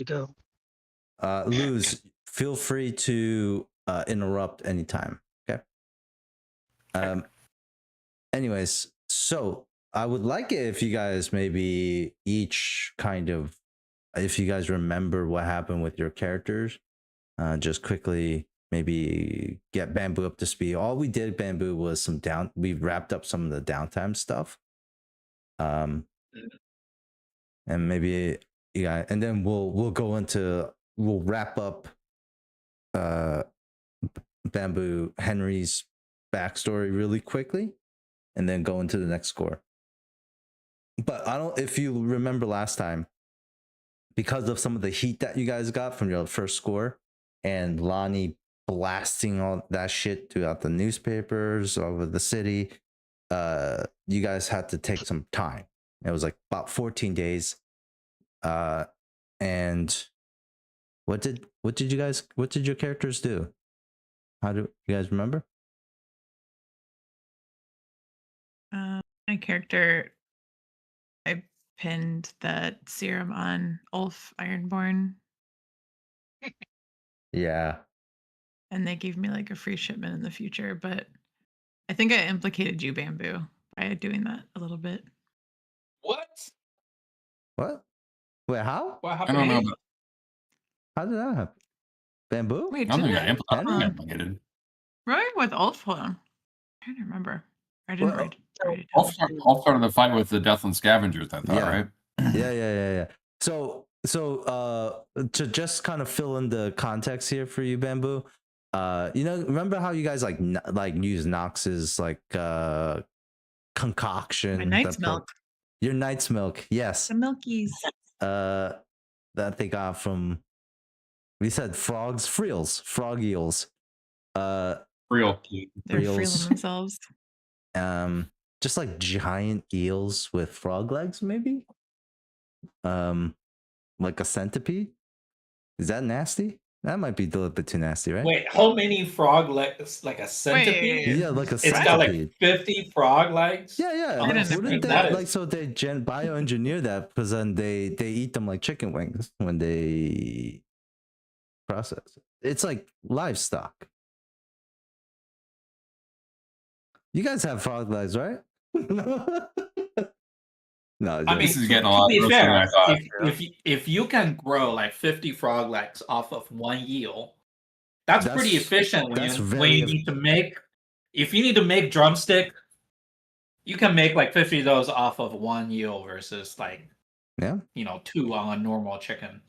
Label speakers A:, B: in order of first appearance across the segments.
A: to go.
B: Luz, feel free to interrupt anytime. Okay. Anyways, so I would like it if you guys maybe each kind of, if you guys remember what happened with your characters, just quickly maybe get Bamboo up to speed. All we did, Bamboo, was we wrapped up some of the downtime stuff. And maybe and then we'll wrap up Bamboo Henry's backstory really quickly, and then go into the next score. But if you remember last time, because of some of the heat that you guys got from your first score and Lonnie blasting all that shit throughout the newspapers over the city, you guys had to take some time. It was like about 14 days. And what did your characters do? How do you guys remember?
C: My character, I pinned that serum on Ulf Ironborn.
B: Yeah.
C: And they gave me like a free shipment in the future, but I think I implicated you, Bamboo, by doing that a little bit.
A: What?
B: Wait, how?
A: What
D: I
A: happened?
D: don't know. But
B: How did that happen? Bamboo?
C: Wait,
D: I don't
C: did
D: think I
C: I?
D: implicated.
C: Right with Ulf? Hold on. I'm trying to remember. I didn't write it down.
D: I'll start the fight with the Deathland Scavengers, I thought, right?
B: Yeah. So to just kind of fill in the context here for you, Bamboo, remember how you guys like use Nox's concoction?
C: My Knight's Milk.
B: Your Knight's Milk, yes.
C: The Milkies.
B: That they got from, we said frog eels.
D: Real.
C: They're freeling themselves.
B: Just like giant eels with frog legs, maybe. Like a centipede. Is that nasty? That might be a little bit too nasty, right?
A: Wait, how many frog legs? Like a centipede?
B: Yeah, like a
A: It's
B: centipede.
A: got like 50 frog legs.
B: Yeah.
C: Wouldn't
B: Like, so they bioengineer that because then they eat them like chicken wings when they process it. It's like livestock. You guys have frog legs, right? No,
A: I mean,
D: This is getting a
A: to
D: lot
A: be
D: grosser than I
A: fair,
D: thought.
A: if you can grow like 50 frog legs off of one eel, that's pretty efficient when you need to make. If you need to make drumstick, you can make like 50 of those off of one eel versus like 2 on a normal chicken.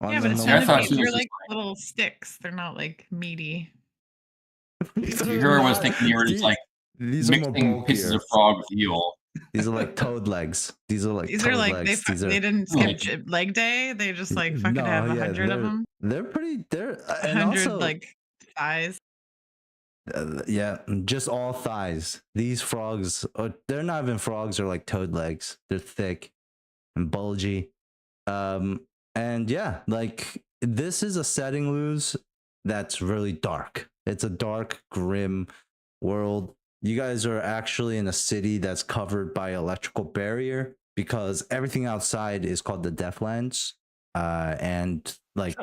C: Yeah, but centipedes are like little sticks. They're not like meaty.
D: Sure was thinking you were just like mixing pieces of frog with eel.
B: These are like toad legs. These are like
C: they didn't skip leg day. They just like fucking have 100 of them.
B: They're pretty. They're
C: 100 like thighs.
B: Yeah, just all thighs. These frogs, they're not even frogs. They're like toad legs. They're thick and bulgy. And yeah, like this is a setting, Luz, that's really dark. It's a dark, grim world. You guys are actually in a city that's covered by electrical barrier because everything outside is called the Deathlands. And like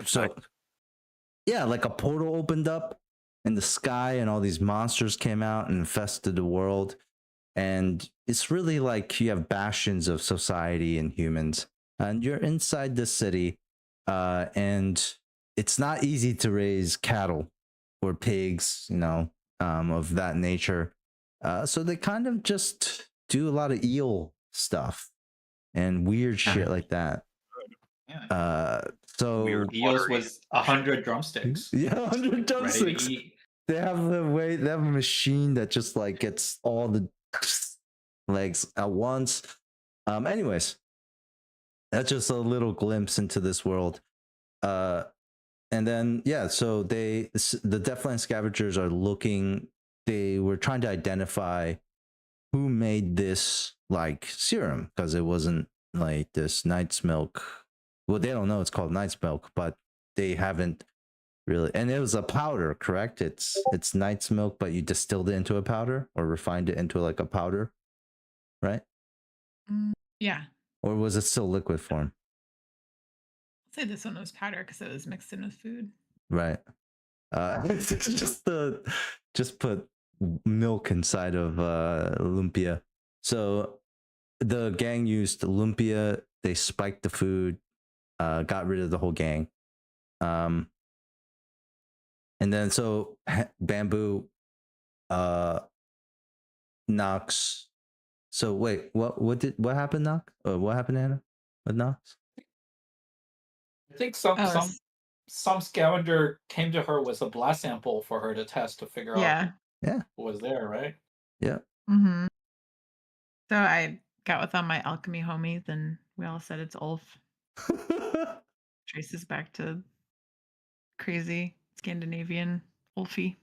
B: like a portal opened up in the sky and all these monsters came out and infested the world. And it's really like you have bastions of society and humans. And you're inside this city, and it's not easy to raise cattle or pigs, of that nature. So they kind of just do a lot of eel stuff and weird shit like that. So
A: weird eels with 100 drumsticks.
B: Yeah, 100 drumsticks. They have a machine that just like gets all the legs at once. Anyways, that's just a little glimpse into this world. And then so the Deathland Scavengers are looking. They were trying to identify who made this like serum because it wasn't like this Knight's Milk. Well, they don't know it's called Knight's Milk, but they haven't really. And it was a powder, correct? It's Knight's Milk, but you distilled it into a powder or refined it into like a powder, right?
C: Yeah.
B: Or was it still liquid form?
C: say this one was powder because it was mixed in with food.
B: Right. Just put milk inside of lumpia. So the gang used lumpia. They spiked the food, got rid of the whole gang. And then so Bamboo knocks. So wait, what happened, Knock? What happened, Anna? With Knox?
A: I think some scavenger came to her with a blood sample for her to test to figure out who was there, right?
B: Yeah.
C: Mm-hmm. So I got with all my alchemy homies, and we all said it's Ulf. Traces back to crazy Scandinavian Ulfie.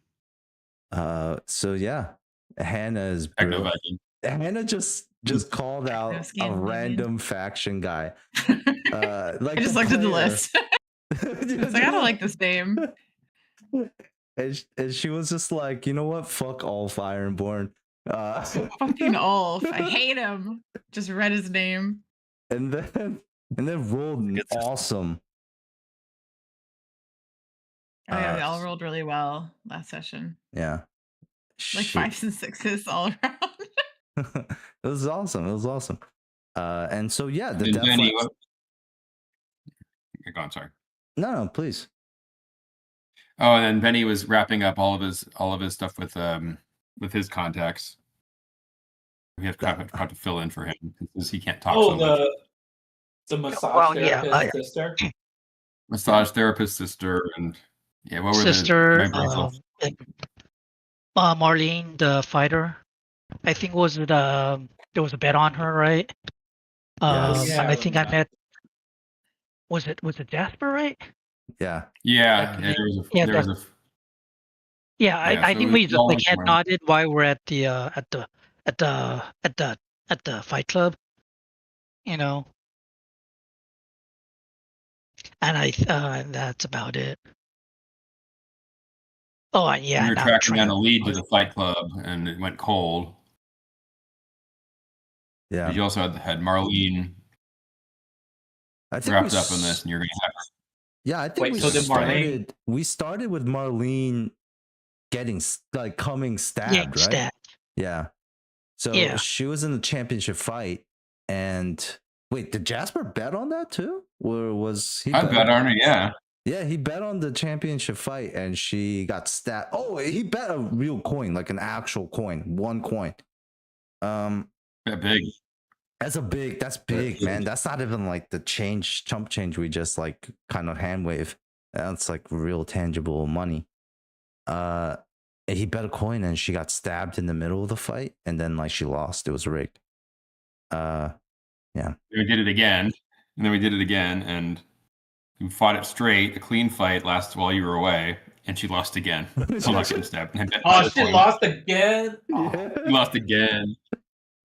B: So yeah, Hannah's brilliant. Hannah just called out a random faction guy. Like
C: I just looked at the list. It's like, I don't like this name.
B: And she was just like, you know what? Fuck Ulf Ironborn.
C: Fucking Ulf. I hate him. Just read his name.
B: And then rolled awesome.
C: Oh yeah, they all rolled really well last session.
B: Yeah.
C: Like 5s and 6s all around.
B: It was awesome. And so yeah, the
D: Benny, go on, sorry.
B: No, please.
D: Oh, and then Benny was wrapping up all of his stuff with his contacts. We have to fill in for him because he can't talk so much.
A: The massage therapist sister.
D: Massage therapist sister, and what were
E: sister? Marlene, the fighter. I think there was a bet on her, right?
B: Yes.
E: And I think I met. Was it Jasper, right?
B: Yeah.
E: I think we just like head nodded while we're at the fight club, you know. And that's about it. Oh, yeah.
D: We were tracking down a lead to the fight club, and it went cold.
B: Yeah.
D: You also had Marlene wrapped up in this, and you're going to have.
B: Yeah, I think we started with Marlene getting coming stabbed, right?
E: Stabbed.
B: Yeah. So she was in the championship fight, and wait, did Jasper bet on that too, or was he?
D: I bet on her, yeah.
B: Yeah, he bet on the championship fight, and she got stabbed. Oh, he bet a real coin, like an actual coin, 1 coin.
D: That big.
B: That's big, man. That's not even like the chump change we just like kind of hand wave. That's like real tangible money. He bet a coin and she got stabbed in the middle of the fight, and then like she lost. It was rigged. Yeah.
D: We did it again, and then we did it again, and we fought it straight. A clean fight lasted while you were away, and she lost again. So not getting stabbed.
A: Oh, she lost again.
D: She lost again.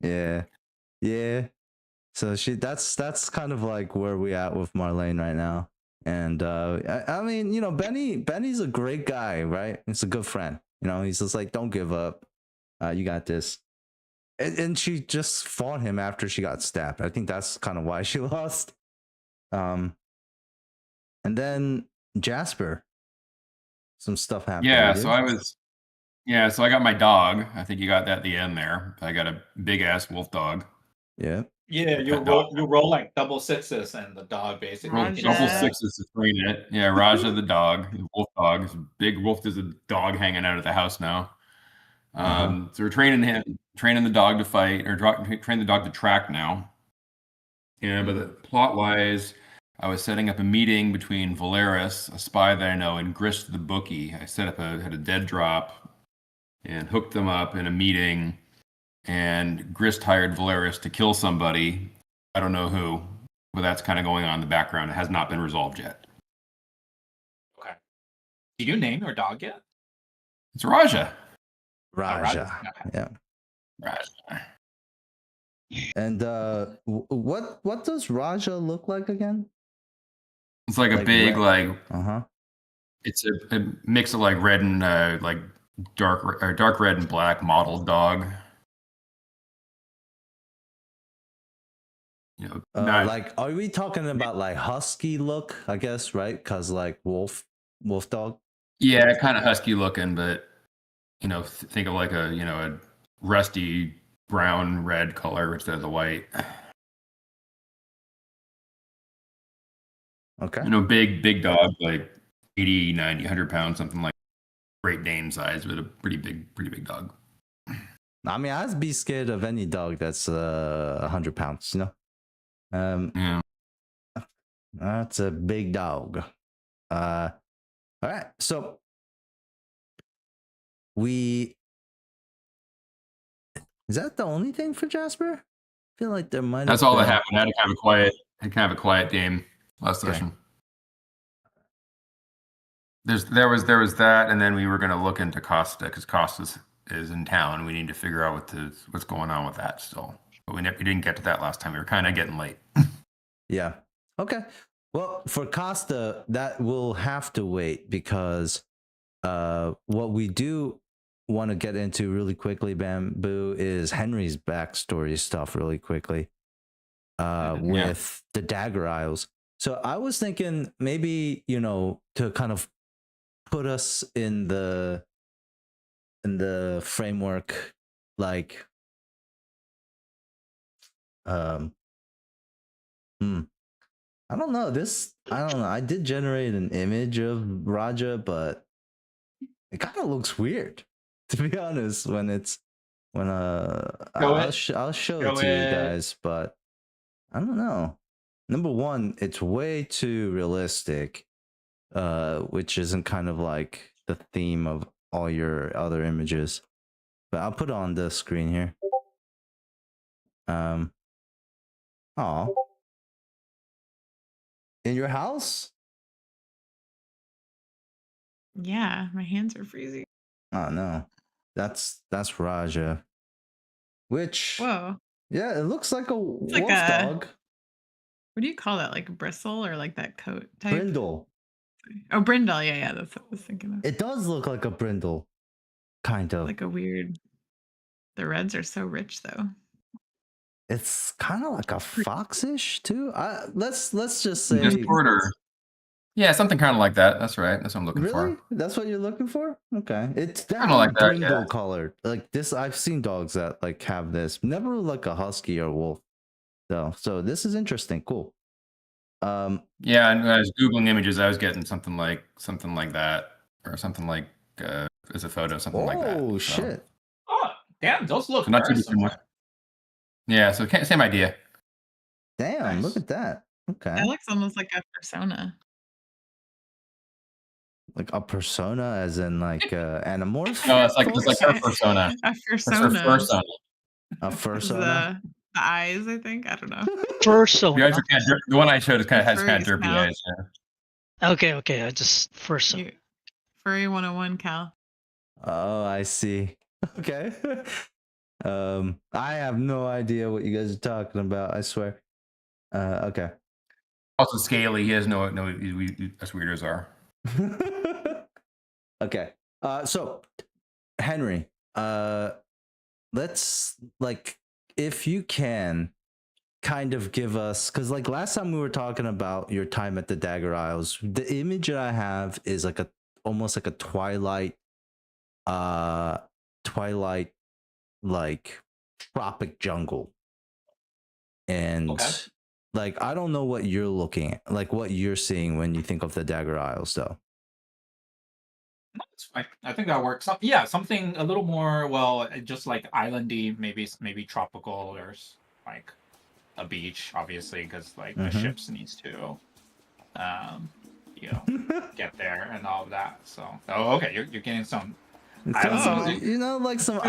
B: Yeah. So that's kind of like where we at with Marlene right now. And I mean, you know, Benny's a great guy, right? He's a good friend. You know, he's just like, don't give up. You got this. And she just fought him after she got stabbed. I think that's kind of why she lost. And then Jasper, some stuff happened.
D: So I got my dog. I think you got that at the end there. I got a big ass wolf dog.
B: Yeah.
A: Yeah, you roll like double 6s, and the dog basically.
D: Roll double 6s to train it. Yeah, Raja the dog, the wolf dog. This big wolf is a dog hanging out of the house now. So we're training the dog to fight, or train the dog to track now. Yeah, but plot wise, I was setting up a meeting between Valeris, a spy that I know, and Grist the bookie. I had a dead drop and hooked them up in a meeting. And Grist hired Valeris to kill somebody. I don't know who, but that's kind of going on in the background. It has not been resolved yet.
A: Okay. Did you name your dog yet?
D: It's Raja.
B: Raja.
A: Okay.
B: Yeah.
D: Raja.
B: And what does Raja look like again?
D: It's like a big
B: red.
D: It's a mix of like red and like dark red and black mottled dog. not
B: like, are we talking about like husky look? I guess, right? Because like wolf dog.
D: yeah, kind of husky looking, but think of like a rusty brown red color instead of the white.
B: Okay.
D: Big dog, like 80, 90, 100 pounds, something like Great Dane size, but a pretty big dog.
B: I mean, I'd be scared of any dog that's 100 pounds.
D: Yeah.
B: That's a big dog. All right, so is that the only thing for Jasper? I feel like there might.
D: That's all that happened. I had to have a quiet game last session. There was that, and then we were going to look into Costa because Costa is in town. We need to figure out what's going on with that still. But we didn't get to that last time. We were kind of getting late.
B: Yeah. Okay. Well, for Costa, that will have to wait because what we do want to get into really quickly, Bamboo, is Henry's backstory stuff really quickly with the Dagger Isles. So I was thinking maybe, to kind of put us in the framework, like I don't know. I did generate an image of Raja, but it kind of looks weird, to be honest. I'll show it to you guys, but I don't know. Number one, it's way too realistic, which isn't kind of like the theme of all your other images. But I'll put it on the screen here. In your house?
C: Yeah, my hands are freezing.
B: Oh no. That's Raja. Which
C: Whoa.
B: Yeah, it looks like a wolf dog.
C: What do you call that? Like a bristle or like that coat type?
B: Brindle.
C: Oh, brindle. Yeah, that's what I was thinking of.
B: It does look like a brindle. Kind of.
C: Like a weird. The reds are so rich though.
B: It's kind of like a foxish too. Let's just say
D: Distorter. Yeah, something kind of like that. That's right. That's what I'm looking for.
B: Really? That's what you're looking for? Okay. It's
D: kind of like that,
B: brindle colored. Like this, I've seen dogs that like have this. Never like a husky or wolf, though. So this is interesting. Cool.
D: Yeah, and when I was Googling images, I was getting something like that, or something like as a photo, something like that.
B: Oh shit!
A: Oh damn, those look
D: not too
A: very similar.
D: much. Yeah, so same idea.
B: Damn,
A: Nice.
B: Look at that. Okay.
C: That looks almost like a persona.
B: Like a persona, as in like anamorph.
D: No, it's like her persona.
C: A
D: Persona.
C: persona.
B: A persona.
C: The eyes, I think. I don't know.
E: Persona.
D: The one I showed has kind of
C: Furries
D: derpy
C: now.
D: eyes. Yeah.
E: Okay. I just first.
C: Furry 101, Cal.
B: Oh, I see. Okay. I have no idea what you guys are talking about. I swear. Okay.
D: Also scaly. He has no. Us weirdos are.
B: Okay. So Henry, let's if you can kind of give us, because like last time we were talking about your time at the Dagger Isles, the image that I have is like almost like a twilight like tropic jungle. And like I don't know what you're looking at, like what you're seeing when you think of the Dagger Isles though.
A: That's fine. I think that works. Yeah, something a little more, just like islandy, maybe tropical. There's like a beach, obviously, because like the ships needs to, get there and all of that. So, okay, you're getting some.
B: Like some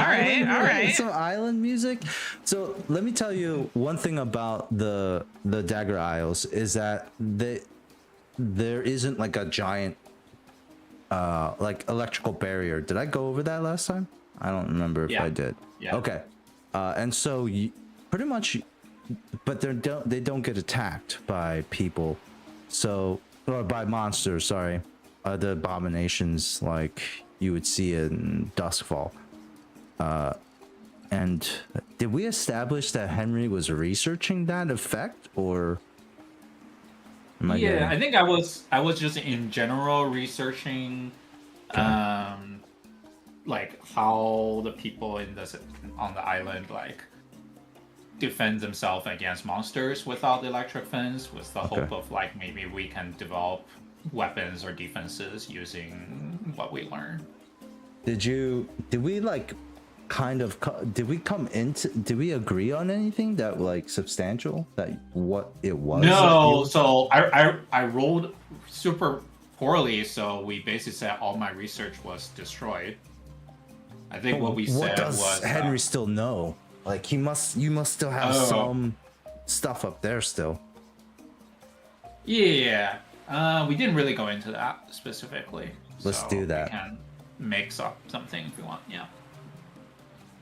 B: some island music. So let me tell you one thing about the Dagger Isles is that there isn't like a giant like electrical barrier. Did I go over that last time? I don't remember if I did.
A: Yeah.
B: Okay. And so pretty much, but they don't get attacked by people, or by monsters. Sorry, the abominations like you would see in Duskfall. And did we establish that Henry was researching that effect, or?
A: I think I was just in general researching, like how the people on the island like defend themselves against monsters without the electric fence, with the hope of like maybe we can develop weapons or defenses using what we learn.
B: Did we like kind of did we agree on anything that like substantial, that what it was?
A: No, so I rolled super poorly, so we basically said all my research was destroyed. I think what we said was
B: Henry still know? Like you must still have some stuff up there still.
A: Yeah. We didn't really go into that specifically.
B: Let's do that.
A: We can make something if we want. Yeah.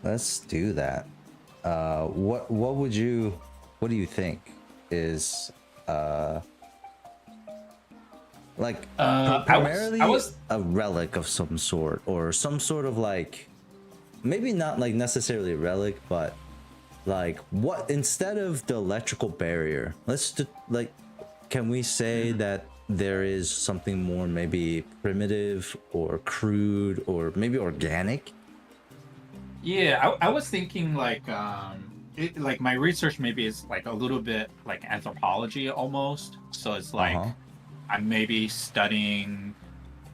B: Let's do that. What do you think is primarily a relic of some sort, or some sort of like, maybe not like necessarily a relic, but like what, instead of the electrical barrier, can we say that there is something more maybe primitive or crude or maybe organic?
A: Yeah, I was thinking like like my research maybe is like a little bit like anthropology almost. So it's like I'm maybe studying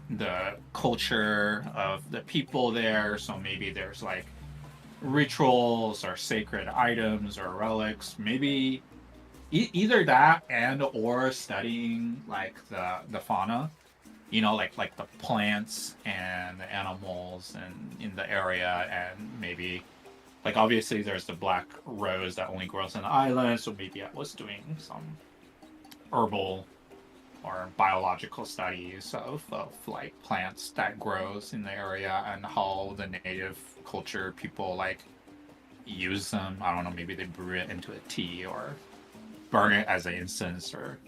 A: the culture of the people there. So maybe there's like rituals or sacred items or relics. Maybe either that and or studying like the fauna. You know, like the plants and the animals and in the area, and maybe like obviously there's the black rose that only grows on the island, so maybe I was doing some herbal or biological studies of like plants that grows in the area and how the native culture people like use them. I don't know, maybe they brew it into a tea or burn it as an incense or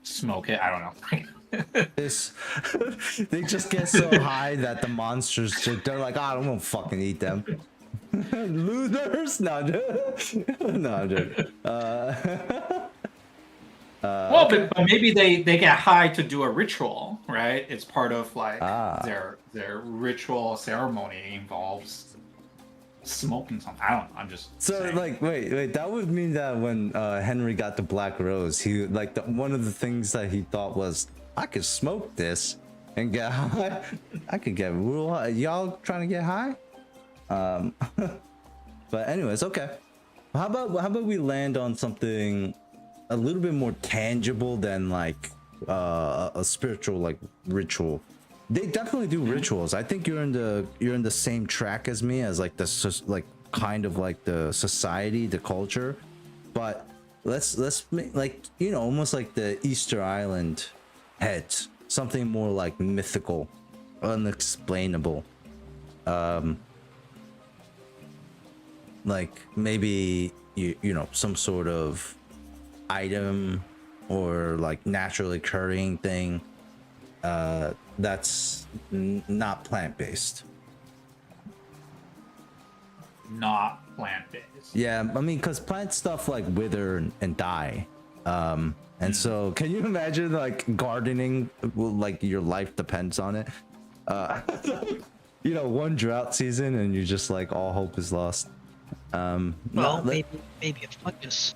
A: smoke it. I don't know.
B: They just get so high that the monsters they're like, I don't want to fucking eat them. Losers. No, no, dude.
A: Well, but maybe they get high to do a ritual, right? It's part of like their ritual ceremony involves smoking something. I don't know. I'm just saying.
B: Like wait. That would mean that when Henry got the black rose, he like one of the things that he thought was, I could smoke this and get high. I could get real high. Y'all trying to get high? But anyways, okay. How about we land on something a little bit more tangible than like a spiritual like ritual. They definitely do rituals. I think you're in the same track as me, as like like kind of like the society, the culture. But let's make like, you know, almost like the Easter Island heads, something more like mythical, unexplainable. Like maybe you know, some sort of item or like naturally occurring thing that's not plant-based.
A: Not plant-based.
B: Yeah, I mean, because plant stuff like wither and die. And so can you imagine like gardening, like your life depends on it? You know, one drought season and you're just like, all hope is lost.
E: Maybe a fungus.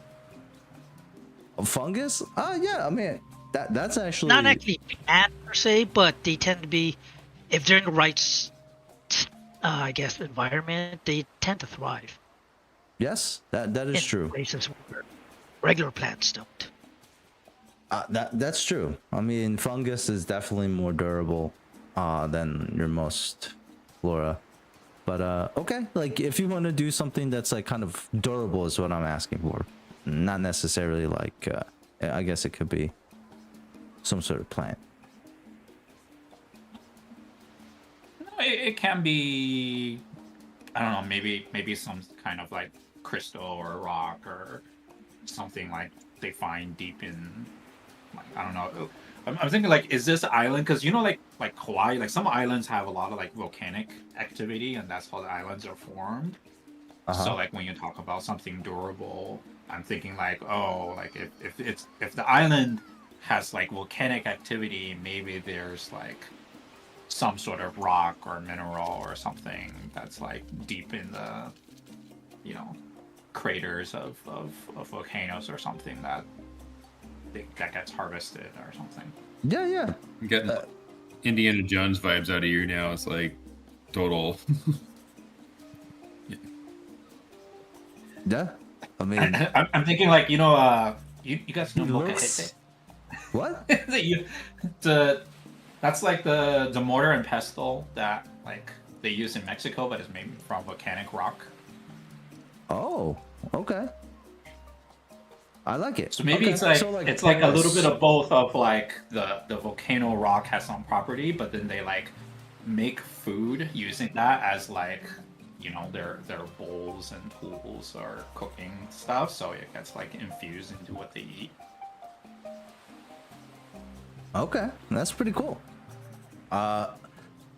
B: A fungus? Yeah, I mean, that's actually
E: not actually plant per se, but they tend to be, if they're in the right I guess environment, they tend to thrive.
B: Yes, that is true.
E: Places where regular plants don't.
B: That's true. I mean, fungus is definitely more durable than your most flora. But okay, like if you want to do something that's like kind of durable is what I'm asking for. Not necessarily like I guess it could be some sort of plant.
A: It can be, I don't know, maybe some kind of like crystal or rock or something like they find deep in, like, I don't know. I'm thinking like, is this island, because you know, like Hawaii, like some islands have a lot of like volcanic activity, and that's how the islands are formed. So like when you talk about something durable, I'm thinking like, oh, like if the island has like volcanic activity, maybe there's like some sort of rock or mineral or something that's like deep in the, you know, craters of volcanoes or something that gets harvested or something.
B: Yeah.
D: I'm getting Indiana Jones vibes out of you now. It's like total.
B: Yeah. I mean,
A: I'm thinking like, you know, you guys know Mokahete?
B: What?
A: That's like the mortar and pestle that like they use in Mexico, but it's made from volcanic rock.
B: Oh, okay. I like it.
A: So maybe
B: okay.
A: it's like,
B: so, like
A: it's like a little bit of both of like the volcano rock has some property, but then they like make food using that as like, you know, their bowls and tools or cooking stuff, so it gets like infused into what they eat.
B: Okay, that's pretty cool. All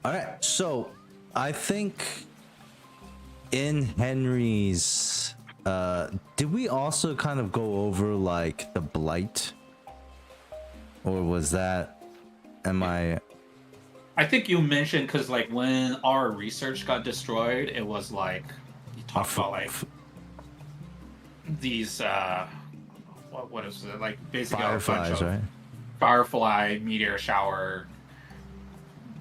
B: right, so I think in Henry's, did we also kind of go over like the blight, or was that?
A: I think you mentioned because like when our research got destroyed, it was like you talked about like these what is it, like basically
B: Fireflies,
A: a bunch of
B: right?
A: firefly meteor shower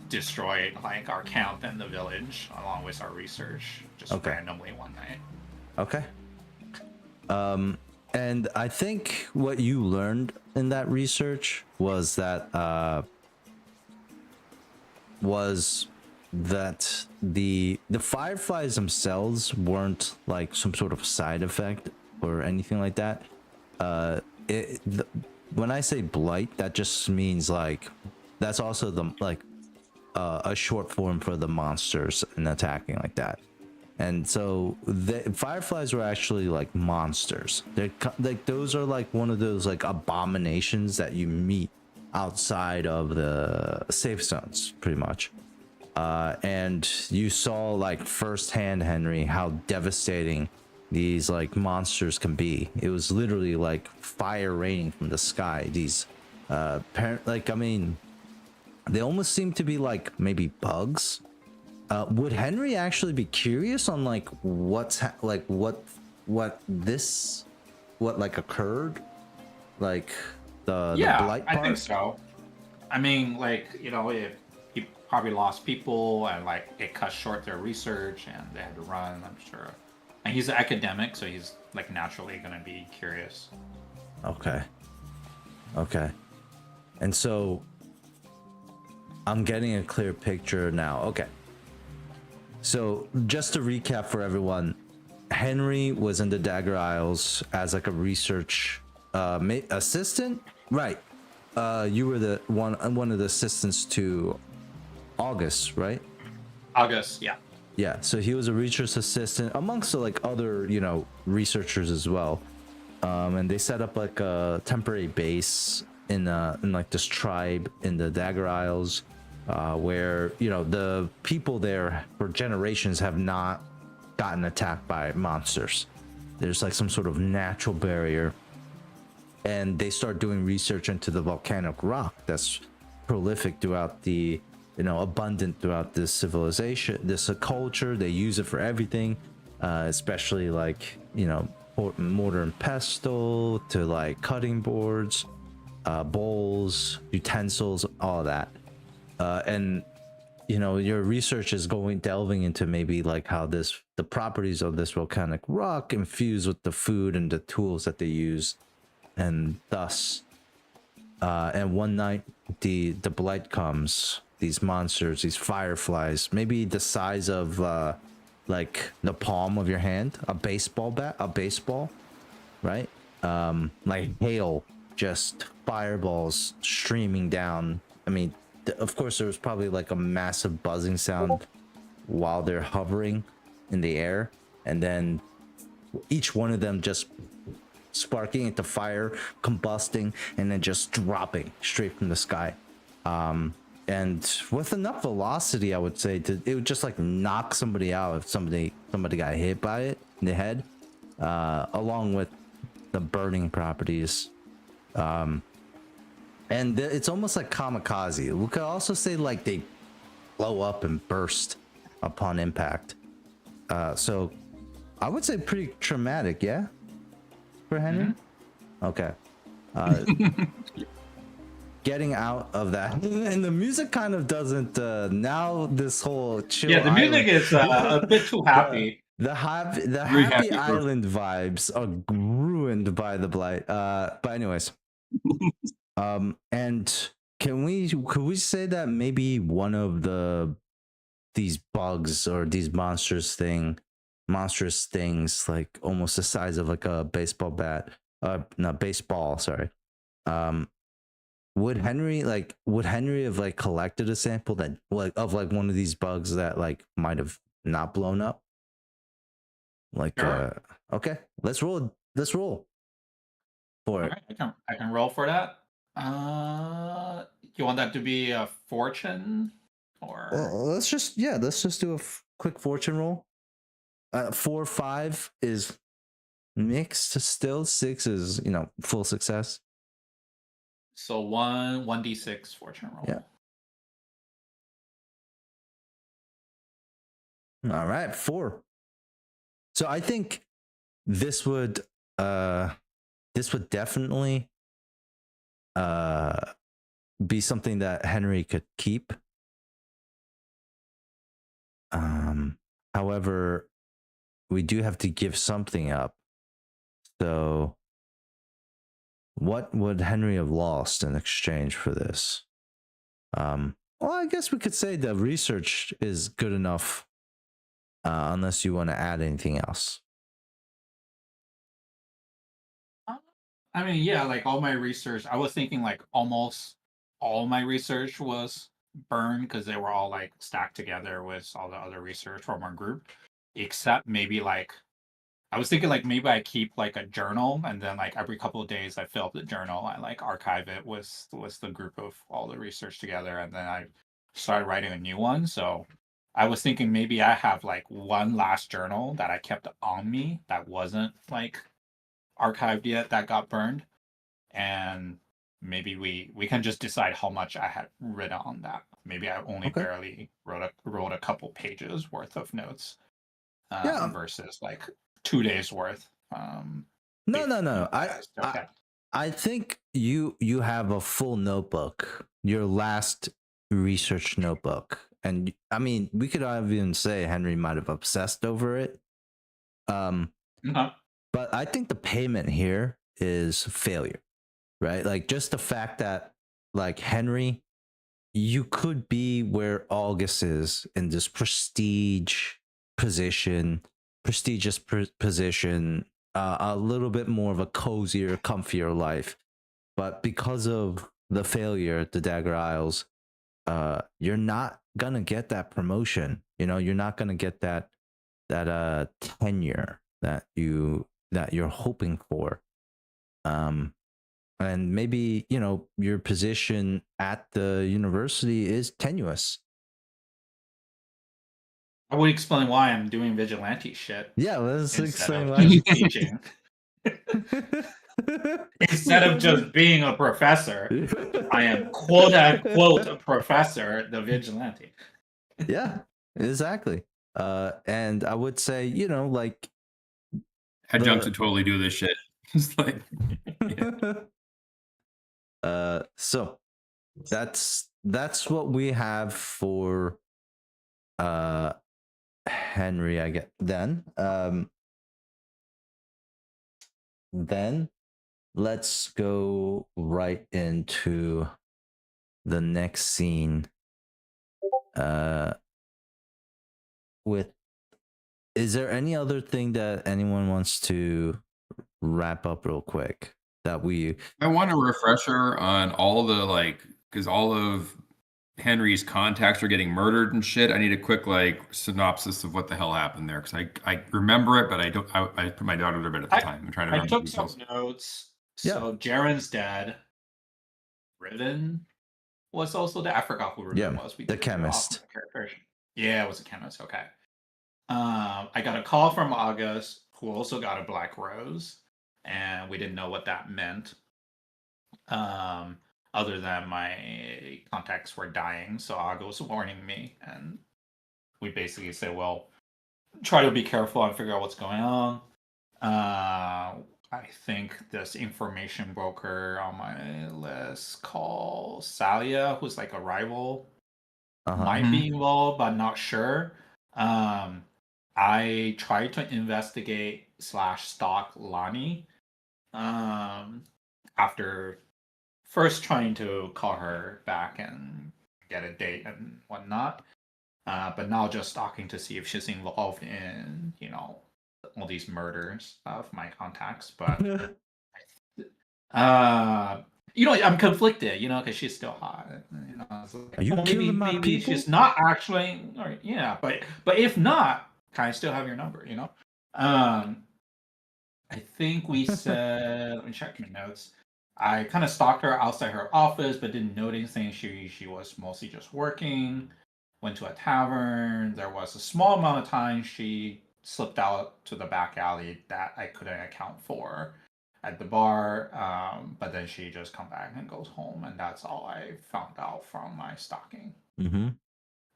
A: destroyed like our camp and the village along with our research just randomly one night.
B: Okay. And I think what you learned in that research was that the fireflies themselves weren't like some sort of side effect or anything like that. When I say blight, that just means like that's also the like a short form for the monsters and attacking like that. And so the fireflies were actually like monsters. They're like, those are like one of those like abominations that you meet outside of the safe zones, pretty much. And you saw like firsthand, Henry, how devastating these like monsters can be. It was literally like fire raining from the sky. These like, I mean, they almost seem to be like maybe bugs. Would Henry actually be curious on like what like occurred, like the blight part?
A: I think so. I mean, like, you know, if he probably lost people and like it cut short their research and they had to run, I'm sure. And he's an academic, so he's like naturally gonna be curious.
B: Okay. And so I'm getting a clear picture now. Okay. So just to recap for everyone, Henry was in the Dagger Isles as like a research assistant, right? You were the one of the assistants to August, right?
A: August, yeah.
B: Yeah. So he was a research assistant amongst the, like other, you know, researchers as well. And they set up like a temporary base in like this tribe in the Dagger Isles. Where, you know, the people there for generations have not gotten attacked by monsters. There's like some sort of natural barrier, and they start doing research into the volcanic rock that's prolific throughout the, you know, abundant throughout this civilization, this culture. They use it for everything, especially like, you know, mortar and pestle to like cutting boards, bowls, utensils, all of that. And you know, your research is delving into maybe like how the properties of this volcanic rock infuse with the food and the tools that they use, and thus and one night the blight comes, these monsters, these fireflies, maybe the size of like the palm of your hand, a baseball, right? Like hail, just fireballs streaming down. I mean, of course, there was probably like a massive buzzing sound while they're hovering in the air, and then each one of them just sparking into fire, combusting, and then just dropping straight from the sky. And with enough velocity, I would say, it would just like knock somebody out if somebody got hit by it. the head, along with the burning properties. And it's almost like kamikaze. We could also say like they blow up and burst upon impact. So I would say pretty traumatic, yeah, for Henry. Okay. Getting out of that, and the music kind of doesn't. Now this whole chill.
A: Yeah, the music is a bit too happy.
B: The happy
D: happy
B: island vibes are ruined by the blight. But anyways, and could we say that maybe one of these bugs or these monstrous things, like almost the size of like a baseball bat, not baseball, sorry. Would Henry have like collected a sample that like of like one of these bugs that like might have not blown up? Like
A: Sure.
B: Okay, let's roll for it.
A: Right, I can roll for that. You want that to be a fortune or
B: Let's just do a quick fortune roll. 4, 5 is mixed still. 6 is full success.
A: so 1d6 fortune roll.
B: Yeah. All right, 4. So I think this would definitely be something that Henry could keep. However, we do have to give something up. So what would Henry have lost in exchange for this? Well, I guess we could say the research is good enough, unless you want to add anything else.
A: I mean, yeah, like all my research, I was thinking like almost all my research was burned because they were all like stacked together with all the other research from our group, except maybe like I was thinking like maybe I keep like a journal and then like every couple of days I fill up the journal, I like archive it with the group of all the research together, and then I started writing a new one. So I was thinking maybe I have like one last journal that I kept on me that wasn't like archived yet that got burned, and maybe we can just decide how much I had written on that. Maybe I only barely wrote a couple pages worth of notes, versus like 2 days worth.
B: No.
A: Okay.
B: I think you have a full notebook, your last research notebook, and I mean we could even say Henry might have obsessed over it. But I think the payment here is failure, right? Like just the fact that like Henry, you could be where August is in this prestigious position, a little bit more of a cozier, comfier life. But because of the failure at the Dagger Isles, you're not gonna get that promotion. You're not gonna get that tenure that you're hoping for. And maybe your position at the university is tenuous.
A: I would explain why I'm doing vigilante shit.
B: Yeah, let's explain why.
A: Teaching. Instead of just being a professor, I am quote unquote a professor, the vigilante.
B: Yeah, exactly. And I would say, like
D: adjuncts would totally do this shit. It's like,
B: so that's what we have for Henry, I get. Then let's go right into the next scene. Is there any other thing that anyone wants to wrap up real quick that I
D: want a refresher on all the because all of Henry's contacts are getting murdered and shit. I need a quick synopsis of what the hell happened there, because I remember it, but I don't. I put my daughter to bed at the time. I'm trying to remember.
A: I took some notes. So Jaren's dad, Riven, was also there. I forgot who Riven was.
B: The chemist.
A: Yeah, it was a chemist. Okay. I got a call from August who also got a black rose, and we didn't know what that meant. Other than my contacts were dying, so Aga was warning me, and we basically said, well, try to be careful and figure out what's going on. I think this information broker on my list called Salia, who's like a rival, might be involved, but not sure. I tried to investigate / stalk Lani after first trying to call her back and get a date and whatnot. But now just stalking to see if she's involved in, all these murders of my contacts. But I'm conflicted, because she's still hot.
B: Are you killing my
A: maybe
B: people?
A: she's not actually, but if not, can I still have your number? I think we said. Let me check my notes. I kind of stalked her outside her office, but didn't know anything. She was mostly just working. Went to a tavern. There was a small amount of time she slipped out to the back alley that I couldn't account for at the bar. But then she just come back and goes home, and that's all I found out from my stalking.
B: Mm-hmm.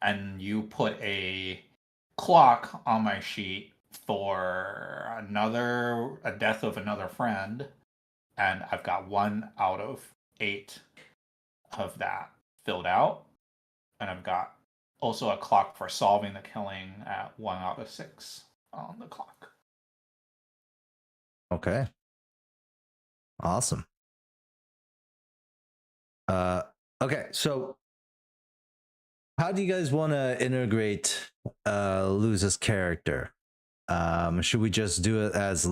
A: And you put a clock on my sheet for a death of another friend, and I've got 1 out of 8 of that filled out, and I've got also a clock for solving the killing at 1 out of 6 on the clock.
B: Okay. Awesome. Okay, so how do you guys want to integrate Luz's character? Should we just do it as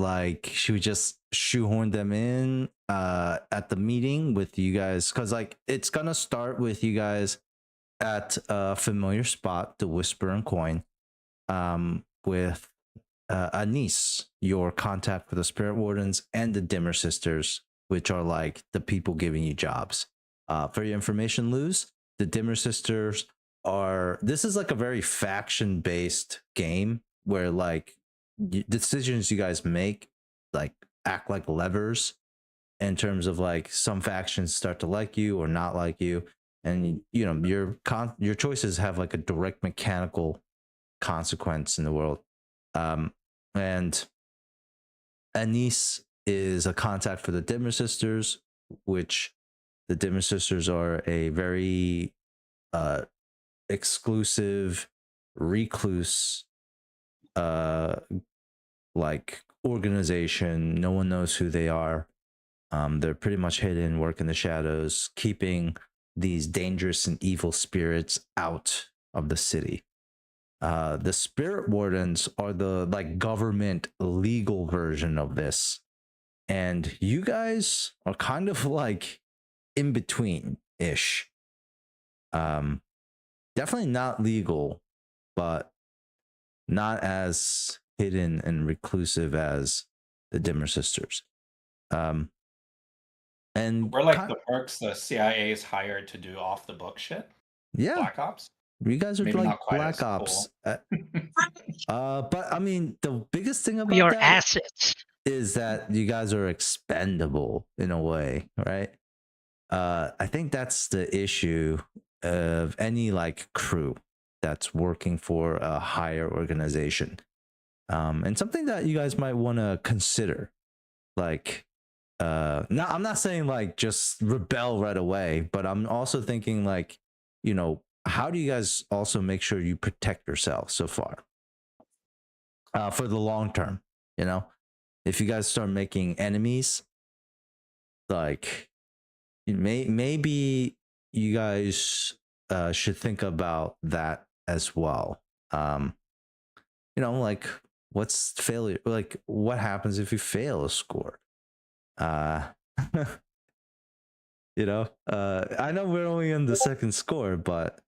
B: should we just shoehorn them in at the meeting with you guys? Because it's gonna start with you guys at a familiar spot, the Whisper and Coin, with Anise, your contact for the Spirit Wardens, and the Dimmer Sisters, which are the people giving you jobs. For your information, Luz, the Dimmer Sisters this is a very faction-based game where decisions you guys make act like levers in terms of some factions start to like you or not like you, and your choices have a direct mechanical consequence in the world. And Anise is a contact for the Dimmer Sisters, which the Dimmer Sisters are a very exclusive recluse organization. No one knows who they are. They're pretty much hidden, work in the shadows, keeping these dangerous and evil spirits out of the city. The Spirit Wardens are the government legal version of this, and you guys are kind of in between ish. Definitely not legal, but not as hidden and reclusive as the Dimmer Sisters. And
A: we're the perks the CIA is hired to do off the book shit.
B: Yeah,
A: Black Ops.
B: You guys are
A: maybe not quite
B: Black Ops. Cool. But I mean, the biggest thing about
E: your
B: that
E: assets
B: is that you guys are expendable in a way, right? I think that's the issue of any crew that's working for a higher organization, and something that you guys might want to consider. Now I'm not saying just rebel right away, but I'm also thinking how do you guys also make sure you protect yourselves so far for the long term? If you guys start making enemies, maybe you guys should think about that as well. What's failure? What happens if you fail a score? I know we're only in the second score, but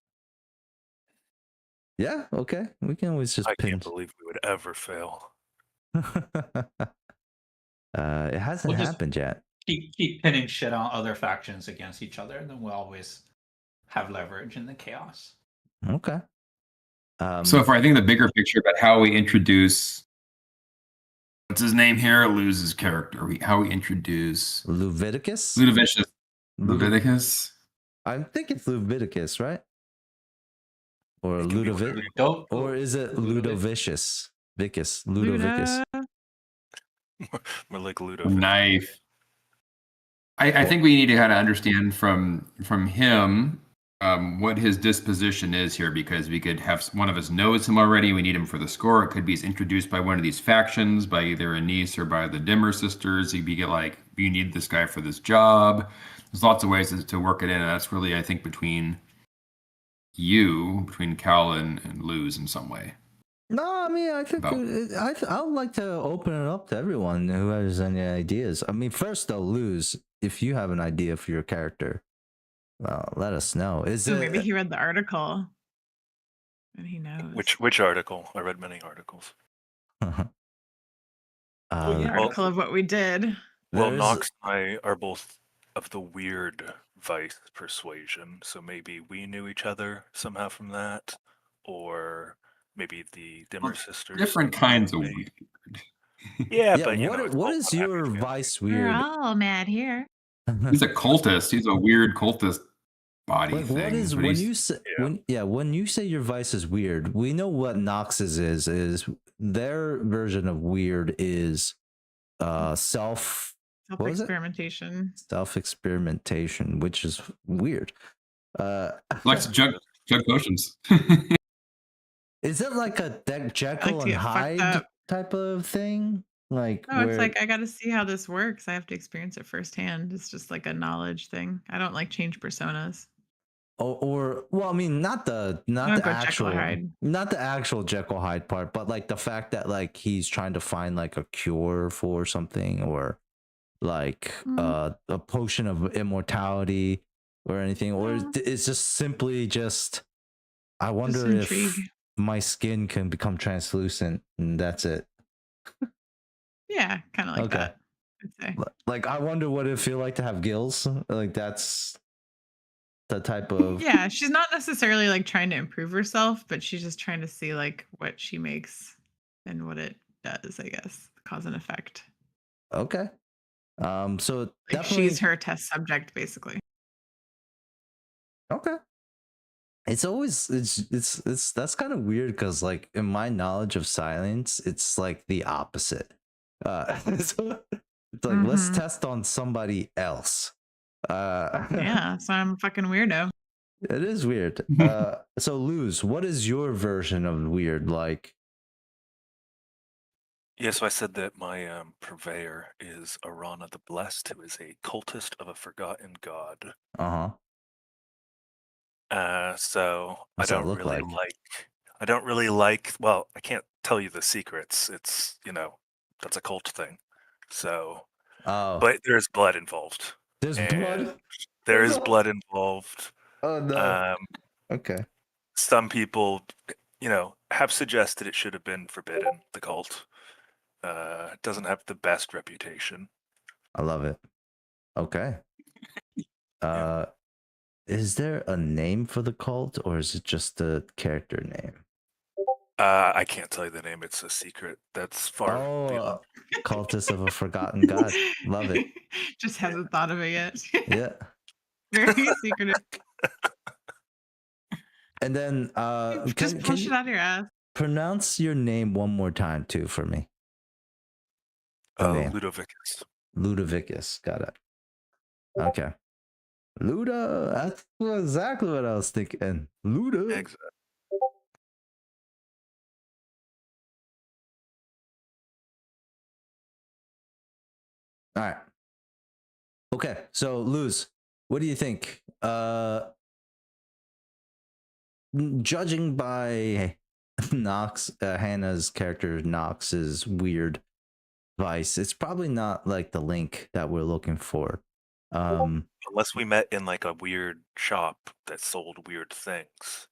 B: yeah, okay, we can always just.
F: I can't believe we would ever fail.
B: It hasn't happened yet.
A: Keep pinning shit on other factions against each other, then we'll always have leverage in the chaos.
B: Okay.
D: So far, I think the bigger picture about how we introduce What's his name here? Loses character. How we introduce
B: Leviticus?
D: Leviticus?
B: I think it's Leviticus, right? Or
F: It can be
B: Ludovic?
A: Don't.
B: Or is it Ludovicius? Vicus. Ludovicus.
F: More like
D: A
F: Ludovic.
D: knife. I think we need to kind of understand from him what his disposition is here, because we could have one of us knows him already. We need him for the score. It could be he's introduced by one of these factions, by either a niece or by the Dimmer sisters. He'd be like, you need this guy for this job. There's lots of ways to work it in, and that's really, I think, between Cal and Luz in some way.
B: No, I mean, I think I would like to open it up to everyone who has any ideas. I mean, first though, Luz, if you have an idea for your character, let us know.
C: So maybe he read the article and he knows.
F: Which article? I read many articles.
C: The article of what we did.
F: Well, Nox and I are both of the weird vice persuasion, so maybe we knew each other somehow from that, or maybe the Dimmer sisters.
D: Different kinds of weird.
F: Yeah,
B: yeah,
F: but
B: what is your vice weird?
C: We're all mad here.
D: He's a cultist. He's a weird cultist body
B: Like,
D: thing.
B: what is when you say when you say your vice is weird? We know what Nox's is their version of weird is
C: Self-experimentation.
B: Self-experimentation, which is weird.
D: Likes to jug potions.
B: Is it like a Jekyll and Hyde type of thing? Like,
C: no, it's like I got to see how this works. I have to experience it firsthand. It's just like a knowledge thing. I don't like change personas.
B: Or well, I mean, not the actual Jekyll Hyde part, but like the fact that like he's trying to find like a cure for something, or like a potion of immortality or anything, or it's just simply just I wonder if my skin can become translucent and that's it.
C: Yeah, kind of like that, I'd say.
B: Like, I wonder what it'd feel like to have gills. Like, that's the type of...
C: Yeah, she's not necessarily like trying to improve herself, but she's just trying to see like what she makes and what it does, I guess. Cause and effect.
B: Okay. So
C: like
B: definitely...
C: she's her test subject, basically.
B: Okay. It's always it's that's kind of weird because like in my knowledge of silence, it's like the opposite. So it's like let's test on somebody else.
C: Yeah, so I'm a fucking weirdo.
B: It is weird. So Luz, what is your version of weird like?
F: Yeah, so I said that my purveyor is Arana the Blessed, who is a cultist of a forgotten god. So
B: What's
F: I don't really like. Well, I can't tell you the secrets. It's that's a cult thing. So, but there's blood involved.
B: There's blood.
F: There is blood involved.
B: Oh no. Okay.
F: Some people, have suggested it should have been forbidden. The cult doesn't have the best reputation.
B: I love it. Okay. Is there a name for the cult, or is it just a character name?
F: I can't tell you the name. It's a secret. That's far.
B: Oh, cultist of a forgotten god. Love it.
C: Just hasn't thought of it yet.
B: Yeah.
C: Very secretive.
B: And then
C: just push it out of your ass.
B: Pronounce your name one more time too for me.
F: Ludovicus.
B: Ludovicus. Got it. Okay. Luda. That's exactly what I was thinking. Luda.
F: Exactly.
B: All right. Okay. So Luz, what do you think? Judging by Nox, Hannah's character Nox's weird vice, it's probably not like the link that we're looking for.
F: Unless we met in like a weird shop that sold weird things.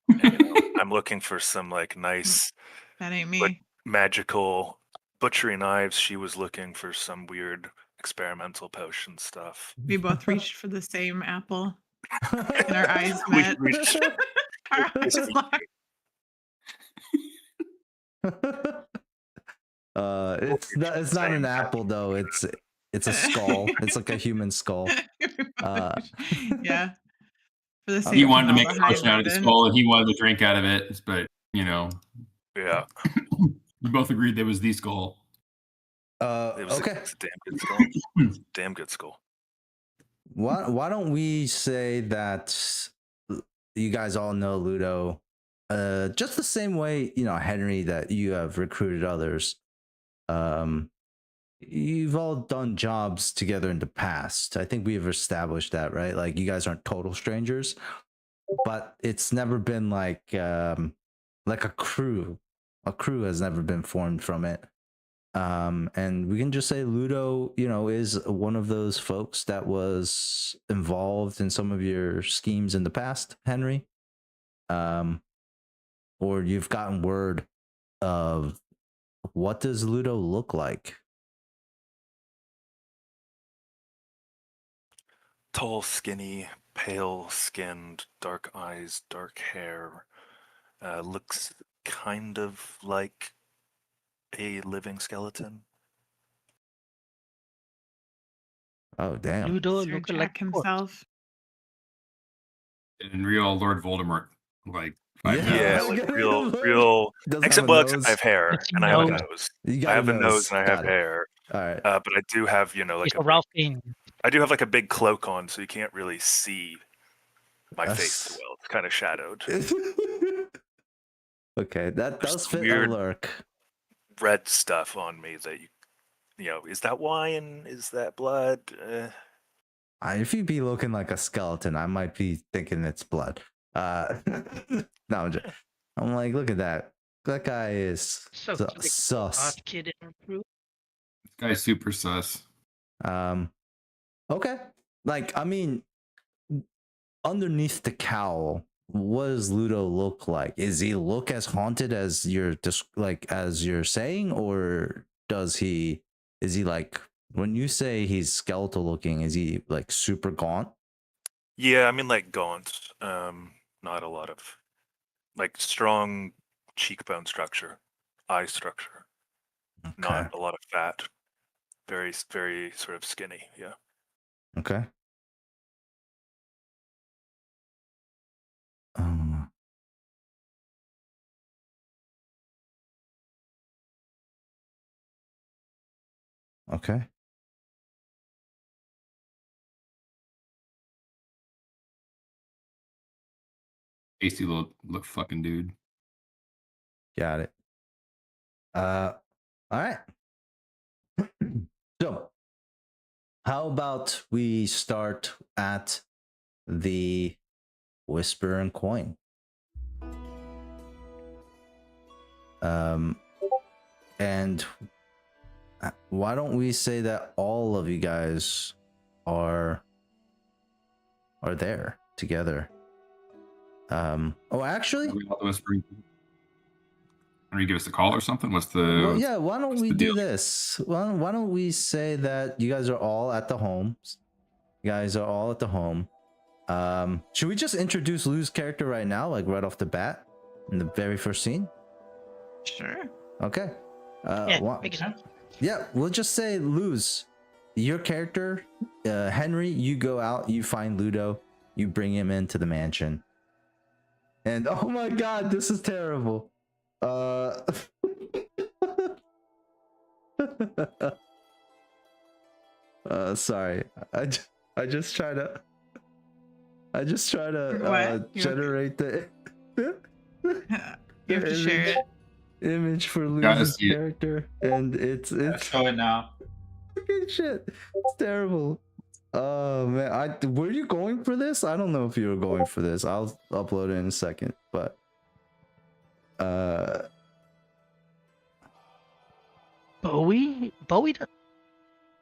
F: And, I'm looking for some like nice,
C: that ain't me,
F: magical butchery knives. She was looking for some weird experimental potion stuff.
C: We both reached for the same apple, and our eyes met. Our eyes locked.
B: It's not an apple though. It's a skull. It's like a human skull.
C: Yeah. For the sake
D: He
C: of
D: wanted to make a
C: formaldehyde,
D: potion out of the
C: then.
D: skull, and he wanted to drink out of it. But
F: Yeah.
D: we both agreed there was the skull.
F: It was
B: Okay.
F: a damn good skull. Damn good skull.
B: Why don't we say that you guys all know Ludo, just the same way, you know, Henry, that you have recruited others. You've all done jobs together in the past. I think we've established that, right? Like, you guys aren't total strangers, but it's never been like a crew. A crew has never been formed from it. And we can just say Ludo, you know, is one of those folks that was involved in some of your schemes in the past, Henry. Or you've gotten word of what does Ludo look like?
F: Tall, skinny, pale-skinned, dark eyes, dark hair. Looks kind of like a living skeleton.
B: Oh, damn.
E: Ludo
C: Sir
E: looking
C: Jack
E: like
C: himself.
D: In real Lord Voldemort, like 5
F: Yeah,
B: I
F: like
B: get it.
F: real.
B: Doesn't
F: Except
B: have a
F: except I
B: nose.
F: have hair
E: It's a
F: and I have a
E: nose.
F: nose.
B: You got
F: I have a nose and I have
B: Got it.
F: hair.
B: All right.
F: But I do have, you know, like
E: He's a Ralph Fiennes.
F: I do have like a big cloak on, so you can't really see my face too
B: That's-
F: well. It's kind of shadowed.
B: Okay, that
F: There's
B: does
F: some
B: fit
F: weird-
B: a lurk.
F: Red stuff on me that you know, is that wine? Is that blood?
B: If you be looking like a skeleton, I might be thinking it's blood. No, I'm like, look at that. That guy is
E: So
B: sus.
E: hot kid in our crew.
D: This guy's super sus.
B: Okay. Like, I mean, underneath the cowl, what does Ludo look like? Is he look as haunted as you're as you're saying, or is he like, when you say he's skeletal looking, is he like super gaunt?
F: Yeah, I mean like gaunt. Not a lot of like strong cheekbone structure, eye structure.
B: Okay.
F: Not a lot of fat. Very, very sort of skinny. Yeah.
B: Okay. Okay.
D: Tasty little look fucking dude.
B: Got it. All right. So, how about we start at the Whisper and Coin? And why don't we say that all of you guys are there together? Oh, actually,
D: Are we all the whispering? Are you give us a call or something? What's the?
B: well, yeah. Why don't
D: what's
B: we
D: the
B: do
D: deal?
B: this? Why don't we say that you guys are all at the homes? You guys are all at the home. Should we just introduce Lou's character right now, like right off the bat, in the very first scene?
C: Sure.
B: Okay.
E: Yeah, makes sense.
B: Yeah, we'll just say Luz, your character, Henry. You go out, you find Ludo, you bring him into the mansion, and oh my god, this is terrible. Sorry, I just try to
C: What?
B: generate the
C: You have to share it.
B: image for
D: Gotta
B: Luz's
D: see it.
B: character, and it's
A: Show it now.
B: fucking shit. It's terrible. Oh man, were you going for this? I don't know if you were going for this. I'll upload it in a second, but
E: Bowie?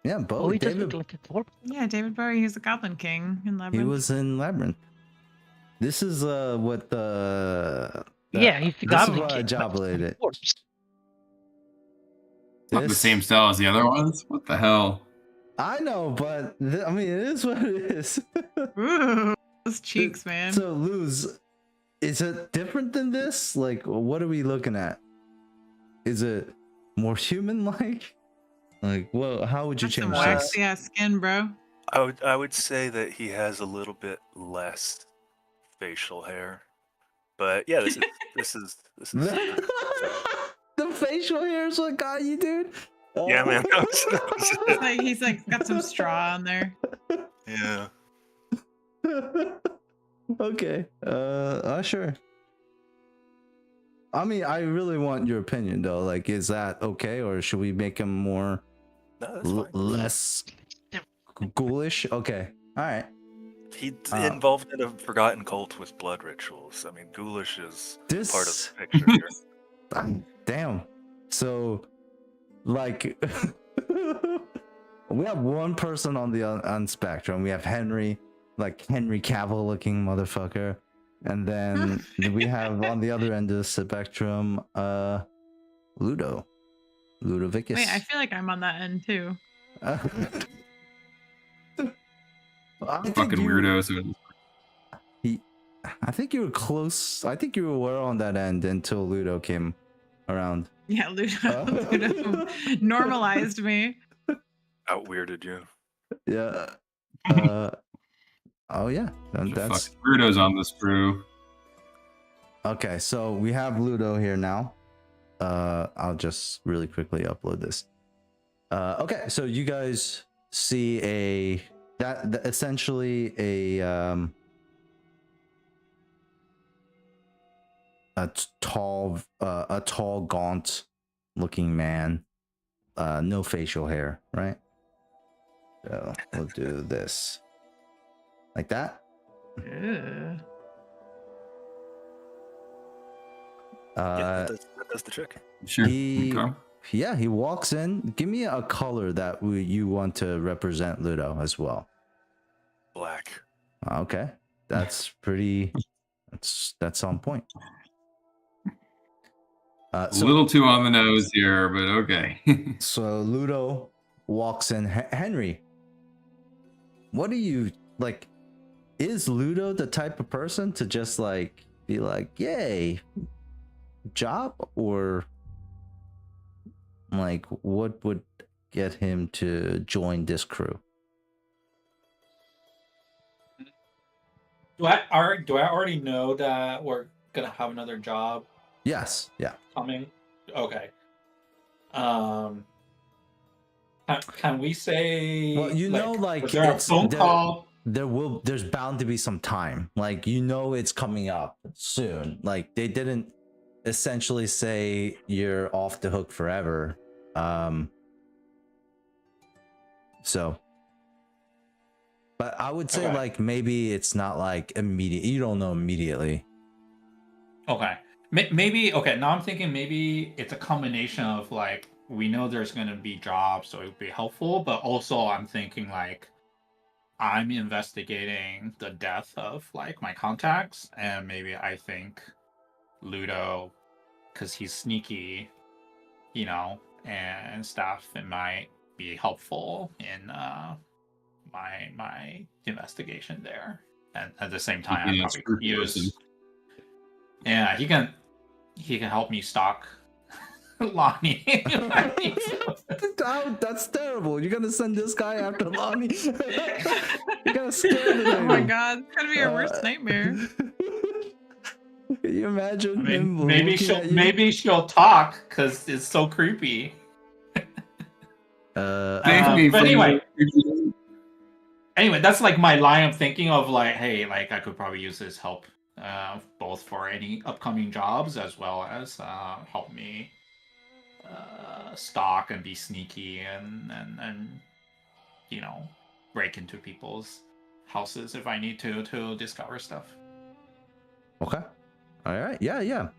B: yeah,
E: Bowie doesn't
B: David,
E: look like a dwarf.
C: Yeah, David Bowie, he's the Goblin King in Labyrinth.
B: he was in Labyrinth. This is what the
E: Yeah, he's the
B: this is
E: Goblin
B: what I
E: King. but
B: joblated it.
E: dwarves.
D: It's not the
B: This-
D: same style as the other ones. What the hell?
B: I know, but I mean, it is what it is.
C: Ooh, those cheeks, man.
B: So, Luz, is it different than this? Like, what are we looking at? Is it more human-like? Like, well, how would you
C: Got some
B: change this?
C: waxy ass skin, bro.
F: I would say that he has a little bit less facial hair. But yeah, this is
B: The facial hair is what got you, dude.
F: yeah, man.
C: He's like got some straw on there.
F: Yeah.
B: Okay. Sure. I mean, I really want your opinion though. Like, is that okay, or should we make him more
F: No, that's fine.
B: less ghoulish? Okay. All right.
F: He's involved in a forgotten cult with blood rituals. I mean, ghoulish is part of the picture here.
B: Damn. So, like, we have one person on the on spectrum. We have Henry, like Henry Cavill looking motherfucker, and then we have on the other end of the spectrum, Ludovicus.
C: Wait, I feel like I'm on that end too.
D: Fucking weirdos.
B: I think you were close. I think you were on that end until Ludo came around.
C: Yeah, Ludo normalized me.
F: Out weirded you.
B: Yeah. Oh yeah. That's
D: Weirdos on this brew.
B: okay. So we have Ludo here now. I'll just really quickly upload this. Okay. So you guys see that essentially a tall, gaunt looking man, no facial hair, right? So we'll do this like that.
C: Ew.
F: That does the trick.
D: Sure.
B: Okay. Yeah, he walks in. Give me a color that you want to represent Ludo as well.
F: Black.
B: Okay, that's pretty. That's on point.
D: A little too on the nose here, but okay.
B: So Ludo walks in. Henry, what do you like? Is Ludo the type of person to just like be like, "Yay, job," or like what would get him to join this crew?
A: Do I already know that we're gonna have another job?
B: Yes. Yeah.
A: Coming. Okay. Can we say?
B: Well, you know, like
A: was there a phone call?
B: There's bound to be some time. Like, you know, it's coming up soon. Like, they didn't essentially say you're off the hook forever. So, but I would say like maybe it's not like immediate. You don't know immediately.
A: Okay. Maybe, okay, now I'm thinking maybe it's a combination of like, we know there's going to be jobs, so it would be helpful, but also I'm thinking like, I'm investigating the death of like my contacts, and maybe I think Ludo, because he's sneaky, you know, and stuff, it might be helpful in my investigation there. And at the same time, I probably could use... Yeah, he can help me stalk Lonnie.
B: That's terrible. You're gonna send this guy after Lonnie. You're gonna scare the lady.
C: Oh my god, it's gonna be your worst nightmare.
B: Can you imagine him?
A: Maybe she'll talk because it's so creepy.
B: But
A: anyway, that's like my line of thinking of like, hey, like I could probably use his help. Both for any upcoming jobs as well as help me stalk and be sneaky and you know, break into people's houses if I need to discover stuff.
B: Okay. All right. Yeah.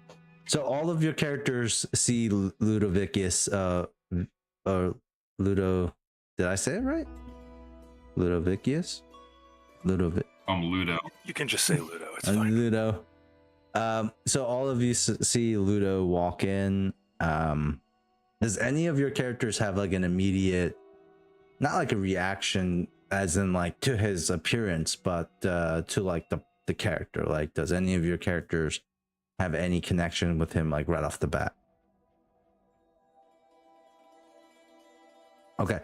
B: So all of your characters see Ludovicus. Ludo. Did I say it right? Ludovicus. Ludo.
F: You can just say Ludo. It's fine.
B: Ludo. So all of you see Ludo walk in. Does any of your characters have like an immediate, not like a reaction as in like to his appearance, but to like the character? Like, does any of your characters have any connection with him like right off the bat? Okay.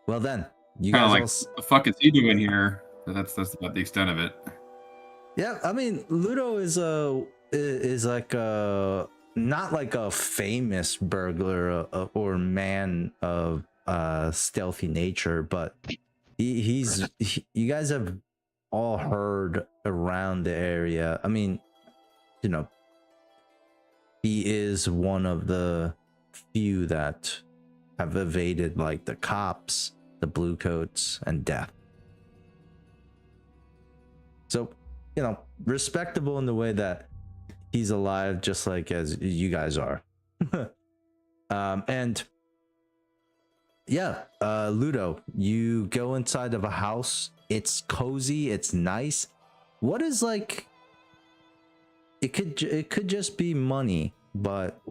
B: Well then, you
D: Kind of
B: guys
D: like,
B: all.
D: the fuck is he doing here? But that's about the extent of it.
B: Yeah, I mean, Ludo is like a not like a famous burglar or man of stealthy nature, but you guys have all heard around the area. I mean, you know, he is one of the few that have evaded like the cops, the bluecoats, and death. So, you know, respectable in the way that he's alive, just like as you guys are. And yeah, Ludo, you go inside of a house. It's cozy. It's nice. What is like? It could just be money, but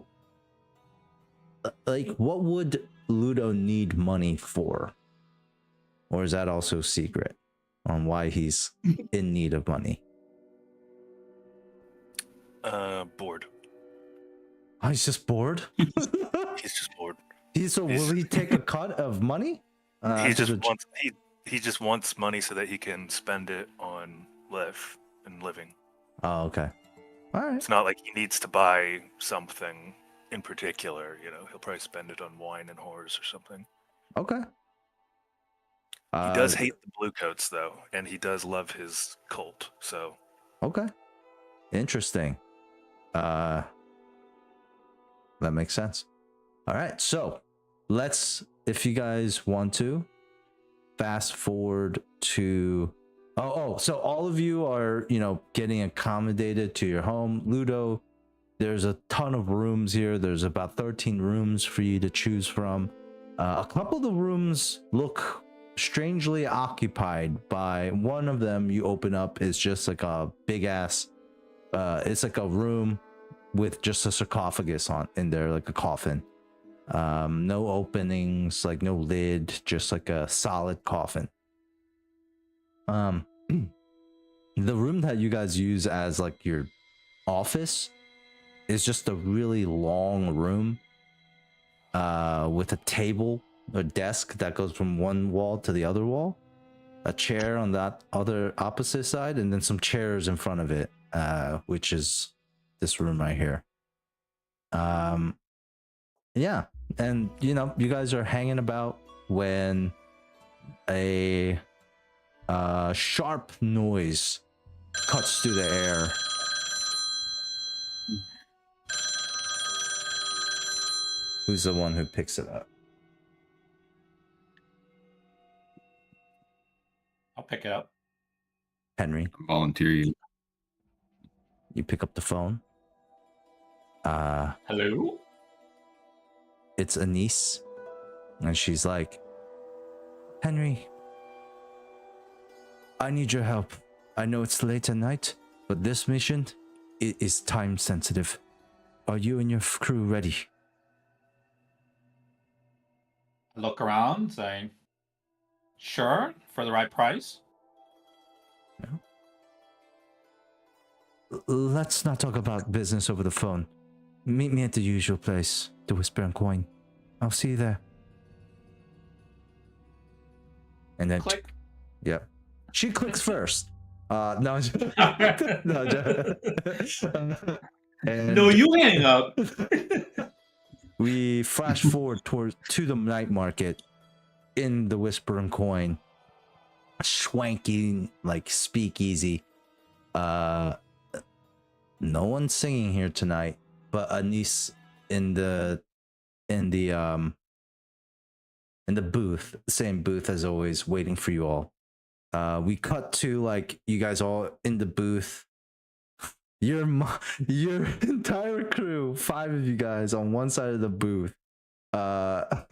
B: like, what would Ludo need money for? Or is that also secret on why he's in need of money?
F: Bored.
B: Oh, he's just bored.
F: He's just bored.
B: Will he take a cut of money?
F: He just wants money so that he can spend it on living.
B: Oh, okay. All right.
F: It's not like he needs to buy something in particular. You know, he'll probably spend it on wine and whores or something.
B: Okay.
F: He does hate the bluecoats though, and he does love his cult. So.
B: Okay. Interesting. That makes sense. All right. So let's, if you guys want to, fast forward to. So all of you are, you know, getting accommodated to your home. Ludo, there's a ton of rooms here. There's about 13 rooms for you to choose from. A couple of the rooms look strangely occupied. By one of them, you open up, is just like a big ass. It's like a room with just a sarcophagus in there, like a coffin. No openings, like no lid, just like a solid coffin. The room that you guys use as like your office is just a really long room with a table, a desk that goes from one wall to the other wall, a chair on that other opposite side, and then some chairs in front of it, which is this room right here. Yeah, and you know, you guys are hanging about when a sharp noise cuts through the air. Who's the one who picks it up?
A: I'll pick it up.
B: Henry.
D: Volunteer you.
B: You pick up the phone.
A: Hello?
B: It's Anise. And she's like, Henry, I need your help. I know it's late at night, but this mission is time sensitive. Are you and your crew ready?
A: Look around, saying, sure, for the right price.
B: Let's not talk about business over the phone. Meet me at the usual place, the Whisper and Coin. I'll see you there. And then,
A: Click.
B: Yep. She clicks first. No. No. And
A: No, you hang up.
B: we flash forward to the night market in the Whisper and Coin. Swanky, like speakeasy. No one's singing here tonight, but Anise in the booth, same booth as always, waiting for you all. We cut to like you guys all in the booth. Your entire crew, 5 of you guys on one side of the booth. A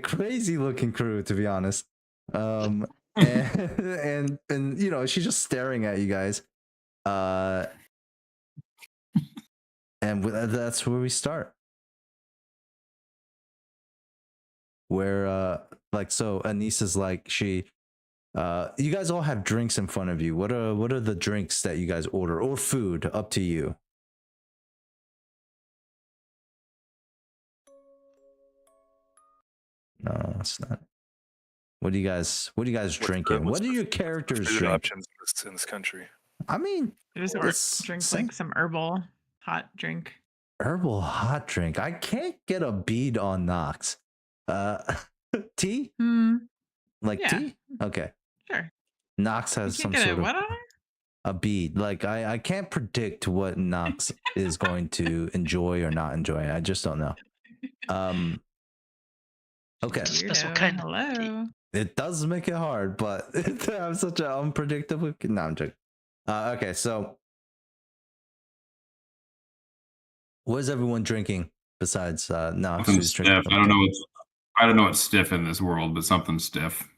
B: crazy looking crew, to be honest. And you know, she's just staring at you guys. And that's where we start. Where like, so Anise is like, you guys all have drinks in front of you. What are the drinks that you guys order, or food? Up to you. No, it's not. What are you guys drinking?
F: What's
B: what are your characters
F: food
B: drink?
F: options in this country?
B: I mean,
C: I just drink
B: same.
C: like some herbal hot drink.
B: Herbal hot drink. I can't get a bead on Nox. Tea? Like
C: Yeah.
B: tea? Okay.
C: Sure.
B: Nox
C: You
B: has
C: can't
B: some
C: get
B: sort
C: a
B: of
C: what on her?
B: a bead. Like I can't predict what Nox is going to enjoy or not enjoy. I just don't know. Okay.
E: Special
C: Weirdo.
E: kind of
C: Hello.
B: It does make it hard, but I'm such an unpredictable. No, I'm joking. Okay, so what is everyone drinking besides Nox?
D: Something
B: Who's drinking?
D: stiff. I don't know what's stiff in this world, but something stiff.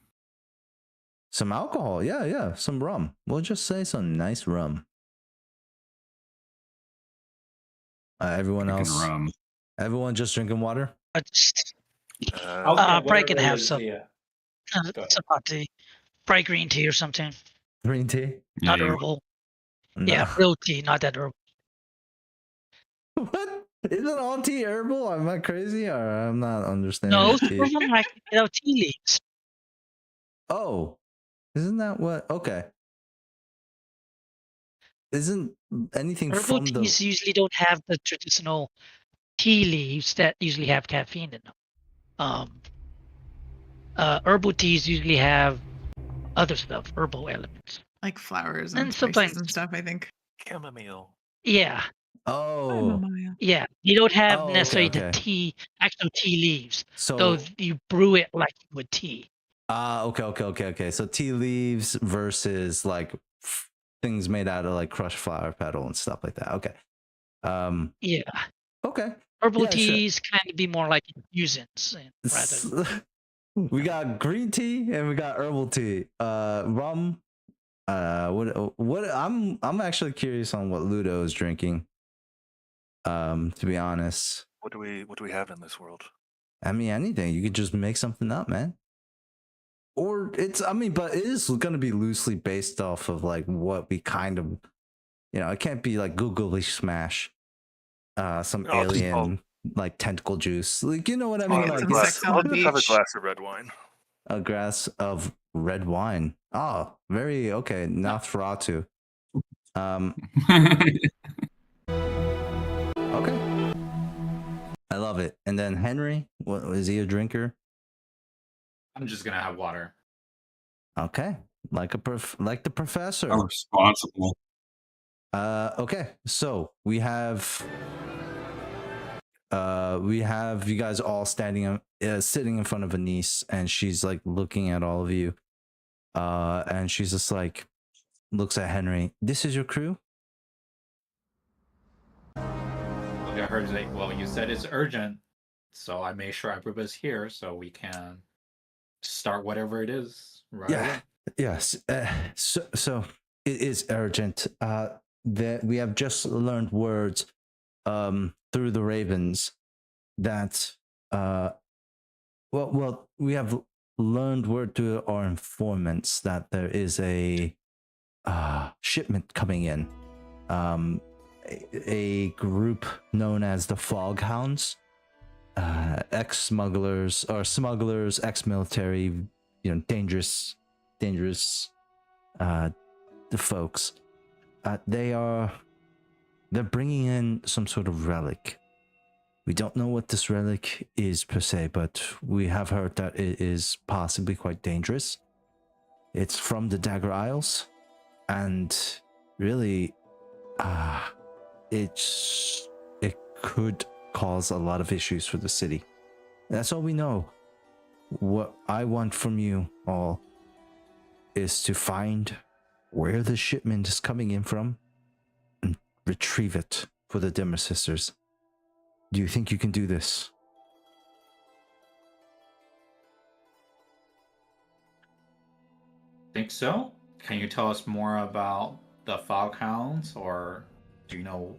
B: Some alcohol, yeah, some rum. We'll just say some nice rum. Everyone
D: Drinking
B: else,
D: rum.
B: everyone just drinking water.
A: I'll
E: Uh,
A: get
E: probably can
A: whatever
E: have
A: is
E: some.
A: the, Go
E: some hot tea, probably green tea or something.
B: Green tea.
E: Not
D: Yeah,
E: herbal.
B: No.
E: Yeah, real tea, not that herbal.
B: What? Isn't all tea herbal? Am I crazy or I'm not understanding?
E: No,
B: tea?
E: some of them like tea leaves.
B: Oh, isn't that what? Okay. Isn't anything
E: Herbal
B: from
E: teas
B: the
E: usually don't have the traditional tea leaves that usually have caffeine in them. Herbal teas usually have other stuff, herbal elements.
C: Like flowers
E: And
C: and
E: sometimes-
C: spices and stuff, I think.
F: Chamomile.
E: Yeah,
B: Oh,
E: yeah. You don't have
B: Oh, okay,
E: necessarily
B: okay.
E: the tea, actual tea leaves.
B: so
E: So you brew it like with tea.
B: okay. So tea leaves versus like things made out of like crushed flower petal and stuff like that. Okay.
E: Yeah.
B: Okay.
E: Herbal
B: Yeah, sure.
E: teas kind of be more like infusions rather.
B: We got green tea and we got herbal tea. Rum. What I'm actually curious on what Ludo is drinking. To be honest.
F: What do we have in this world?
B: I mean, anything. You could just make something up, man. Or but it is going to be loosely based off of like what we kind of, it can't be like googly smash, some alien like tentacle juice. Like, you know what I mean?
C: Get
B: Like
C: some sex on
F: I'll
C: the
F: just have a
C: beach.
F: glass of red wine.
B: a glass of red wine. Oh, very okay. Nosferatu. Okay. I love it. And then Henry, what is he a drinker?
A: I'm just gonna have water.
B: Okay, like the professor.
D: I'm responsible.
B: Okay, so we have you guys all sitting in front of Anise, and she's like looking at all of you, and she's just like looks at Henry. This is your crew?
A: Look at her like, well, you said it's urgent, so I made sure everybody's here so we can start whatever it is. Right.
B: Yeah.
A: away.
B: Yes. So it is urgent. That we have just learned words through the ravens that well we have learned word to our informants that there is a shipment coming in. A group known as the Foghounds, ex-smugglers or smugglers, ex-military, dangerous the folks. They're bringing in some sort of relic. We don't know what this relic is per se, but we have heard that it is possibly quite dangerous. It's from the Dagger Isles, and really, it could cause a lot of issues for the city. That's all we know. What I want from you all is to find where the shipment is coming in from and retrieve it for the Dimmer Sisters. Do you think you can do this?
A: Think so? Can you tell us more about the Foghounds, or do you know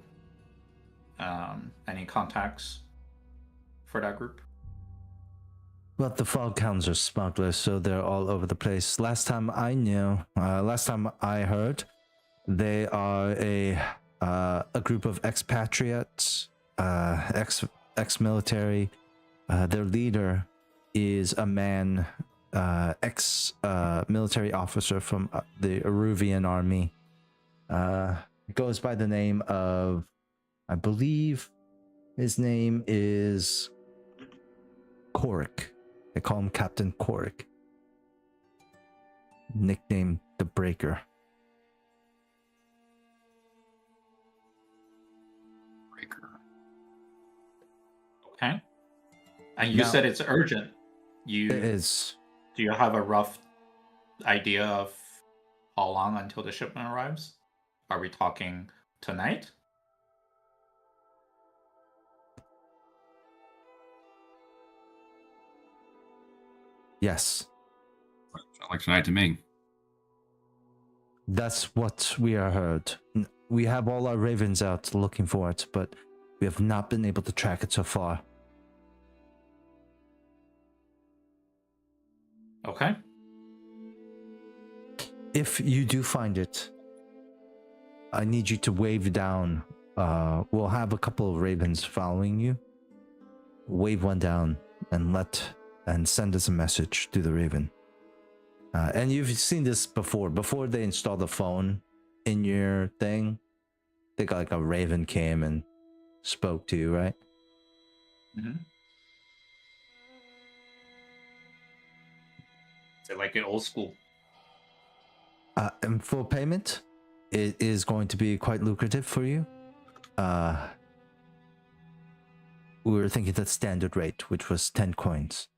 A: any contacts for that group?
B: Well, the Foghounds are smugglers, so they're all over the place. Last time I heard, they are a group of expatriates, ex-military. Their leader is a man, ex military officer from the Aruvian army. Goes by the name of, I believe his name is Korik. They call him Captain Korik. Nicknamed the Breaker.
D: Breaker.
A: Okay. And you said it's urgent.
B: It is.
A: Do you have a rough idea of how long until the shipment arrives? Are we talking tonight?
B: Yes.
D: Sounds like tonight to me.
B: That's what we are heard. We have all our ravens out looking for it, but we have not been able to track it so far.
A: Okay.
B: If you do find it, I need you to wave down. We'll have a couple of ravens following you. Wave one down and send us a message to the raven. And you've seen this before. Before they installed the phone in your thing, they got like a raven came and spoke to you, right?
A: Mm-hmm. Is it like an old school?
B: And for payment, it is going to be quite lucrative for you. We were thinking the standard rate, which was 10 coins.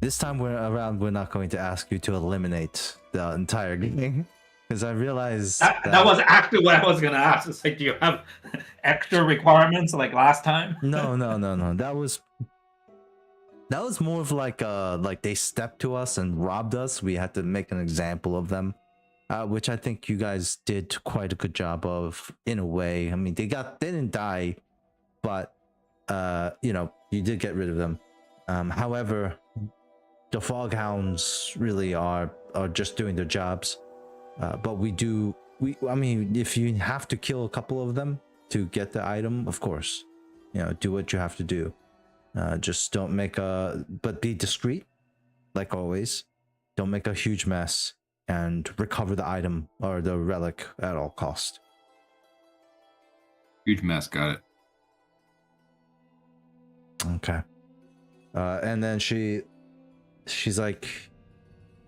B: This time we're not going to ask you to eliminate the entire game. Because I realized
A: that was actually what I was gonna ask. It's like, do you have extra requirements like last time?
B: No. That was more of like they stepped to us and robbed us. We had to make an example of them, which I think you guys did quite a good job of in a way. I mean, they didn't die, but you did get rid of them. However, the Foghounds really are just doing their jobs. But I mean, if you have to kill a couple of them to get the item, of course, do what you have to do. Just don't but be discreet, like always. Don't make a huge mess and recover the item or the relic at all cost.
D: Huge mess, got it.
B: Okay. And then she's like,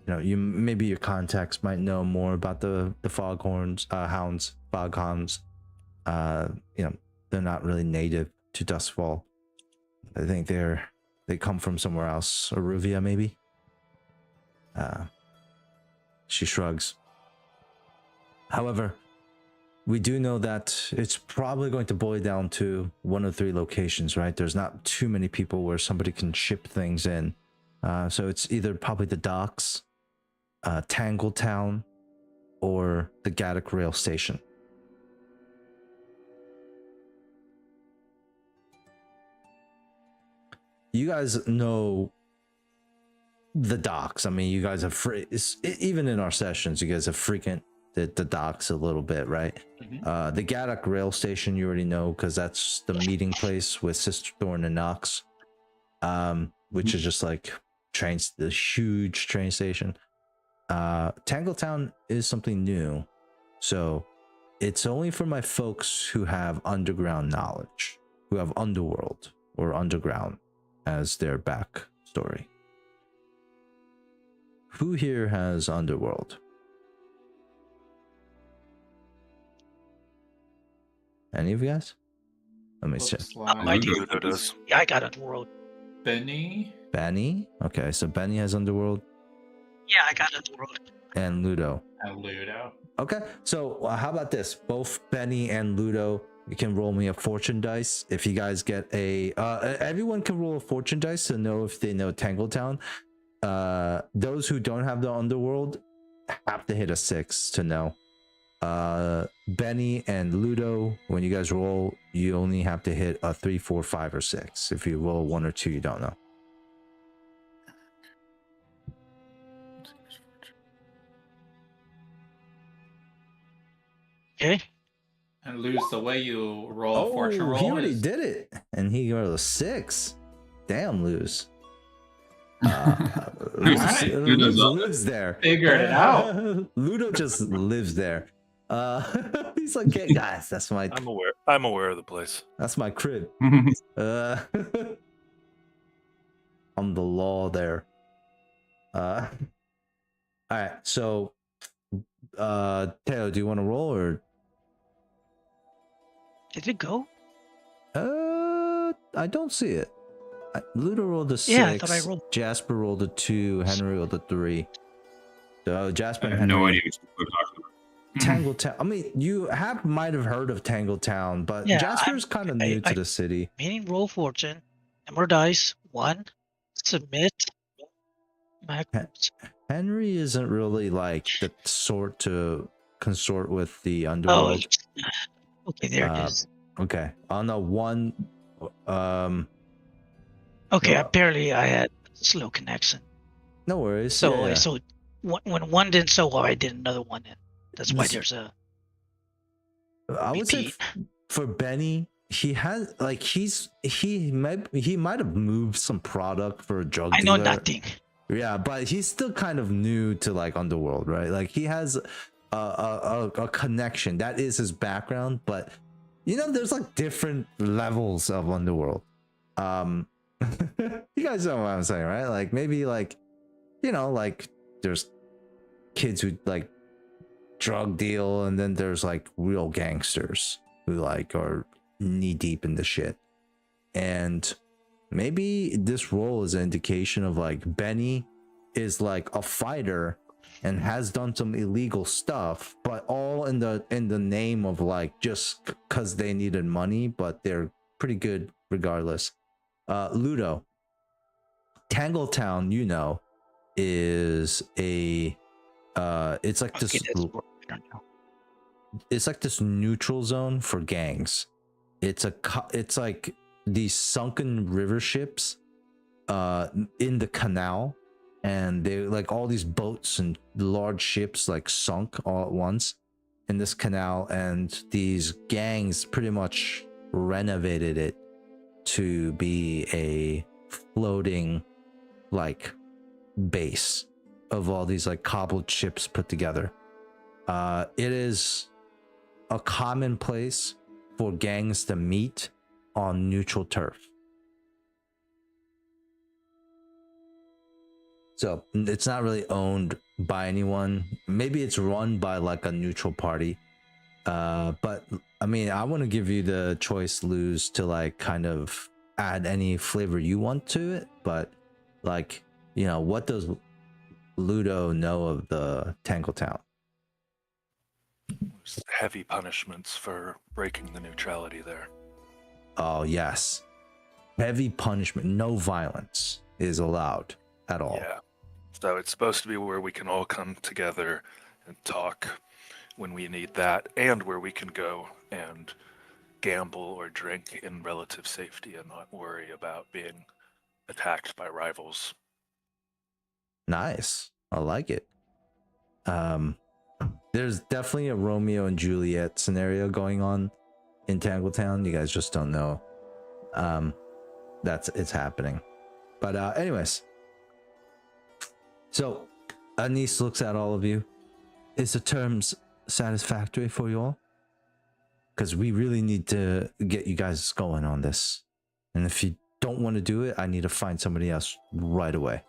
B: maybe your contacts might know more about the foghorns, foghounds. They're not really native to Dustfall. I think they come from somewhere else, Aruvia maybe. She shrugs. However, we do know that it's probably going to boil down to one of three locations, right? There's not too many people where somebody can ship things in. So it's either probably the docks, Tangletown, or the Gaddock rail station. You guys know the docks. I mean, you guys have even in our sessions, you guys have frequented the docks a little bit, right? Mm-hmm. The Gaddock rail station, you already know, because that's the meeting place with Sister Thorn and Nox, which is just like the huge train station. Tangletown is something new, so it's only for my folks who have underground knowledge, who have underworld or underground as their backstory. Who here has underworld? Any of you guys? Let me see.
E: I do. Yeah, I got underworld.
A: Benny?
B: Okay, so Benny has underworld.
E: Yeah, I got underworld.
B: And Ludo. Okay, so how about this? Both Benny and Ludo, you can roll me a fortune dice. If you guys get everyone can roll a fortune dice to know if they know Tangletown. Those who don't have the underworld have to hit a 6 to know. Benny and Ludo, when you guys roll, you only have to hit a 3, 4, 5, or 6. If you roll 1 or 2, you don't know.
E: Okay.
A: And lose the way you roll a fortune
B: Oh,
A: roll.
B: he already did it, and he got a 6. Damn, lose.
A: Alright.
B: Lives there.
A: Figured it out.
B: Ludo just lives there. He's like, hey guys, that's my.
F: I'm aware of the place.
B: That's my crib. I'm the law there. All right. So, Teo, do you want to roll or?
E: Did it go?
B: I don't see it. Ludo rolled a 6.
E: Yeah, I thought I rolled.
B: Jasper rolled a 2. Henry rolled a 3. So Jasper
D: I
B: and
D: have
B: Henry.
D: no idea what you're talking about.
B: Tangletown. I mean, you might have heard of Tangletown, but
E: Yeah,
B: Jasper's kind of new to the city.
E: Meaning roll fortune, number dice, 1, submit.
B: Henry isn't really like the sort to consort with the
E: Oh,
B: underworld.
E: okay, there it is.
B: Okay, on a 1.
E: Okay,
B: no.
E: apparently I had slow connection.
B: No worries.
E: So
B: yeah.
E: so when one didn't so well, I did another one. And that's why there's a.
B: I would say
E: repeat.
B: for Benny, he has like he might have moved some product for a drug
E: I know
B: dealer.
E: nothing.
B: Yeah, but he's still kind of new to like underworld, right? Like he has a connection. That is his background, but you know, there's like different levels of underworld. You guys know what I'm saying, right? Like maybe like, you know, like there's kids who like drug deal, and then there's like real gangsters who like are knee deep in the shit. And maybe this role is an indication of like Benny is like a fighter and has done some illegal stuff, but all in the name of like just because they needed money, but they're pretty good regardless. Ludo, Tangletown, you know, is a it's like this. It's like this neutral zone for gangs. It's like these sunken river ships in the canal, and they like all these boats and large ships like sunk all at once in this canal, and these gangs pretty much renovated it to be a floating like base of all these like cobbled ships put together. It is a common place for gangs to meet on neutral turf. So it's not really owned by anyone. Maybe it's run by like a neutral party. But I mean, I want to give you the choice, Luz, to like kind of add any flavor you want to it. But like, you know, what does Ludo know of the Tangletown?
F: Heavy punishments for breaking the neutrality there.
B: Oh, yes. Heavy punishment. No violence is allowed at all.
F: Yeah. So it's supposed to be where we can all come together and talk when we need that, and where we can go and gamble or drink in relative safety and not worry about being attacked by rivals.
B: Nice. I like it. There's definitely a Romeo and Juliet scenario going on in Tangletown. You guys just don't know. It's happening. But anyways. So Anise looks at all of you. Is the terms satisfactory for you all? Because we really need to get you guys going on this. And if you don't want to do it, I need to find somebody else right away.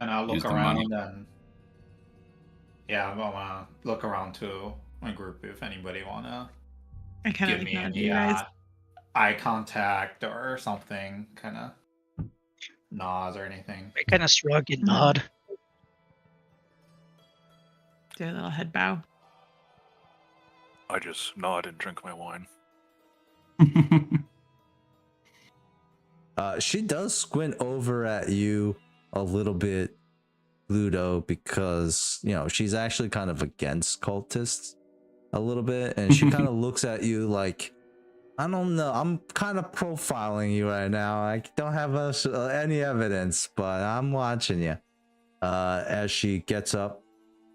A: And I'll
D: Use
A: look
D: the money.
A: around and I'm gonna look around to my group if anybody wanna
C: I kind
A: give
C: of
A: me
C: ignored
A: any
C: you guys.
A: eye contact or something, kind of nods or anything.
E: I kind of shrug and nod.
C: Do a little head bow.
F: I just nod and drink my wine.
B: She does squint over at you a little bit, Ludo, because, you know, she's actually kind of against cultists a little bit, and she kind of looks at you like, I don't know, I'm kind of profiling you right now. I don't have any evidence, but I'm watching you. as she gets up.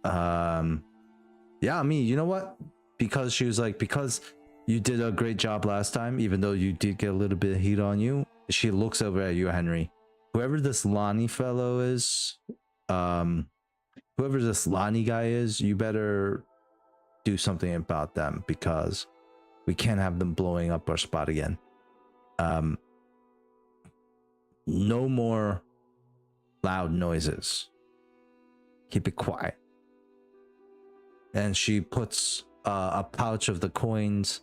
B: Yeah, I mean, you know what? Because she was like, because you did a great job last time, even though you did get a little bit of heat on you. She looks over at you, Henry. Whoever this Lonnie fellow is, whoever this Lonnie guy is, you better do something about them because we can't have them blowing up our spot again. No more loud noises. Keep it quiet. And she puts a pouch of the coins.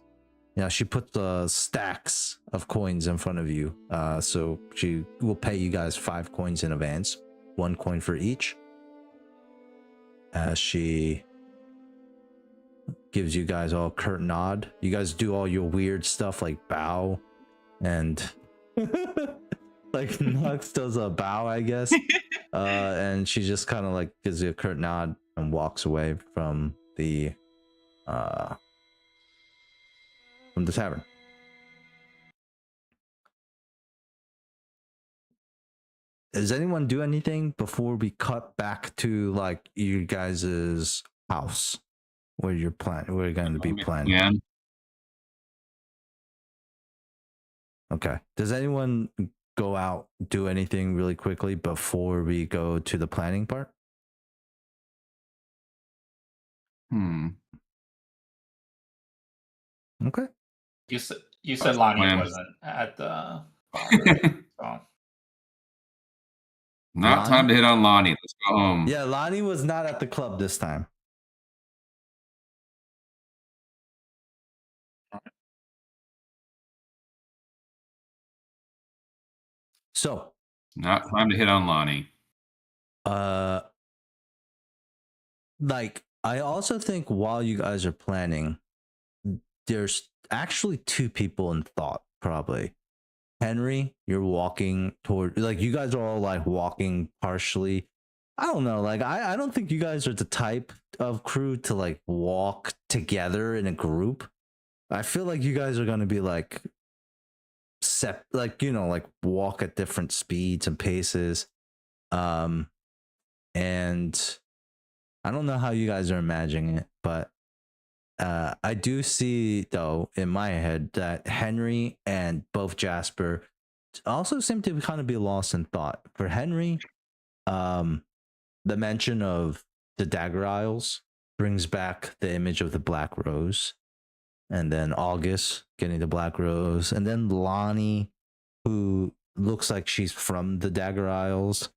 B: Yeah, she put the stacks of coins in front of you. So she will pay you guys 5 coins in advance, 1 coin for each. As she gives you guys all a curt nod. You guys do all your weird stuff like bow and like Nux does a bow, I guess. And she just kind of like gives you a curt nod and walks away from the tavern. Does anyone do anything before we cut back to like you guys' house where you're going to be planning?
D: Yeah.
B: Okay. Does anyone go out, do anything really quickly before we go to the planning part? Okay.
A: You said Lonnie wasn't at the bar, right? So.
D: Not
B: Lonnie?
D: time to hit on Lonnie. Let's go home.
B: Yeah, Lonnie was not at the club this time. So,
D: not time to hit on Lonnie.
B: Like, I also think while you guys are planning, there's actually 2 people in thought, probably. Henry, you're walking toward, like, you guys are all like walking partially. I don't know, like, I don't think you guys are the type of crew to like walk together in a group. I feel like you guys are going to be like like, you know, like walk at different speeds and paces. And I don't know how you guys are imagining it, but I do see, though, in my head that Henry and both Jasper also seem to kind of be lost in thought. For Henry, the mention of the Dagger Isles brings back the image of the Black Rose. And then August getting the Black Rose. And then Lonnie, who looks like she's from the Dagger Isles.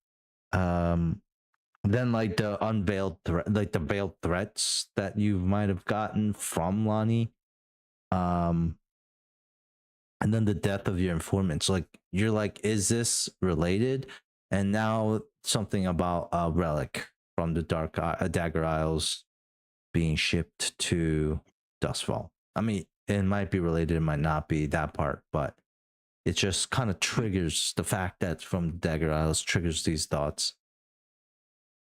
B: Then like the unveiled like the veiled threats that you might have gotten from Lonnie. And then the death of your informants. Like you're like, is this related? And now something about a relic from the Dagger Isles being shipped to Dustfall. I mean, it might be related, it might not be that part, but it just kind of triggers the fact that from Dagger Isles triggers these thoughts.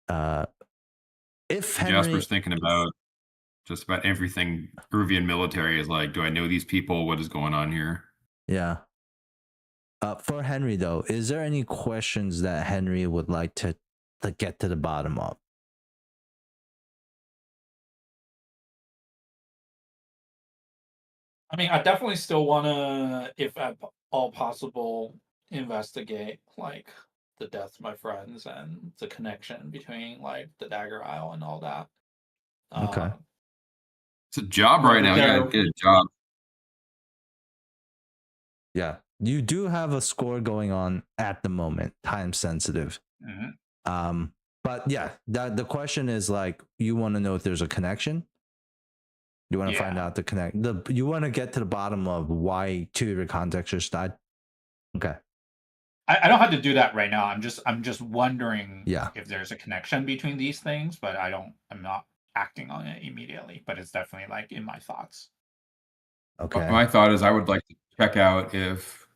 B: If Henry,
D: Jasper's thinking about just about everything Peruvian military is like, do I know these people? What is going on here?
B: Yeah. For Henry, though, is there any questions that Henry would like to get to the bottom of?
A: I mean, I definitely still want to, if at all possible, investigate like the death of my friends and the connection between like the Dagger Isle and all that.
B: Okay.
D: It's a job right now. You gotta get a job.
B: Yeah, you do have a score going on at the moment, time sensitive.
A: Mm-hmm.
B: But yeah, the question is like, you want to know if there's a connection. You want to find out the you want to get to the bottom of why 2 of your contacts are died. Okay.
A: I don't have to do that right now. I'm just wondering
B: if
A: there's a connection between these things, but I'm not acting on it immediately, but it's definitely like in my thoughts.
B: Okay.
D: My thought is I would like to check out if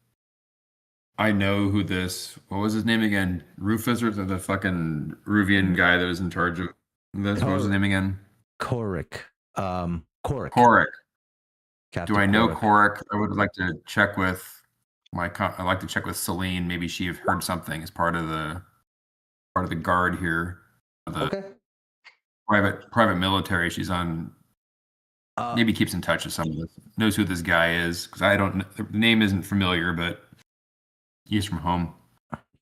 D: I know who this, what was his name again? Rufus, or the fucking Ruvian guy that was in charge of this? What was his name again?
B: Korik.
D: Korik.
B: Captain
D: Do I know
B: Korik?
D: Korik? I would like to check with I'd like to check with Celine. Maybe she have heard something as part of the part of the guard here.
B: Okay.
D: Private military. She's on. Maybe keeps in touch with some of this. Knows who this guy is because I don't. The name isn't familiar, but he's from home.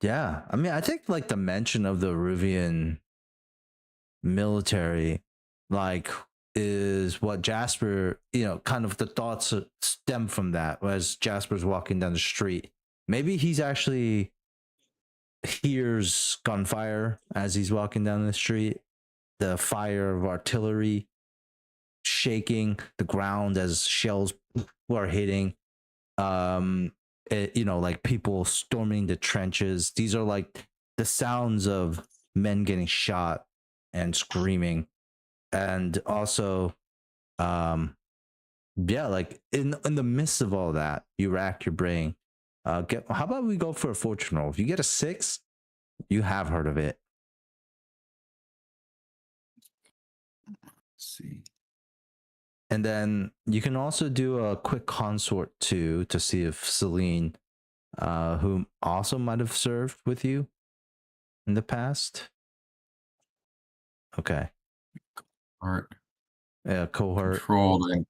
B: Yeah, I mean, I think like the mention of the Rivian military, like, is what Jasper, kind of the thoughts stem from that. As Jasper's walking down the street, maybe he's actually hears gunfire as he's walking down the street, the fire of artillery shaking the ground as shells were hitting. Like people storming the trenches. These are like the sounds of men getting shot and screaming. And also, like in the midst of all that, you rack your brain. How about we go for a fortune roll? If you get a 6, you have heard of it.
D: Let's see.
B: And then you can also do a quick consort too to see if Celine, who also might have served with you in the past. Okay.
D: Cohort.
B: Yeah, cohort.
D: Controlled and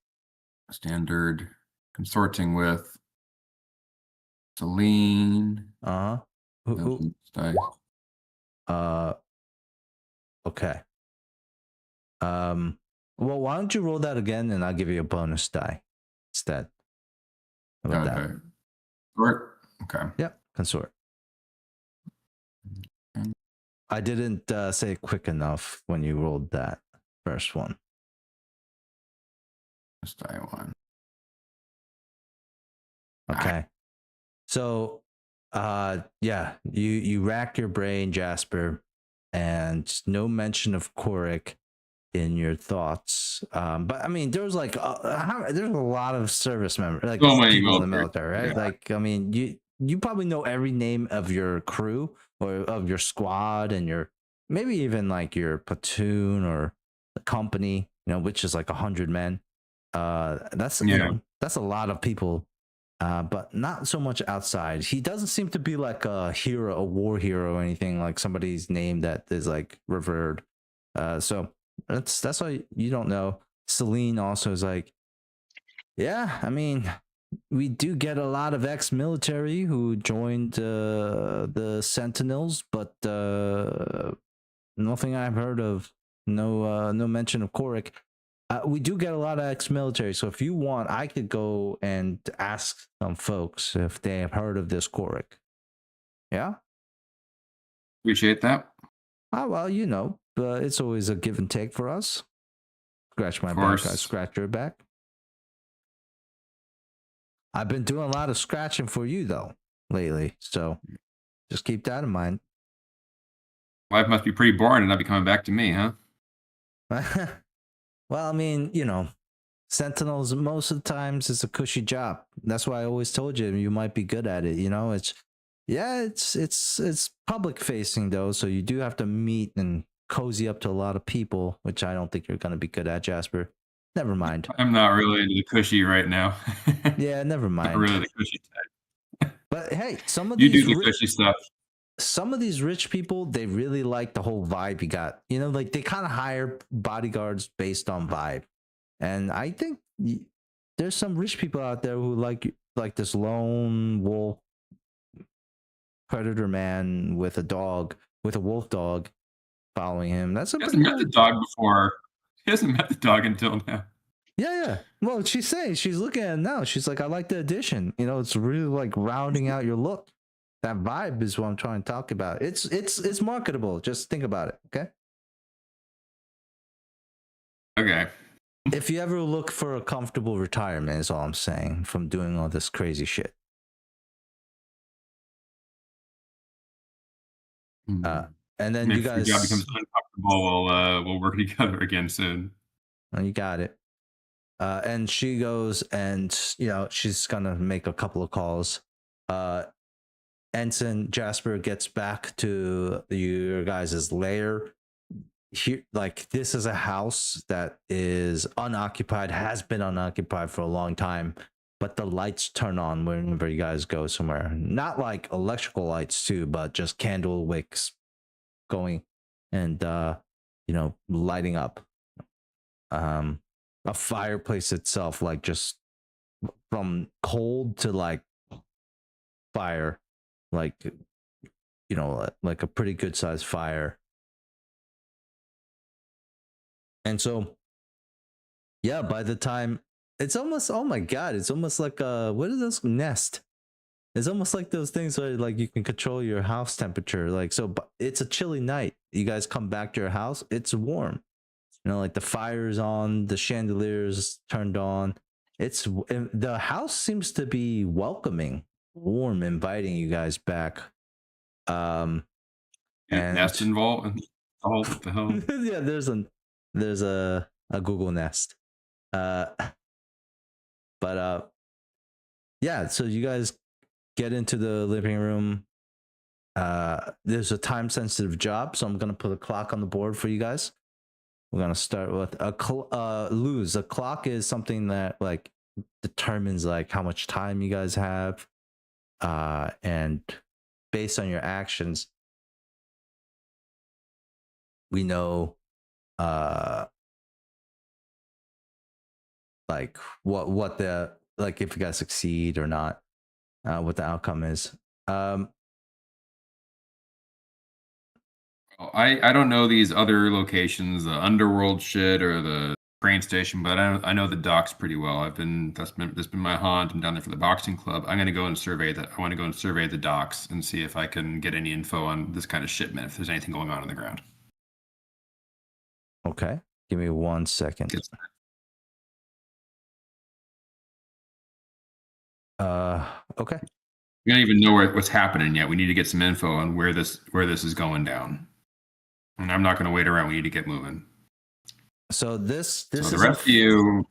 D: standard consorting with Celine.
B: Who? Okay. Well, why don't you roll that again, and I'll give you a bonus die instead. How about that?
D: Consort. Okay.
B: Yep, consort. I didn't say it quick enough when you rolled that first one.
D: Bonus die 1.
B: Okay. So, you rack your brain, Jasper, and no mention of Korik in your thoughts. But I mean, there was like there's a lot of service members, like
D: so many
B: people in the military, right?
D: Yeah.
B: Like, I mean, you probably know every name of your crew or of your squad and your maybe even like your platoon or the company, which is like 100 men. That's that's a lot of people. But not so much outside. He doesn't seem to be like a hero, a war hero, or anything like somebody's name that is like revered. So that's why you don't know. Celine also is like, yeah, I mean, we do get a lot of ex-military who joined the Sentinels, but nothing I've heard of. No mention of Korik. We do get a lot of ex-military, so if you want, I could go and ask some folks if they have heard of this Korik. Yeah?
D: Appreciate that.
B: Oh, well, but it's always a give and take for us. Scratch my back, I scratch your back. I've been doing a lot of scratching for you, though, lately, so just keep that in mind.
D: Life must be pretty boring and not be coming back to me, huh?
B: Well, I mean, Sentinels most of the times it's a cushy job. That's why I always told you might be good at it. It's public facing though, so you do have to meet and cozy up to a lot of people, which I don't think you're going to be good at, Jasper. Never mind.
D: I'm not really into the cushy right now.
B: Yeah, never mind.
D: Not really the cushy type.
B: But hey, some of
D: you
B: these
D: do the cushy stuff.
B: Some of these rich people, they really like the whole vibe you got. Like they kind of hire bodyguards based on vibe. And I think there's some rich people out there who like this lone wolf predator man with a dog, with a wolf dog following him. That's a
D: He hasn't met the dog before. He hasn't met the dog until now.
B: Yeah. Well, she's saying, she's looking at it now. She's like, I like the addition. It's really like rounding out your look. That vibe is what I'm trying to talk about. It's marketable. Just think about it, okay?
D: Okay.
B: If you ever look for a comfortable retirement, is all I'm saying, from doing all this crazy shit. And then you guys,
D: if your job becomes uncomfortable, we'll work together again soon.
B: You got it. And she goes and she's gonna make a couple of calls. Ensign Jasper gets back to your guys' lair. Here, like, this is a house that is unoccupied, has been unoccupied for a long time, but the lights turn on whenever you guys go somewhere. Not like electrical lights too, but just candle wicks going and lighting up. A fireplace itself, like just from cold to like fire, like like a pretty good sized fire. And so yeah, by the time it's almost, oh my god, it's almost like what is this, Nest? It's almost like those things where like you can control your house temperature. Like, so it's a chilly night. You guys come back to your house, it's warm. Like the fire's on, the chandelier's turned on. The house seems to be welcoming, warm, inviting you guys back. And
D: Nest involved. Oh, what the hell?
B: Yeah, there's a Google Nest. But yeah, so you guys get into the living room. There's a time sensitive job, so I'm gonna put a clock on the board for you guys. We're gonna start with lose. A clock is something that like determines like how much time you guys have, and based on your actions, we know like what the, like if you guys succeed or not, what the outcome is.
D: I don't know these other locations, the underworld shit or the train station, but I know the docks pretty well. That's been my haunt. I'm down there for the boxing club. I'm gonna go and survey that. I want to go and survey the docks and see if I can get any info on this kind of shipment, if there's anything going on the ground.
B: Okay, give me 1 second. Okay.
D: We don't even know what's happening yet. We need to get some info on where this is going down. And I'm not going to wait around. We need to get moving.
B: So this
D: so
B: is
D: the rest of you.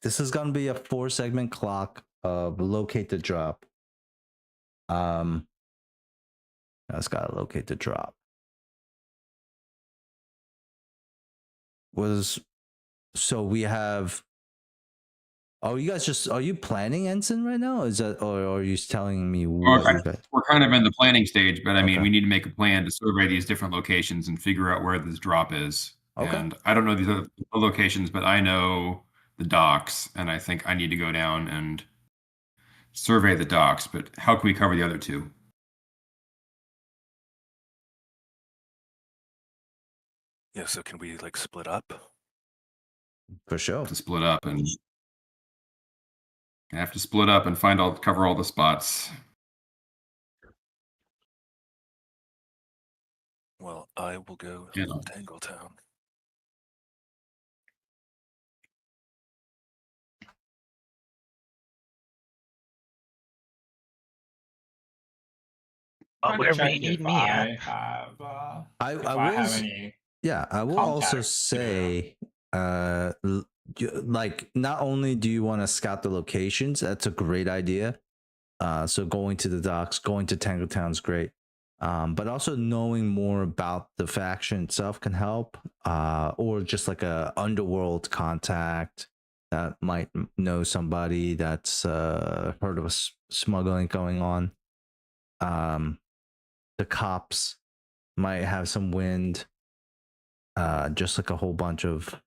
B: This is going to be a 4-segment clock of locate the drop. I just got to locate the drop. So we have. Oh, you guys are you planning, Ensign, right now? Is that, or are you telling me what you guys?
D: We're kind of in the planning stage, but I mean, we need to make a plan to survey these different locations and figure out where this drop is. Okay. And I don't know these other locations, but I know the docks, and I think I need to go down and survey the docks. But how can we cover the other two?
F: Yeah, so can we like split up?
B: For sure.
D: To split up and. I have to split up and cover all the spots.
F: Well, I will go to Tangletown.
E: Wherever you need me at.
B: I will also say, like, not only do you want to scout the locations, that's a great idea. So going to the docks, going to Tangletown is great. But also knowing more about the faction itself can help, or just like a underworld contact that might know somebody that's heard of a smuggling going on. The cops might have some wind, just like a whole bunch of,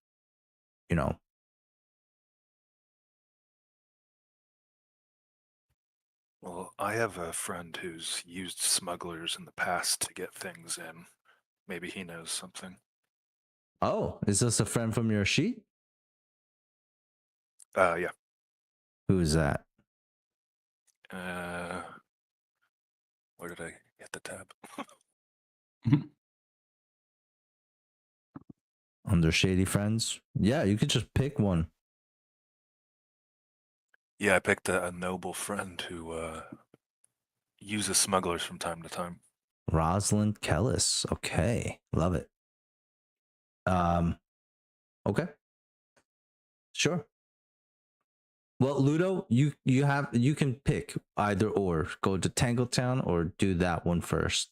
F: Well, I have a friend who's used smugglers in the past to get things in. Maybe he knows something.
B: Oh, is this a friend from your sheet?
F: Yeah.
B: Who is that?
F: Where did I hit the tab?
B: Under Shady Friends? Yeah, you could just pick one.
F: Yeah, I picked a noble friend who uses smugglers from time to time.
B: Rosalind Kellis. Okay, love it. Okay, sure. Well, Ludo, you can pick either or. Go to Tangletown or do that one first.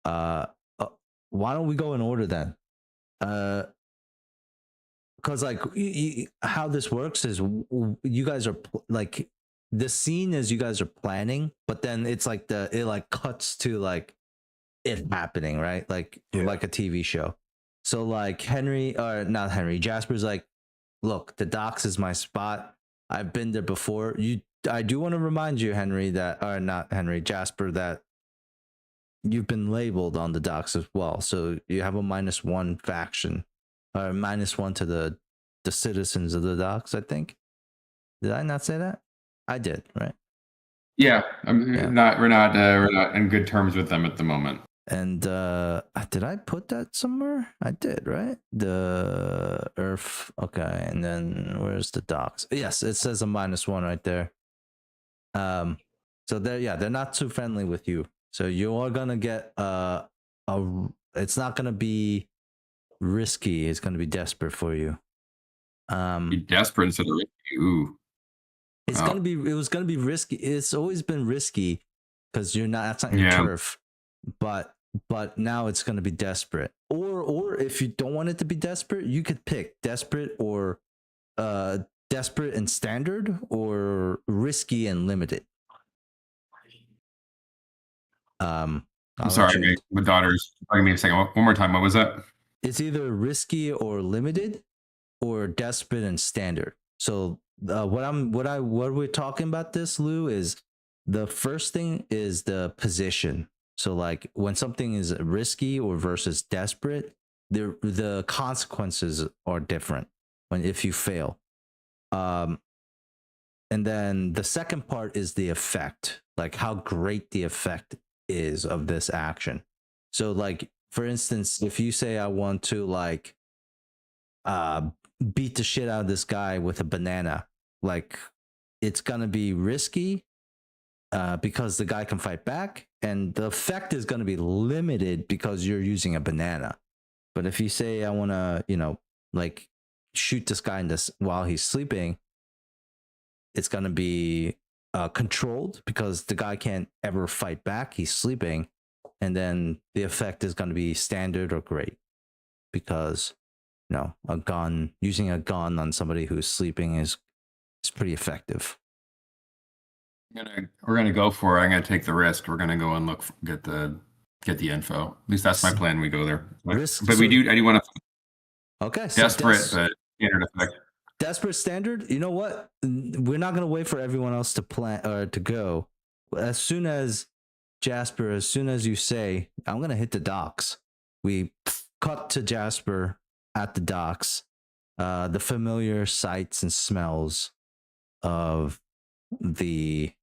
B: Why don't we go in order then? Because like how this works is you guys are like, the scene is you guys are planning, but then it's like it like cuts to like it happening, right? Like a TV show. So like not Henry, Jasper's like, look, the docks is my spot. I've been there before. I do want to remind you, Henry, not Henry, Jasper, that you've been labeled on the docks as well. So you have a -1 faction, or -1 to the citizens of the docks, I think. Did I not say that? I did, right?
D: Yeah, we're not in good terms with them at the moment.
B: And did I put that somewhere? I did, right? The Earth. Okay, and then where's the docks? Yes, it says a -1 right there. So they're not too friendly with you. So you are gonna get it's not gonna be risky. It's gonna be desperate for you.
D: Be desperate instead of risky. Ooh.
B: It was gonna be risky. It's always been risky because that's not your turf. But now it's gonna be desperate. Or if you don't want it to be desperate, you could pick desperate or desperate and standard, or risky and limited.
D: I'm sorry, my daughter's talking to me a second. One more time. What was that?
B: It's either risky or limited, or desperate and standard. So what we're talking about this, Lou, is the first thing is the position. So like when something is risky or versus desperate, the consequences are different if you fail. And then the second part is the effect, like how great the effect is of this action. So like, for instance, if you say I want to like beat the shit out of this guy with a banana, like it's gonna be risky because the guy can fight back, and the effect is gonna be limited because you're using a banana. But if you say I want to, like shoot this guy while he's sleeping, it's gonna be controlled because the guy can't ever fight back. He's sleeping, and then the effect is gonna be standard or great because using a gun on somebody who's sleeping is pretty effective.
D: We're gonna go for it. I'm gonna take the risk. We're gonna go and get the info. At least that's my plan. We go there, but I do want to.
B: Okay,
D: desperate, but standard effect.
B: Desperate standard. You know what? We're not gonna wait for everyone else to plan or to go. As soon as Jasper, as soon as you say, I'm gonna hit the docks, we cut to Jasper at the docks. The familiar sights and smells of the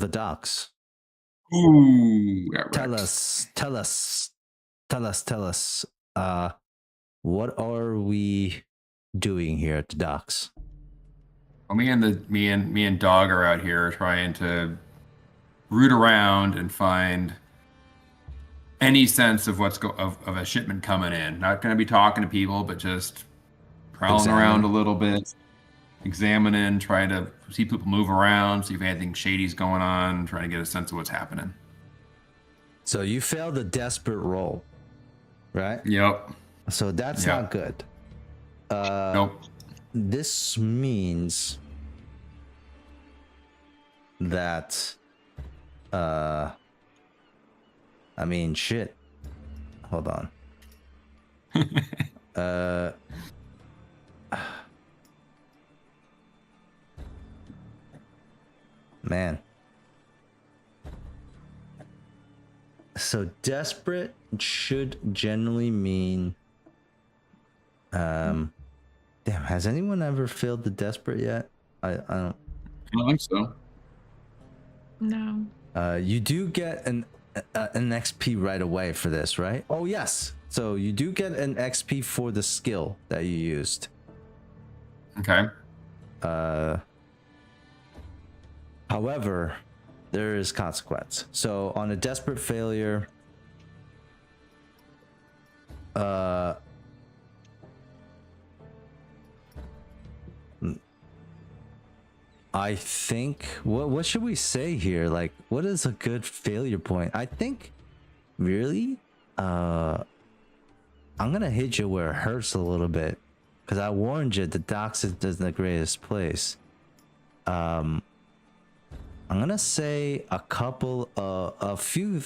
B: docks.
D: Ooh,
B: tell us. What are we doing here at the docks?
D: Well, me and Dog are out here trying to root around and find any sense of of a shipment coming in. Not going to be talking to people, but just prowling around a little bit, examining, trying to see people move around, see if anything shady's going on, trying to get a sense of what's happening.
B: So you failed the desperate roll, right?
D: Yep.
B: So that's not good.
D: Nope.
B: This means that I mean, shit. Hold on. Man. So desperate should generally mean damn, has anyone ever failed the desperate yet? I don't
D: think so.
C: No.
B: You do get an XP right away for this, right? Oh yes. So you do get an XP for the skill that you used.
D: Okay.
B: However, there is consequence. So on a desperate failure, I think what should we say here? Like, what is a good failure point? I think really I'm gonna hit you where it hurts a little bit, because I warned you the docks isn't the greatest place. I'm gonna say a few,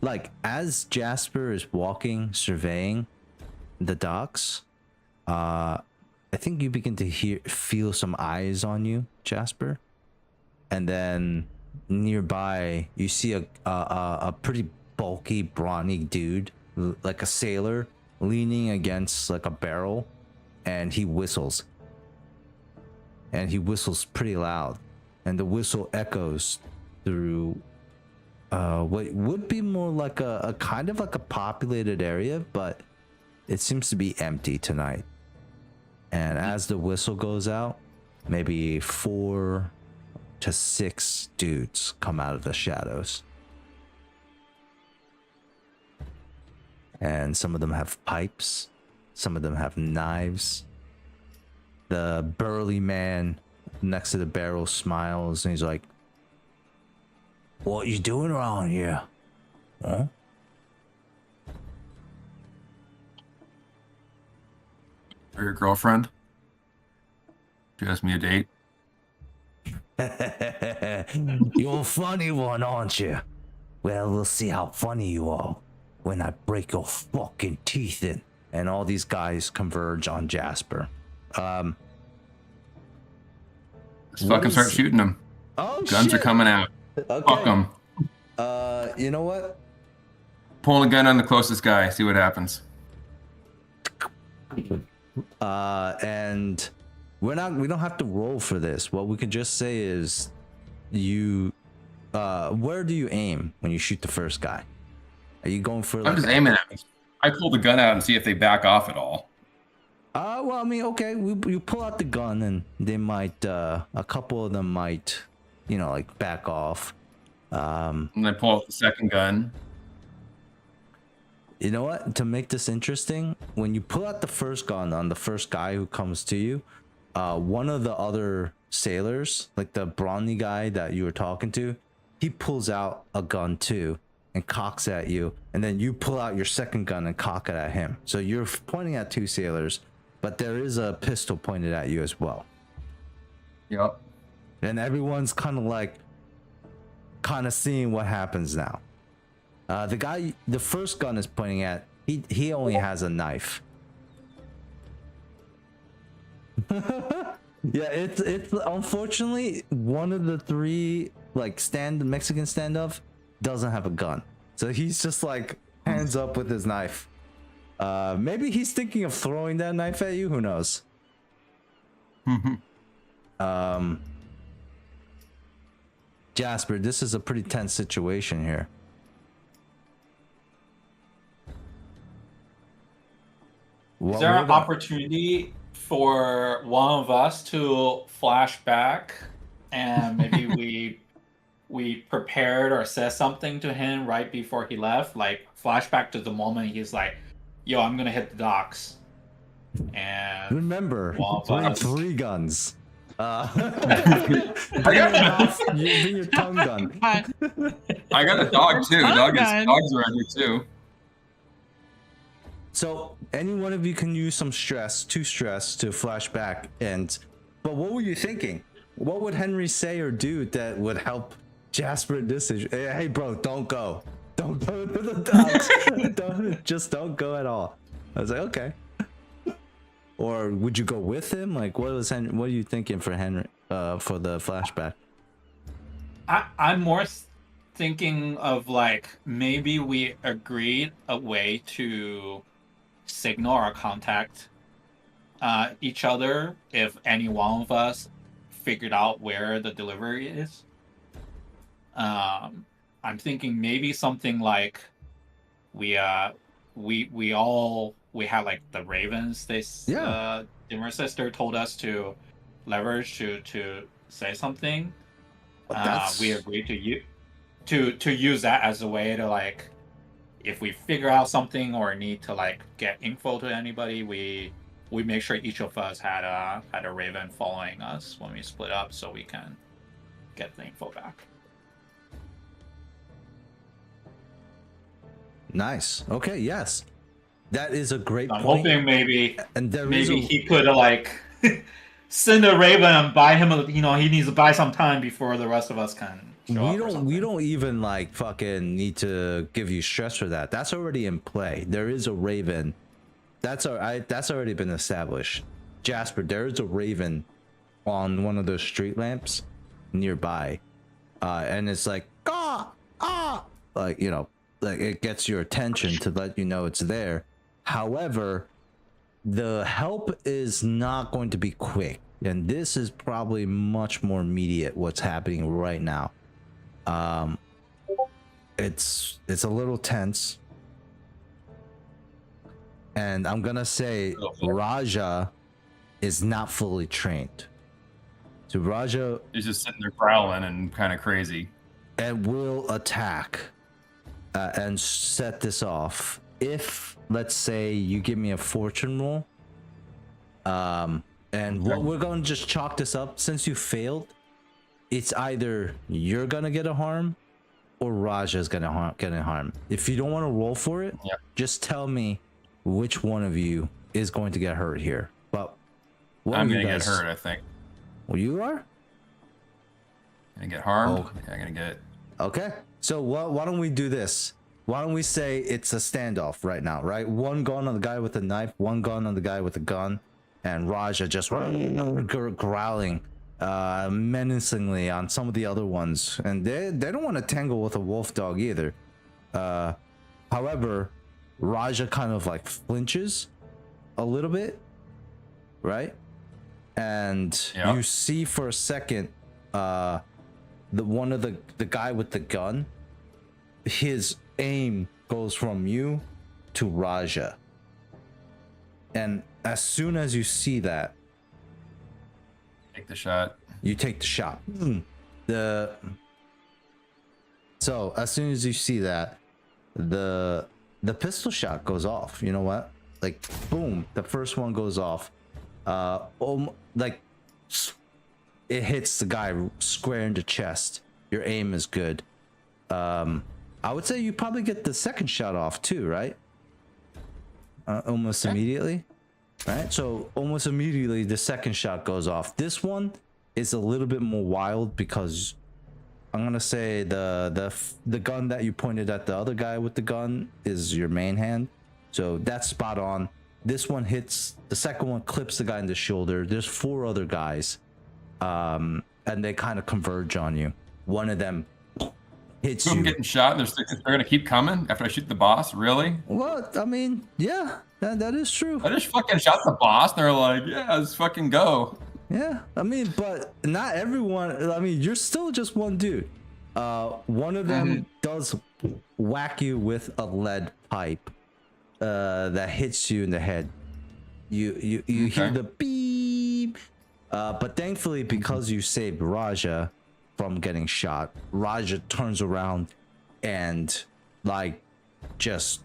B: like as Jasper is walking, surveying the docks, I think you begin to feel some eyes on you, Jasper, and then nearby you see a pretty bulky, brawny dude, like a sailor, leaning against like a barrel, and he whistles. And he whistles pretty loud, and the whistle echoes through what would be more like a kind of like a populated area, but it seems to be empty tonight. And as the whistle goes out, maybe 4 to 6 dudes come out of the shadows. And some of them have pipes, some of them have knives. The burly man next to the barrel smiles and he's like, "What you doing around here? Huh?"
D: Or your girlfriend? She asked me a date.
B: You're a funny one, aren't you? Well, we'll see how funny you are when I break your fucking teeth in. And all these guys converge on Jasper.
D: Let's fucking start shooting them.
B: Oh,
D: Guns are coming out.
B: Okay.
D: Fuck them.
B: You know what?
D: Pull a gun on the closest guy. See what happens.
B: And we don't have to roll for this. What we can just say is you where do you aim when you shoot the first guy? Are you going for
D: I'm just aiming at them. I pull the gun out and see if they back off at all.
B: Well, I mean, okay, you pull out the gun and they might a couple of them might, you know, like back off.
D: And I pull out the second gun.
B: You know what? To make this interesting, when you pull out the first gun on the first guy who comes to you, one of the other sailors, like the brawny guy that you were talking to, he pulls out a gun too and cocks at you, and then you pull out your second gun and cock it at him. So you're pointing at 2 sailors, but there is a pistol pointed at you as well.
D: Yep.
B: And everyone's kind of seeing what happens now. The guy the first gun is pointing at, he only has a knife. Yeah, it's unfortunately one of the 3 like Mexican standoff doesn't have a gun, so he's just like hands up with his knife. Maybe he's thinking of throwing that knife at you. Who knows? Jasper, this is a pretty tense situation here.
A: Is there an opportunity for one of us to flash back and maybe we prepared or said something to him right before he left, like flashback to the moment he's like, "Yo, I'm gonna hit the docks." And
B: remember, bring 3 guns.
D: Bring
B: your tongue gun.
D: I got a dog too. Dogs around here too.
B: So any one of you can use some stress to flash back. But what were you thinking? What would Henry say or do that would help Jasper in this situation? Hey bro, don't go to the dogs. don't go at all. I was like, okay. Or would you go with him? Like, what are you thinking for Henry for the flashback?
A: I'm more thinking of like maybe we agreed a way to signal or contact each other if any one of us figured out where the delivery is. I'm thinking maybe something like we had like the Ravens. Dimmer's sister told us to leverage to say something. We agreed to use that as a way to like, if we figure out something or need to like get info to anybody, we make sure each of us had a Raven following us when we split up, so we can get the info back.
B: Nice. Okay. Yes, that is a great
A: I'm
B: point.
A: hoping maybe
B: and
A: he could like send a Raven and buy him he needs to buy some time before the rest of us can show up.
B: We don't even like fucking need to give you stress for that. That's already in play. There is a Raven. That's already been established. Jasper, there is a Raven on one of those street lamps nearby. And it's like like, you know, like it gets your attention to let you know it's there. However, the help is not going to be quick, and this is probably much more immediate what's happening right now. It's a little tense, and I'm gonna say Raja is not fully trained. So Raja
D: is just sitting there growling and kind of crazy,
B: and will attack and set this off. If, let's say, you give me a fortune roll, and we're going to just chalk this up. Since you failed, it's either you're going to get a harm or Raja's going to get a harm. If you don't want to roll for it, just tell me which one of you is going to get hurt here. But
D: I'm going to get hurt, I think.
B: Well, you are?
D: Gonna get harmed? Oh. Yeah, I'm gonna get...
B: Okay, so why don't we do this? Why don't we say it's a standoff right now, right? One gun on the guy with the knife, one gun on the guy with the gun, and Raja just growling menacingly on some of the other ones. And they don't want to tangle with a wolf dog either. However, Raja kind of like flinches a little bit, right? And you see for a second one of the guy with the gun, his aim goes from you to Raja, and as soon as you see that,
D: take the shot.
B: You take the shot. So as soon as you see that, the pistol shot goes off. You know what? Like boom, the first one goes off. Like it hits the guy square in the chest. Your aim is good. I would say you probably get the second shot off too, right? Almost immediately, right? So almost immediately the second shot goes off. This one is a little bit more wild because I'm gonna say the gun that you pointed at the other guy with the gun is your main hand, so that's spot on. This one hits, the second one clips the guy in the shoulder. There's 4 other guys, and they kind of converge on you. One of them hits you.
D: I'm getting shot, and they're gonna keep coming after I shoot the boss. Really?
B: Well, I mean, yeah, that is true.
D: I just fucking shot the boss, and they're like, "Yeah, let's fucking go."
B: Yeah, I mean, but not everyone. I mean, you're still just one dude. One of them does whack you with a lead pipe that hits you in the head. You hear the beep, but thankfully, because you saved Raja from getting shot, Raja turns around and like just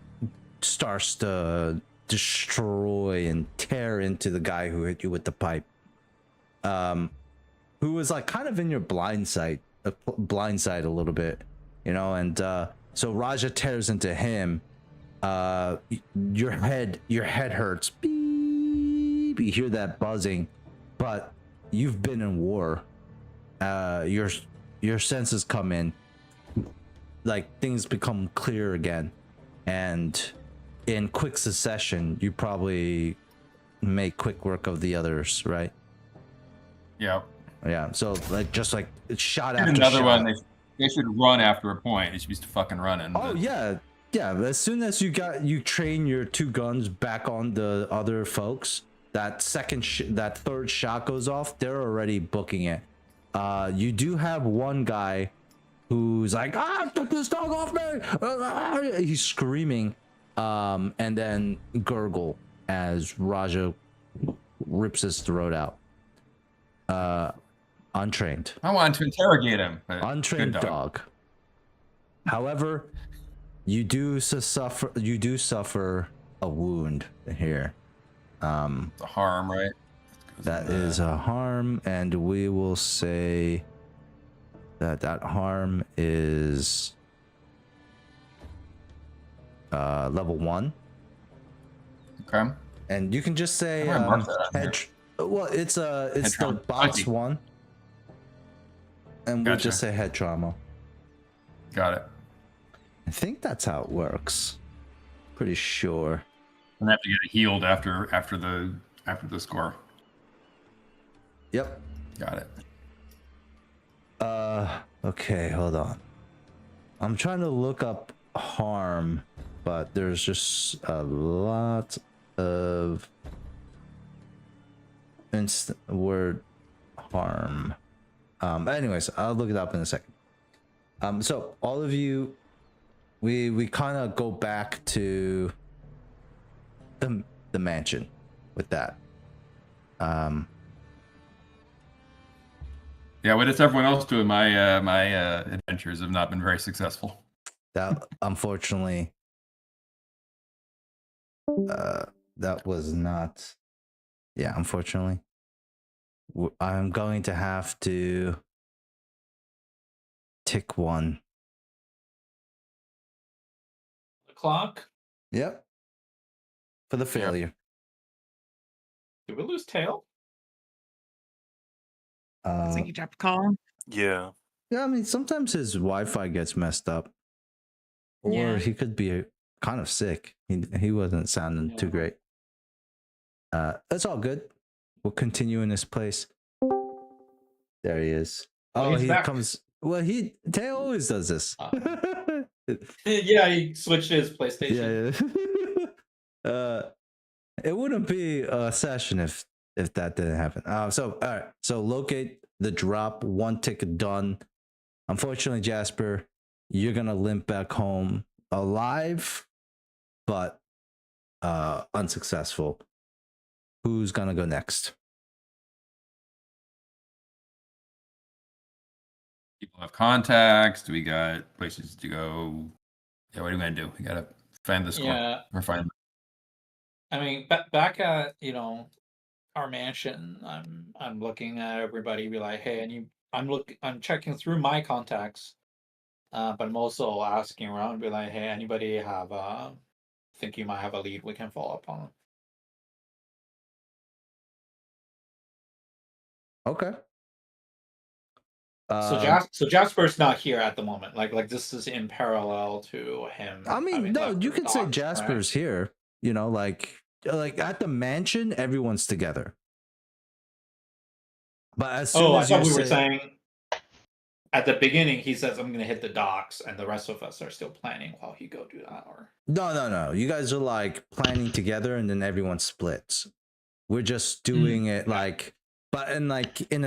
B: starts to destroy and tear into the guy who hit you with the pipe, who was like kind of in your blind side a little bit, you know. And so Raja tears into him. Your head hurts. Beep. You hear that buzzing, but you've been in war. Your senses come in, like things become clear again, and in quick succession you probably make quick work of the others, right?
D: Yeah.
B: So like just like shot after
D: another
B: shot.
D: one, they should run after a point. They should be fucking running.
B: Oh but... yeah. As soon as you train your 2 guns back on the other folks, that third shot goes off, they're already booking it. You do have one guy who's like, get this dog off me! He's screaming, and then gurgle as Raja rips his throat out. Untrained.
D: I wanted to interrogate him.
B: Untrained dog. However, you do suffer a wound here.
D: It's a harm, right?
B: That is a harm, and we will say that harm is level 1.
D: Okay.
B: And you can just say Well, it's the
D: trauma.
B: box
D: Okay.
B: one, and we'll
D: Gotcha.
B: just say head trauma.
D: Got it.
B: I think that's how it works. Pretty sure.
D: And I have to get it healed after the score.
B: Yep.
D: Got it.
B: Okay, hold on. I'm trying to look up harm, but there's just a lot of word harm. Anyways, I'll look it up in a second. So all of you, we kind of go back to the mansion with that.
D: Yeah, what is everyone else doing? My adventures have not been very successful.
B: That unfortunately, that was not. Yeah, unfortunately, I'm going to have to tick one.
A: The clock.
B: Yep. For the failure.
A: Did we lose tail?
C: It's like you dropped a call.
F: Yeah.
B: Yeah, I mean, sometimes his Wi-Fi gets messed up, or
C: Yeah.
B: he could be kind of sick. He wasn't sounding too great. That's all good. We'll continue in this place. There he is.
A: Oh, he's
B: he
A: back.
B: comes. Well, Tail always does this.
A: Yeah, he switched his PlayStation.
B: Yeah. It wouldn't be a session if that didn't happen. So all right. So locate the drop. One ticket done. Unfortunately, Jasper, you're gonna limp back home alive, but unsuccessful. Who's gonna go next?
D: People have contacts. Do we got places to go? Yeah, what are we gonna do? We gotta find the score.
A: Yeah.
D: Or find.
A: I mean, back at our mansion, I'm looking at everybody, be like, hey, I'm checking through my contacts, but I'm also asking around, be like, hey, anybody have think you might have a lead we can follow up on?
B: Okay.
A: So Jasper's not here at the moment. Like this is in parallel to him.
B: I mean, no, you could say Jasper's here. You know, like at the mansion, everyone's together. But as soon as
A: I thought we were saying at the beginning, he says, I'm going to hit the docks, and the rest of us are still planning while he go do that. Or
B: No. You guys are like planning together, and then everyone splits. We're just doing it but in a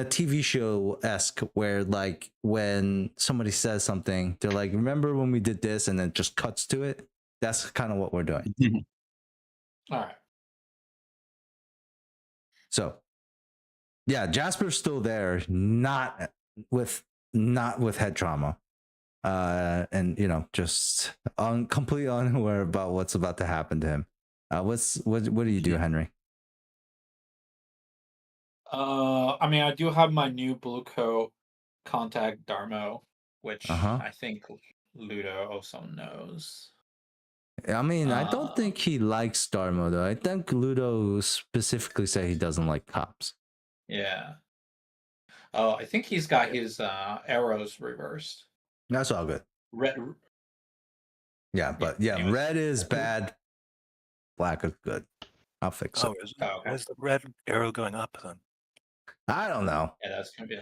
B: TV show esque, where like when somebody says something, they're like, "Remember when we did this?" and then just cuts to it. That's kind of what we're doing.
A: all right.
B: So, yeah, Jasper's still there, not with head trauma, and just completely unaware about what's about to happen to him. What do you do, Henry?
A: I mean, I do have my new blue coat contact Darmo, which I think Ludo also knows.
B: I mean, I don't think he likes Darmo though. I think Ludo specifically said he doesn't like cops.
A: Yeah. Oh, I think he's got his arrows reversed.
B: That's all good.
A: Red.
B: Yeah, but
A: anyways.
B: red is bad. Black is good. I'll fix it.
A: Okay.
F: Why is the red arrow going up then?
B: I don't know.
A: Yeah, that's gonna be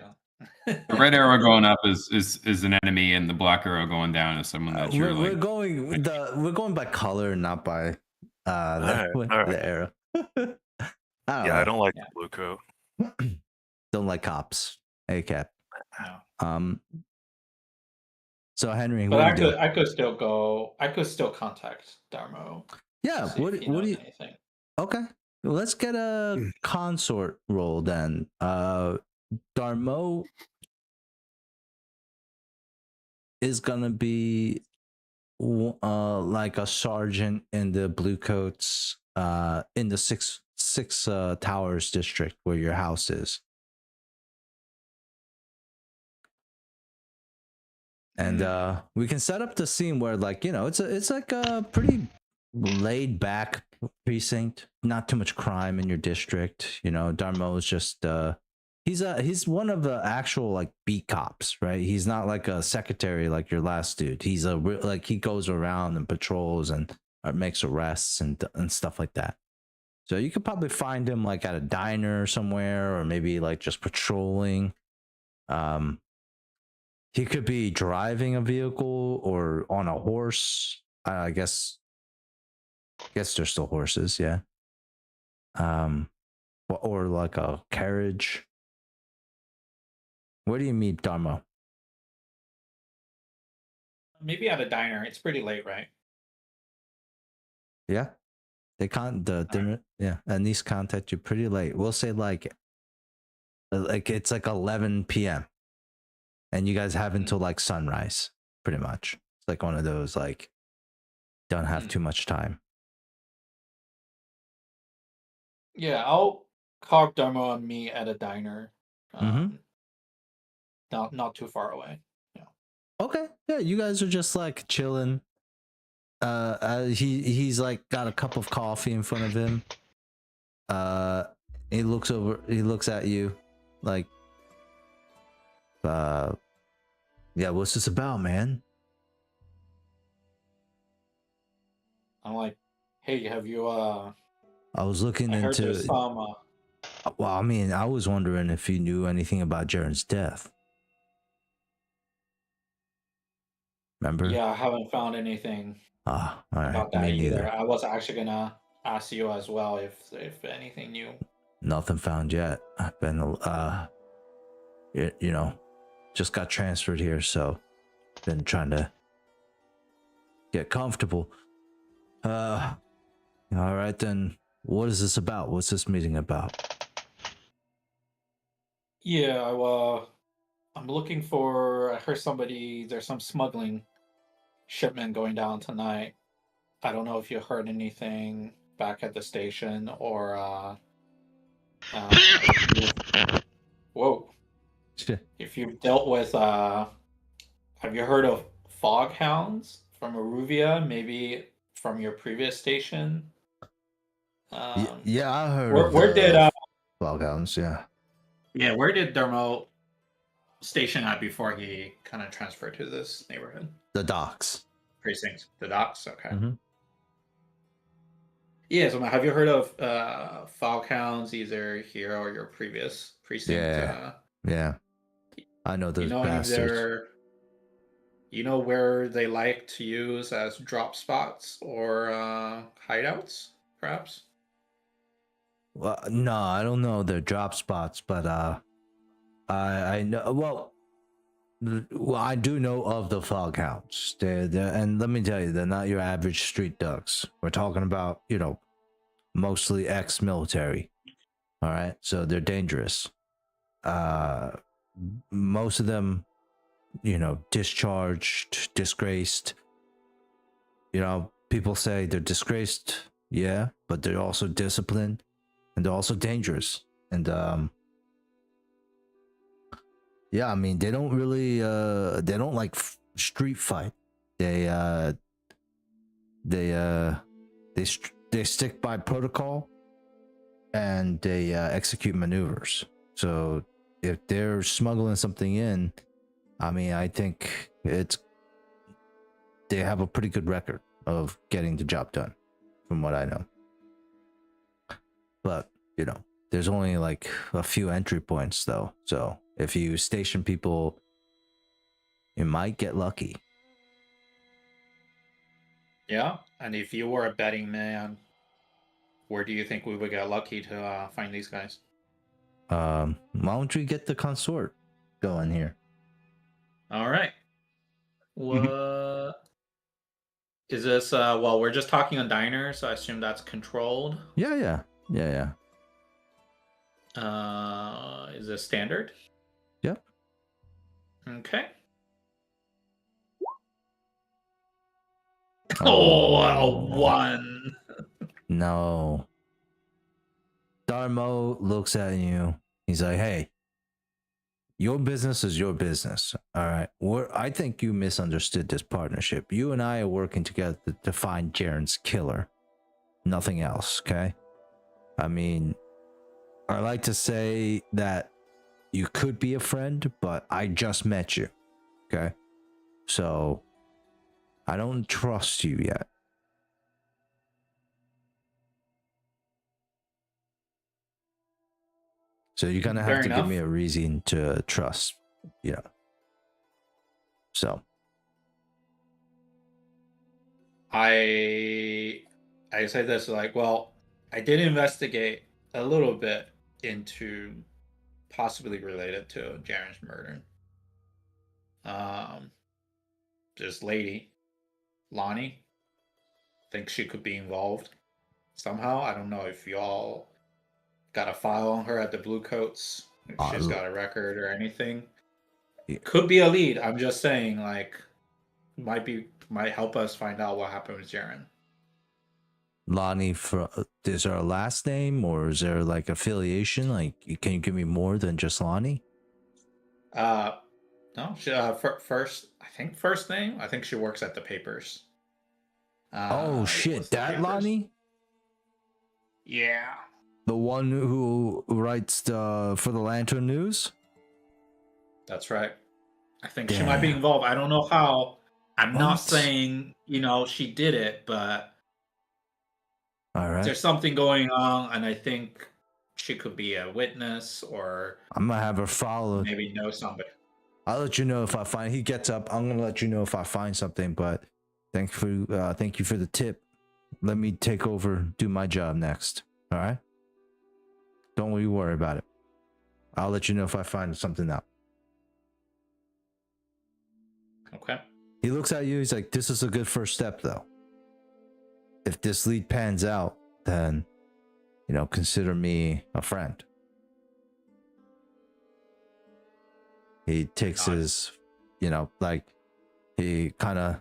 D: The red arrow going up is an enemy, and the black arrow going down is someone that you're
B: we're going by color, not by the arrow.
F: I don't like the blue coat.
B: Don't like cops. ACAP.
A: No.
B: So Henry,
A: but I could still go. I could still contact Darmo.
B: Yeah. What do you?
A: Anything.
B: Okay. Let's get a consort roll then. Darmo is gonna be like a sergeant in the blue coats in the six towers district where your house is. And we can set up the scene where it's like a pretty laid back precinct. Not too much crime in your district. You know, Darmo is just he's one of the actual like beat cops, right? He's not like a secretary like your last dude. He's like he goes around and patrols and makes arrests and stuff like that. So you could probably find him like at a diner somewhere, or maybe like just patrolling. He could be driving a vehicle or on a horse. I guess they're still horses, yeah. Or like a carriage. Where do you meet Dharma?
A: Maybe at a diner. It's pretty late, right?
B: Yeah. They can't dinner, yeah. And these contact you pretty late. We'll say like it's like 11 p.m. and you guys have until like sunrise, pretty much. It's like one of those like don't have too much time.
A: Yeah, I'll call Dharma and me at a diner. Not too far away. Yeah.
B: Okay. Yeah, you guys are just like chilling. He's like got a cup of coffee in front of him. He looks at you like yeah, what's this about, man?
A: I'm like, hey, have you
B: I was looking
A: I heard
B: into
A: there's some
B: well, I mean, I was wondering if you knew anything about Jaren's death. Remember?
A: Yeah, I haven't found anything
B: All right.
A: about that
B: Me
A: either.
B: neither.
A: I was actually gonna ask you as well if anything new.
B: Nothing found yet. I've been you know, just got transferred here, so been trying to get comfortable. All right then. What is this about? What's this meeting about?
A: Yeah, I'm looking for. I heard there's some smuggling shipment going down tonight. I don't know if you heard anything back at the station or whoa. If you've dealt with have you heard of fog hounds from Aruvia, maybe from your previous station?
B: Yeah, I heard
A: where did
B: fog hounds, yeah.
A: Yeah, where did Dermo station at before he kind of transferred to this neighborhood?
B: The docks.
A: Precincts. The docks? Okay.
B: Mm-hmm.
A: Yeah, so have you heard of fog hounds either here or your previous precinct?
B: Yeah. I know those
A: you know
B: bastards.
A: You know where they like to use as drop spots or hideouts, perhaps?
B: Well, no, I don't know their drop spots, but I know. Well, I do know of the fog hounds. They're, and let me tell you, they're not your average street ducks. We're talking about, you know, mostly ex-military. All right, so they're dangerous. Most of them, you know, discharged, disgraced. You know, people say they're disgraced, yeah, but they're also disciplined. And they're also dangerous. And yeah, I mean, they don't really they don't like street fight. They stick by protocol and they execute maneuvers. So if they're smuggling something in, I mean, I think they have a pretty good record of getting the job done, from what I know. But, you know, there's only like a few entry points though. So if you station people, you might get lucky.
A: Yeah, and if you were a betting man, where do you think we would get lucky to find these guys?
B: Why don't we get the consort going here?
A: All right. What is this? Well, we're just talking on diners, so I assume that's controlled.
B: Yeah.
A: Is this standard?
B: Yep.
A: Okay.
B: Oh,
A: a 1.
B: No. Darmo looks at you. He's like, hey, your business is your business. All right. I think you misunderstood this partnership. You and I are working together to find Jaren's killer. nothing else. Okay. I mean, I like to say that you could be a friend, but I just met you. Okay. So I don't trust you yet. So you're gonna have
A: Fair
B: to
A: enough.
B: give me a reason to trust. Yeah. So
A: I say this like, well, I did investigate a little bit into possibly related to Jaren's murder. This lady, Lonnie, thinks she could be involved somehow. I don't know if y'all got a file on her at the Bluecoats, if she's got a record or anything.
B: Yeah.
A: Could be a lead. I'm just saying, like, might help us find out what happened with Jaren.
B: Lonnie, is there a last name or is there like affiliation? Like, can you give me more than just Lonnie?
A: No, she, first, I think first name. I think she works at the papers.
B: Oh shit, that Lonnie?
A: Yeah.
B: The one who writes for the Lantern News?
A: That's right. I think she might be involved. I don't know how. I'm not saying, she did it, but
B: all right.
A: There's something going on, and I think she could be a witness, or
B: I'm gonna have her follow.
A: Maybe know somebody.
B: I'll let you know if I find. He gets up. I'm gonna let you know if I find something. But thank you for the tip. Let me take over, do my job next. All right. Don't you worry about it. I'll let you know if I find something out.
A: Okay.
B: He looks at you. He's like, "This is a good first step, though. If this lead pans out, then, consider me a friend." He takes his, he kind of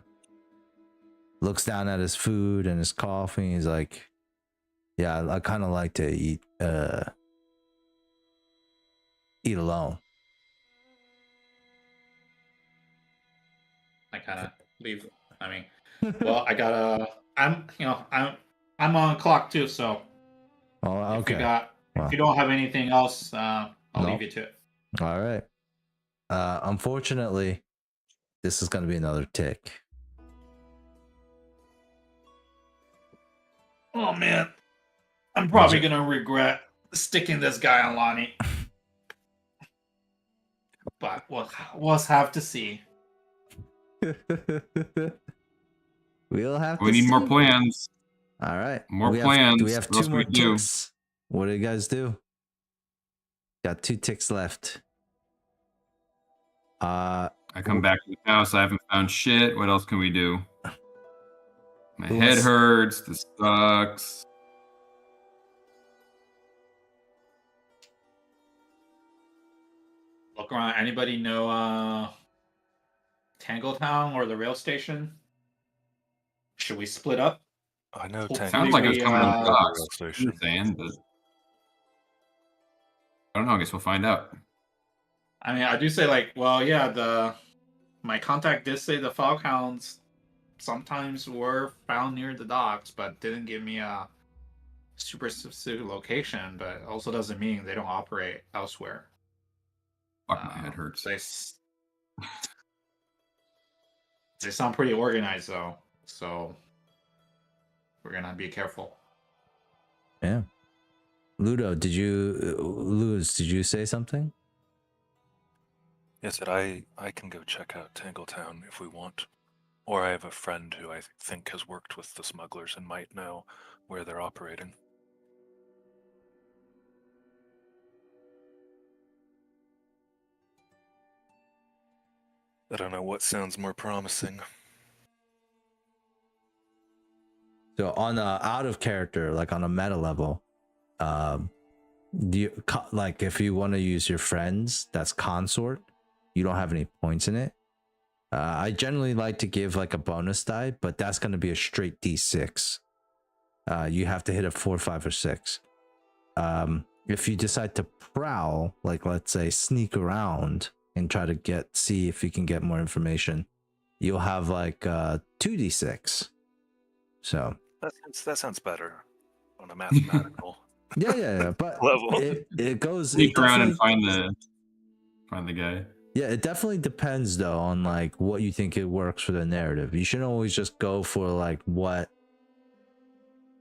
B: looks down at his food and his coffee. He's like, "Yeah, I kind of like to eat alone."
A: I kind of leave. I mean, well, I'm on clock too, so.
B: Oh, okay.
A: If you don't have anything else, I'll leave you to it.
B: All right. Unfortunately, this is going to be another tick.
A: Oh man, I'm probably gonna regret sticking this guy on Lonnie. But we'll have to see.
B: We'll have.
D: We need more plans.
B: All right,
D: more plans.
B: Do we have 2 more ticks? What do you guys do? Got 2 ticks left.
D: I come back to the house. I haven't found shit. What else can we do? My head hurts. This sucks.
A: Look around. Anybody know Tangletown or the rail station? Should we split up?
F: I know.
D: Sounds like it's coming to the docks. You're saying, but I don't know. I guess we'll find out.
A: I mean, I do say my contact did say the Foghounds sometimes were found near the docks, but didn't give me a super specific location. But it also doesn't mean they don't operate elsewhere.
D: Fuck, my head hurts.
A: They sound pretty organized though, so we're gonna be careful.
B: Yeah. Lewis, did you say something?
F: Yes, I can go check out Tangletown if we want. Or I have a friend who I think has worked with the smugglers and might know where they're operating. I don't know what sounds more promising.
B: So on a out of character, like on a meta level, do you, like if you want to use your friends, that's consort, you don't have any points in it. I generally like to give like a bonus die, but that's going to be a straight D6. You have to hit a 4, 5, or 6. If you decide to prowl, like let's say sneak around and try to see if you can get more information, you'll have like 2d6. So
F: that sounds better. on a mathematical
B: Yeah. But
F: level.
B: it goes.
D: Sneak
B: It
D: around and
B: definitely-
D: find the guy.
B: Yeah, it definitely depends though on like what you think it works for the narrative. You shouldn't always just go for like what,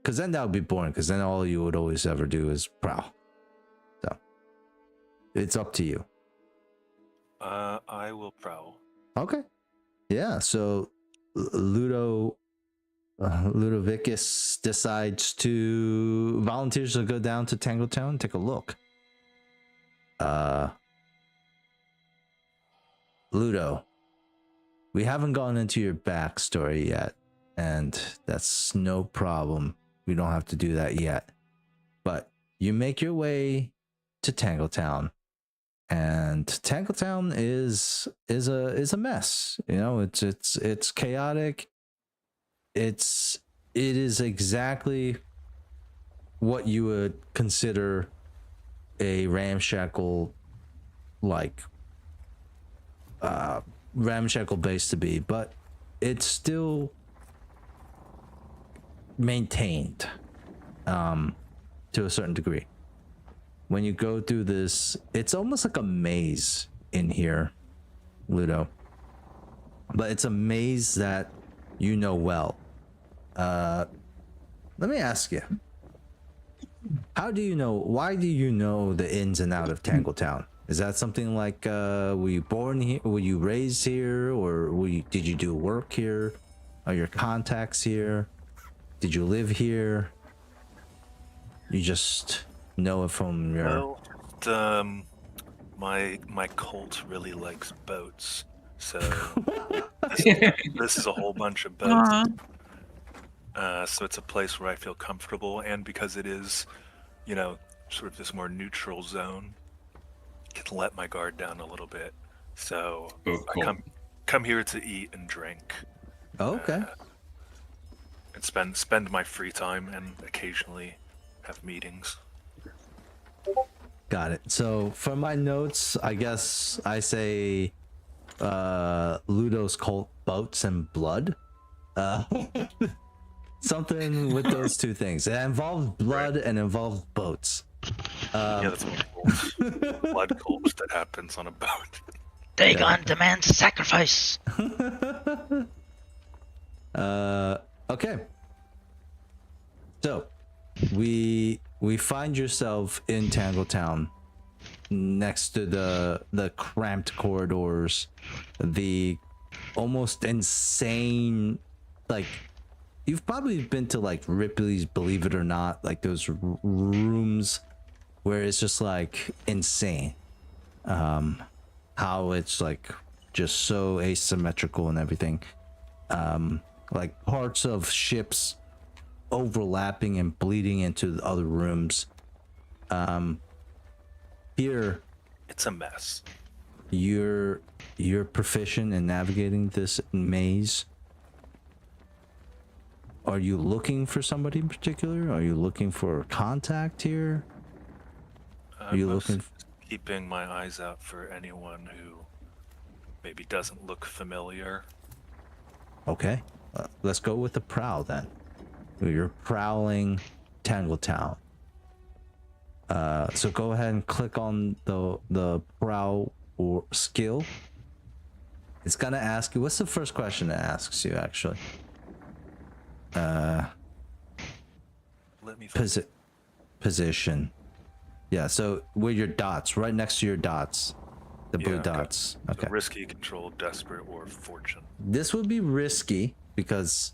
B: because then that would be boring. Because then all you would always ever do is prowl. So it's up to you.
F: I will prowl.
B: Okay. Yeah. So Ludovicus decides to volunteers to go down to Tangletown and take a look. Ludo, we haven't gone into your backstory yet, and that's no problem. We don't have to do that yet. But you make your way to Tangletown, and Tangletown is a mess. You know, it's chaotic. It is exactly what you would consider a ramshackle ramshackle base to be, but it's still maintained to a certain degree. When you go through this, it's almost like a maze in here, Ludo, but it's a maze that you know well. Let me ask you, why do you know the ins and out of Tangletown? Is that something like, were you born here? Were you raised here? Or did you do work here? Are your contacts here? Did you live here? You just know it from your...
F: Well, my cult really likes boats. So this is a whole bunch of boats. So it's a place where I feel comfortable. And because it is, sort of this more neutral zone, can let my guard down a little bit. So
D: cool.
F: I come here to eat and drink.
B: Okay.
F: And spend my free time and occasionally have meetings.
B: Got it. So for my notes, I guess I say Ludo's cult, boats and blood. Something with those two things. It involves blood and involves boats.
F: Yeah, that's one cult. Blood cult that happens on a boat.
E: Dagon demands sacrifice.
B: Okay. So we find yourself in Tangletown, next to the cramped corridors, the almost insane, like, you've probably been to like Ripley's Believe It or Not, like those rooms where it's just like insane. How it's like just so asymmetrical and everything. Like parts of ships overlapping and bleeding into the other rooms. Here,
F: it's a mess.
B: You're proficient in navigating this maze. Are you looking for somebody in particular? Are you looking for contact here? Are you looking?
F: Keeping my eyes out for anyone who maybe doesn't look familiar.
B: Okay, let's go with the prowl then. You're prowling Tangletown. So go ahead and click on the prowl or skill. It's gonna ask you. What's the first question it asks you actually?
F: Let me
B: position. Yeah, so where your dots, right next to your dots, the blue dots. Okay.
F: Risky, control, desperate, or fortune.
B: This would be risky because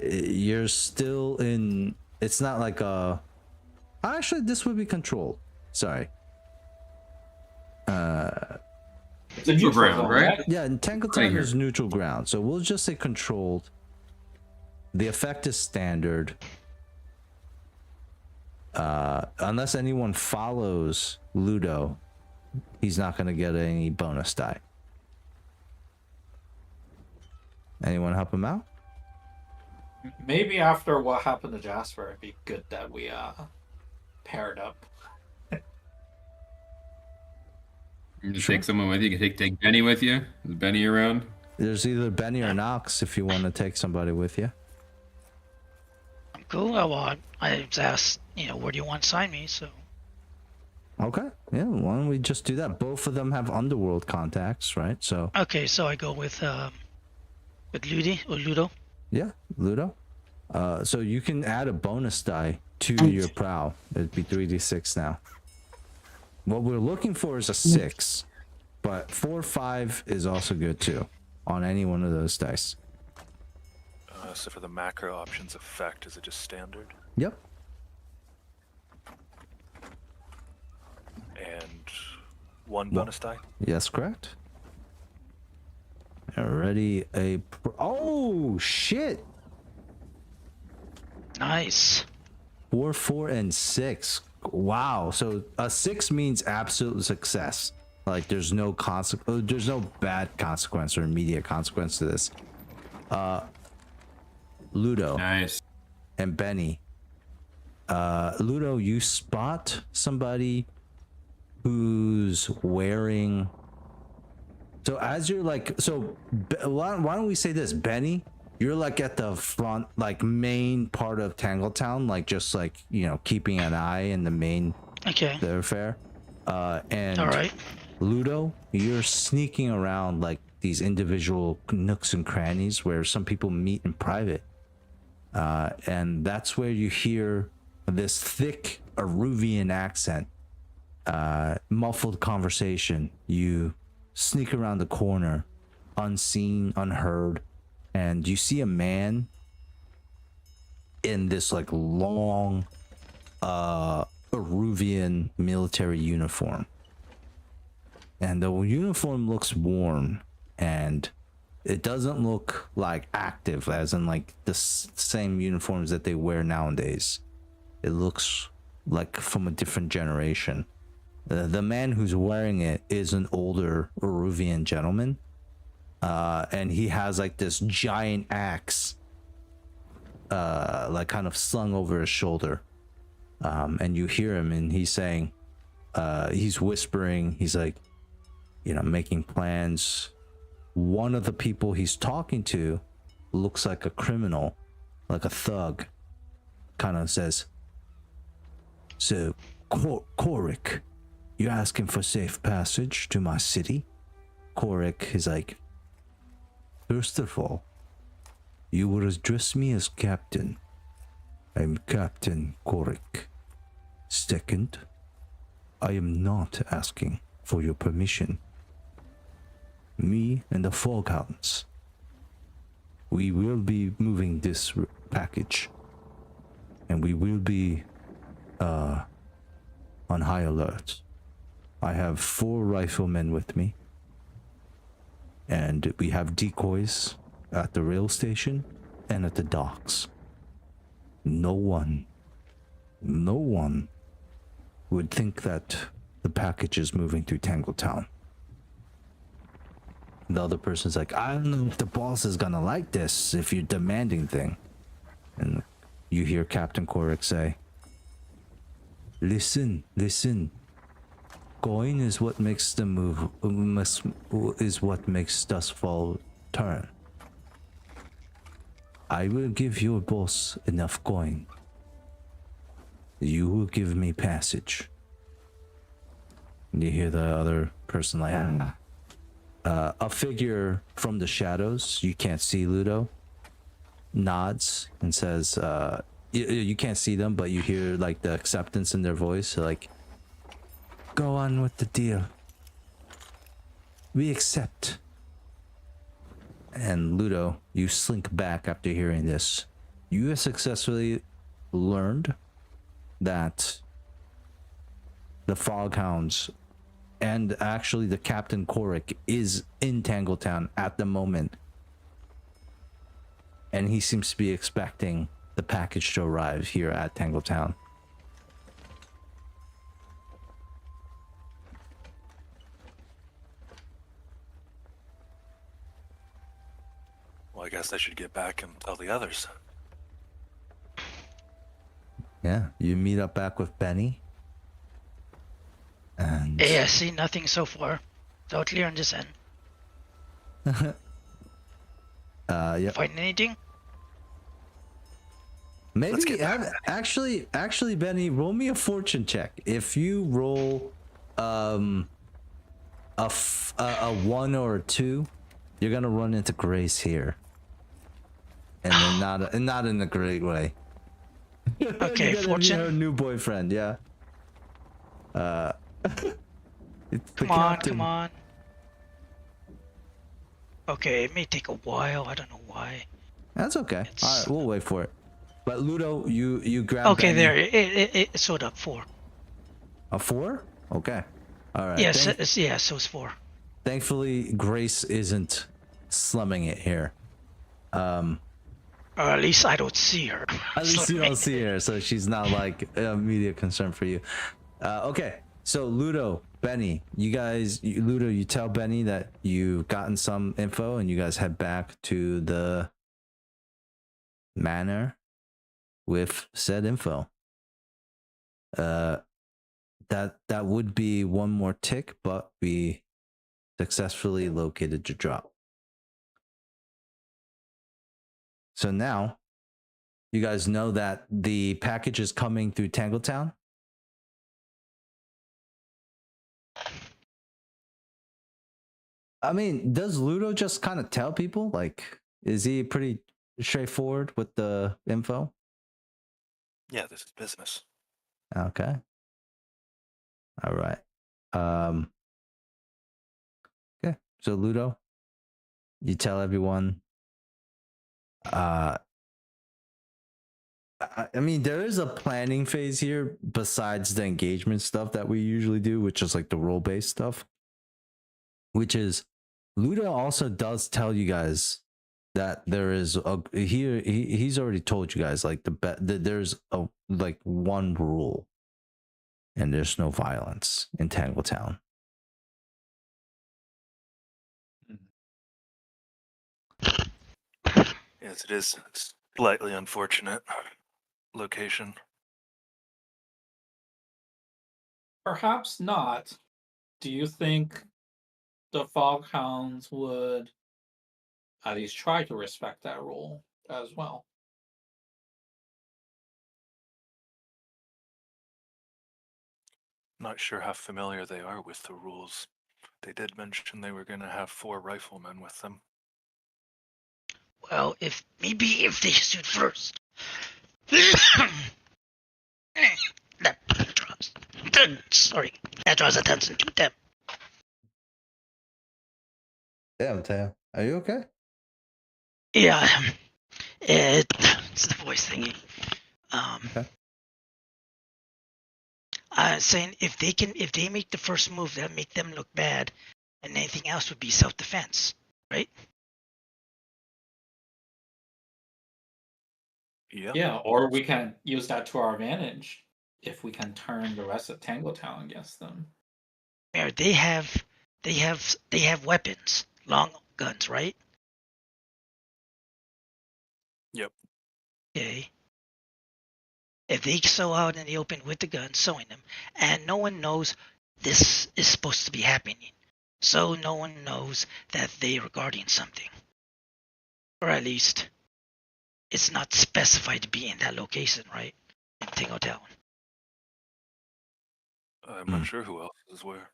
B: you're still in. It's not like a. Actually, this would be controlled. Sorry.
D: It's a neutral ground, right?
B: Yeah, and Tangletown is neutral ground, so we'll just say controlled. The effect is standard. Unless anyone follows Ludo, he's not going to get any bonus die. Anyone help him out?
A: Maybe after what happened to Jasper, it'd be good that we paired up.
D: You just take someone with you. You can take Benny with you. Is Benny around?
B: There's either Benny or Nox if you want to take somebody with you.
E: Cool. Well, I was asked, where do you want to sign me? So.
B: Okay. Yeah. Why don't we just do that? Both of them have underworld contacts, right? So.
E: Okay, so I go with Ludo.
B: Yeah, Ludo. So you can add a bonus die to your prow. It'd be 3d6 now. What we're looking for is a 6, but 4, 5 is also good too on any one of those dice.
F: So for the macro options effect, is it just standard?
B: Yep.
F: And one bonus die?
B: Yes, correct. Already oh shit!
E: Nice.
B: 4, 4, and 6. Wow. So a 6 means absolute success. Like there's no there's no bad consequence or immediate consequence to this. Ludo.
D: Nice.
B: And Benny. Ludo, you spot somebody who's wearing. So as you're like, why don't we say this, Benny? You're like at the front, like main part of Tangletown, like just like keeping an eye in the main thoroughfare. And
E: all right.
B: Ludo, you're sneaking around like these individual nooks and crannies where some people meet in private. And that's where you hear this thick Aruvian accent, muffled conversation. You sneak around the corner, unseen, unheard, and you see a man in this like long Aruvian military uniform. And the uniform looks worn, and it doesn't look like active, as in like the same uniforms that they wear nowadays. It looks like from a different generation. The man who's wearing it is an older Aruvian gentleman, and he has like this giant axe, like kind of slung over his shoulder. And you hear him, and he's saying, he's whispering. He's like, making plans. One of the people he's talking to looks like a criminal, like a thug. Kind of says, "So, Korik, you asking for safe passage to my city?" Korik is like, "First of all, you will address me as Captain. I'm Captain Korik. Second, I am not asking for your permission. Me and the Foghounds, we will be moving this package, and we will be on high alert. I have 4 riflemen with me, and we have decoys at the rail station and at the docks. No one would think that the package is moving through Tangletown." The other person's like, "I don't know if the boss is gonna like this if you're demanding thing." And you hear Captain Korik say, Listen. Going is what makes the move, is what makes Dustfall turn. I will give your boss enough coin. You will give me passage." And you hear the other person like, a figure from the shadows, you can't see Ludo, nods and says, you can't see them, but you hear like the acceptance in their voice, like, "Go on with the deal. We accept." And Ludo, you slink back after hearing this. You have successfully learned that the Foghounds and actually the Captain Korik is in Tangletown at the moment. And he seems to be expecting the package to arrive here at Tangletown.
F: Well, I guess I should get back and tell the others.
B: Yeah, you meet up back with Benny. And
E: Hey, I see nothing so far. So clear on this end.
B: yep.
E: Find anything?
B: Maybe actually, Benny, roll me a fortune check. If you roll a 1 or a 2, you're gonna run into Grace here, and then not in a great way.
E: Okay,
B: You're gonna be
E: fortune.
B: her new boyfriend, yeah. It's the
E: Come on,
B: captain.
E: come on. Okay, it may take a while. I don't know why.
B: That's okay. All right, we'll wait for it. But Ludo, you grab.
E: Okay,
B: Benny.
E: there. It showed up 4.
B: A 4? Okay. All right.
E: Yes, so it's 4.
B: Thankfully, Grace isn't slumming it here.
E: Or at least I don't see her.
B: At least you don't see her, so she's not like a immediate concern for you. Okay, so Ludo, Benny, Ludo, you tell Benny that you've gotten some info, and you guys head back to the manor with said info. That would be one more tick, but we successfully located your drop. So now you guys know that the package is coming through Tangletown. I mean, does Ludo just kind of tell people? Like, is he pretty straightforward with the info?
F: Yeah, this is business.
B: Okay. All right. Okay. So Ludo, you tell everyone. I mean, there is a planning phase here besides the engagement stuff that we usually do, which is like the role-based stuff. Which is, Ludo also does tell you guys that there is he's already told you guys like there's a like one rule, and there's no violence in Tangletown.
F: Yes, it is slightly unfortunate location.
A: Perhaps not. Do you think the Foghounds would at least try to respect that rule as well?
F: Not sure how familiar they are with the rules. They did mention they were going to have 4 riflemen with them.
E: Well, if they shoot first, that draws attention to them.
B: Damn, Taya, are you okay?
E: Yeah, it's the voice thingy.
B: Okay.
E: Saying if they make the first move, that'll make them look bad, and anything else would be self-defense, right?
F: Yeah.
A: Yeah, or we can use that to our advantage if we can turn the rest of Tangletown against them.
E: Where they have weapons, long guns, right?
F: Yep.
E: Okay. If they sew out in the open with the guns, sewing them, and no one knows this is supposed to be happening, so no one knows that they are guarding something, or at least it's not specified to be in that location, right? In Tingletown.
F: I'm not sure who else is where.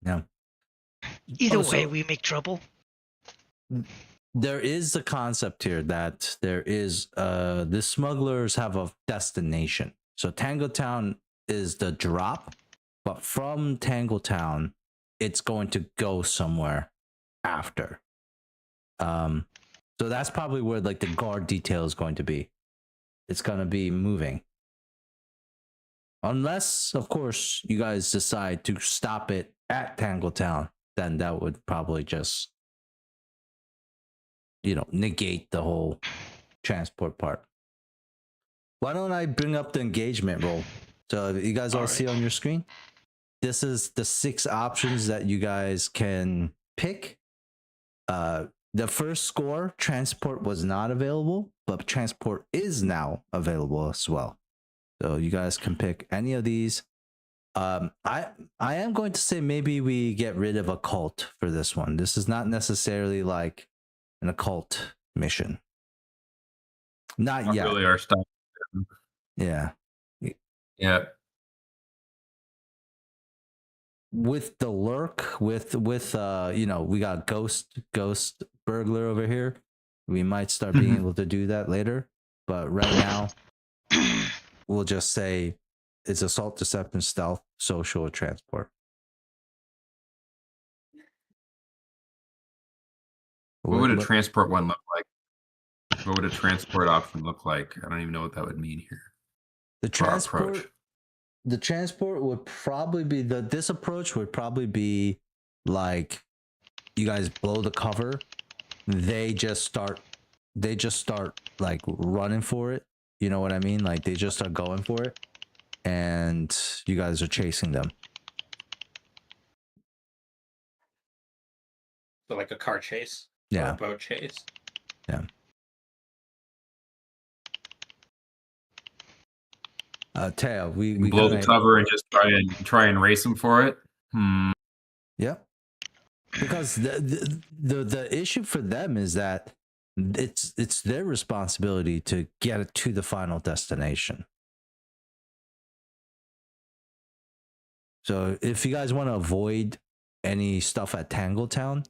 B: Yeah.
E: Either way, we make trouble.
B: There is a concept here that there is the smugglers have a destination. So Tangletown is the drop, but from Tangletown, it's going to go somewhere after. So that's probably where like the guard detail is going to be. It's going to be moving. Unless, of course, you guys decide to stop it at Tangletown, then that would probably just, negate the whole transport part. Why don't I bring up the engagement roll? So you guys all see on your screen? This is the 6 options that you guys can pick. The first score, transport was not available, but transport is now available as well. So you guys can pick any of these. I am going to say maybe we get rid of occult for this one. This is not necessarily like an occult mission. Not yet.
D: Really our style.
B: Yeah.
D: Yeah.
B: With the lurk, with we got ghost burglar over here. We might start being able to do that later, but right now we'll just say it's assault, deception, stealth, social, or transport.
D: What would a transport one look like? What would a transport option look like? I don't even know what that would mean here.
B: The transport would probably be this approach would probably be like you guys blow the cover, they just start like running for it. You know what I mean? Like they just start going for it, and you guys are chasing them.
A: So like a car chase.
B: Yeah.
A: Or a boat chase.
B: Yeah. Teo, we
D: blow the cover and just try and race them for it.
B: Yep. Because the issue for them is that it's their responsibility to get it to the final destination. So if you guys want to avoid any stuff at Tangletown,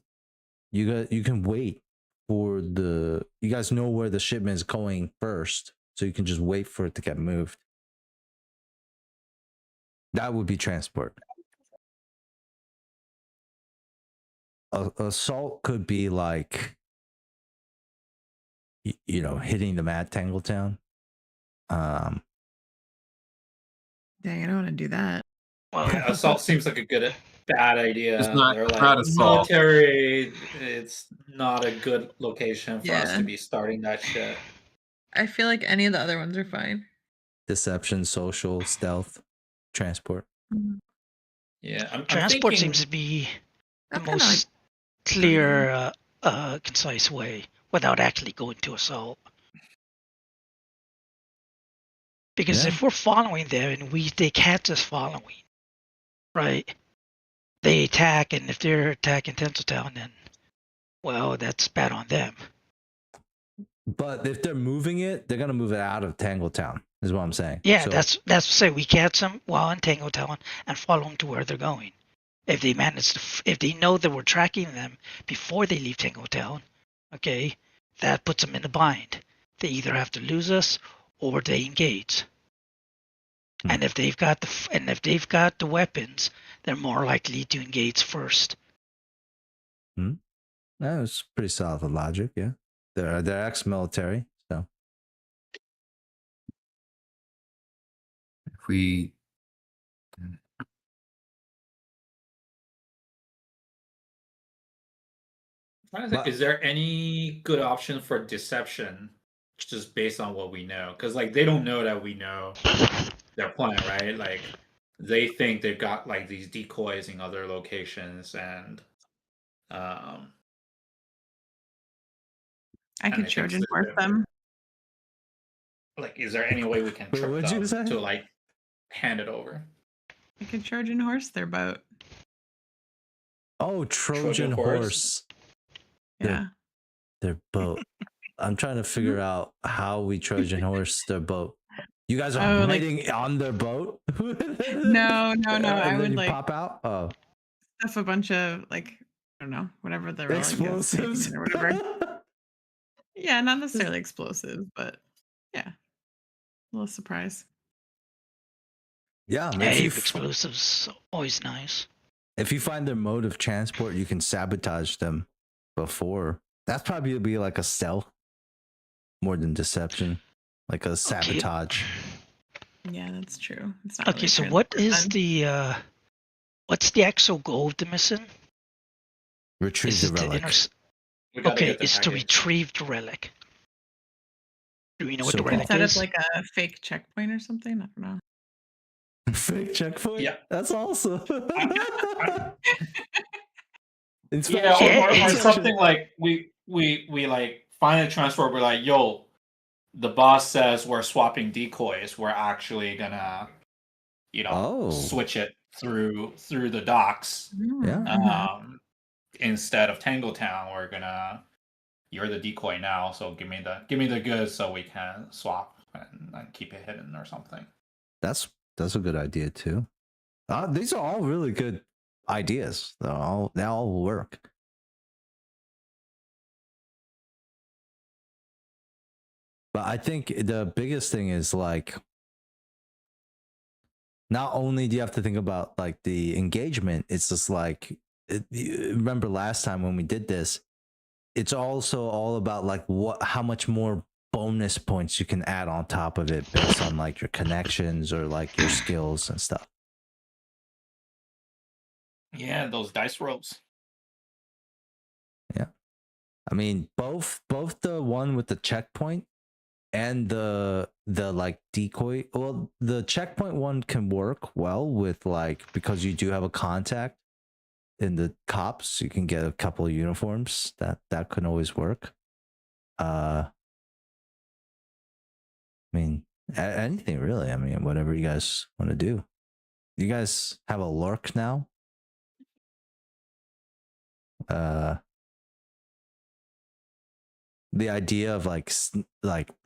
B: you can wait for you guys know where the shipment is going first, so you can just wait for it to get moved. That would be transport. Assault could be like, hitting them at Tangletown.
C: Dang, I don't want to do that.
A: Yeah, assault seems like a bad idea.
D: It's not,
A: They're like
D: not assault.
A: military. It's not a good location for us
C: Yeah.
A: to be starting that shit.
C: I feel like any of the other ones are fine.
B: Deception, social, stealth, transport.
A: Yeah, I'm
E: Transport
A: thinking,
E: seems to be the
C: That's kinda
E: most clear, concise way without actually going to assault. Because
B: Yeah.
E: if we're following them and they catch us following, right? They attack, and if they're attacking Tinseltown, then well, that's bad on them.
B: But if they're moving it, they're gonna move it out of Tangletown, is what I'm saying.
E: Yeah,
B: So,
E: that's to say we catch them while in Tangletown and follow them to where they're going. If they manage to, if they know that we're tracking them before they leave Tangletown, okay, that puts them in a bind. They either have to lose us or they engage. And if they've got the weapons, they're more likely to engage first.
B: That's pretty solid logic. Yeah, they're ex-military, so
D: If we
A: is there any good option for deception, just based on what we know? Because like they don't know that we know their plan, right? Like they think they've got like these decoys in other locations, and
C: I
A: and
C: could
A: I think
C: Trojan
A: so,
C: horse
A: too.
C: them.
A: Like, is there any way we can
B: Wait,
A: trick
B: what'd you
A: them
B: say?
A: to like hand it over?
C: I could Trojan horse their boat.
B: oh, Trojan horse.
C: Yeah.
B: Their boat. I'm trying to figure out how we Trojan horse their boat. You guys are riding on their boat?
C: No.
B: And
C: I
B: then
C: would
B: you
C: like
B: pop out. Oh,
C: stuff a bunch of like, I don't know, whatever the relic is
B: explosives
C: or whatever. Yeah, not necessarily explosives, but yeah, a little surprise.
B: Yeah,
E: Hey, explosives always nice.
B: If you find their mode of transport, you can sabotage them before. That's probably be like a stealth more than deception, like a sabotage.
C: Yeah, that's true. It's not
E: Okay,
C: really
E: so what is
C: transport then.
E: what's the actual goal of the mission?
B: Retrieve
E: Is
B: the
E: it to
B: relic.
E: Okay, it's to retrieve the relic. Do we know what the relic
C: Set up
E: is?
C: like a fake checkpoint or something? I don't know.
B: Fake checkpoint?
A: Yeah.
B: That's awesome.
A: Or something like we like find a transport. We're like, yo, the boss says we're swapping decoys. We're actually gonna, switch it through the docks.
B: Yeah.
A: Instead of Tangletown, you're the decoy now. So give me the goods so we can swap. And and keep it hidden or something.
B: That's a good idea too. These are all really good ideas. They all work. But I think the biggest thing is like, not only do you have to think about like the engagement, it's just like, remember last time when we did this, it's also all about like how much more bonus points you can add on top of it based on like your connections or like your skills and stuff.
A: Yeah, those dice rolls.
B: Yeah. I mean, both the one with the checkpoint and the like decoy. Well, the checkpoint one can work well with like, because you do have a contact in the cops, you can get a couple of uniforms. That can always work. I mean, anything really. I mean, whatever you guys want to do. You guys have a lurk now. The idea of like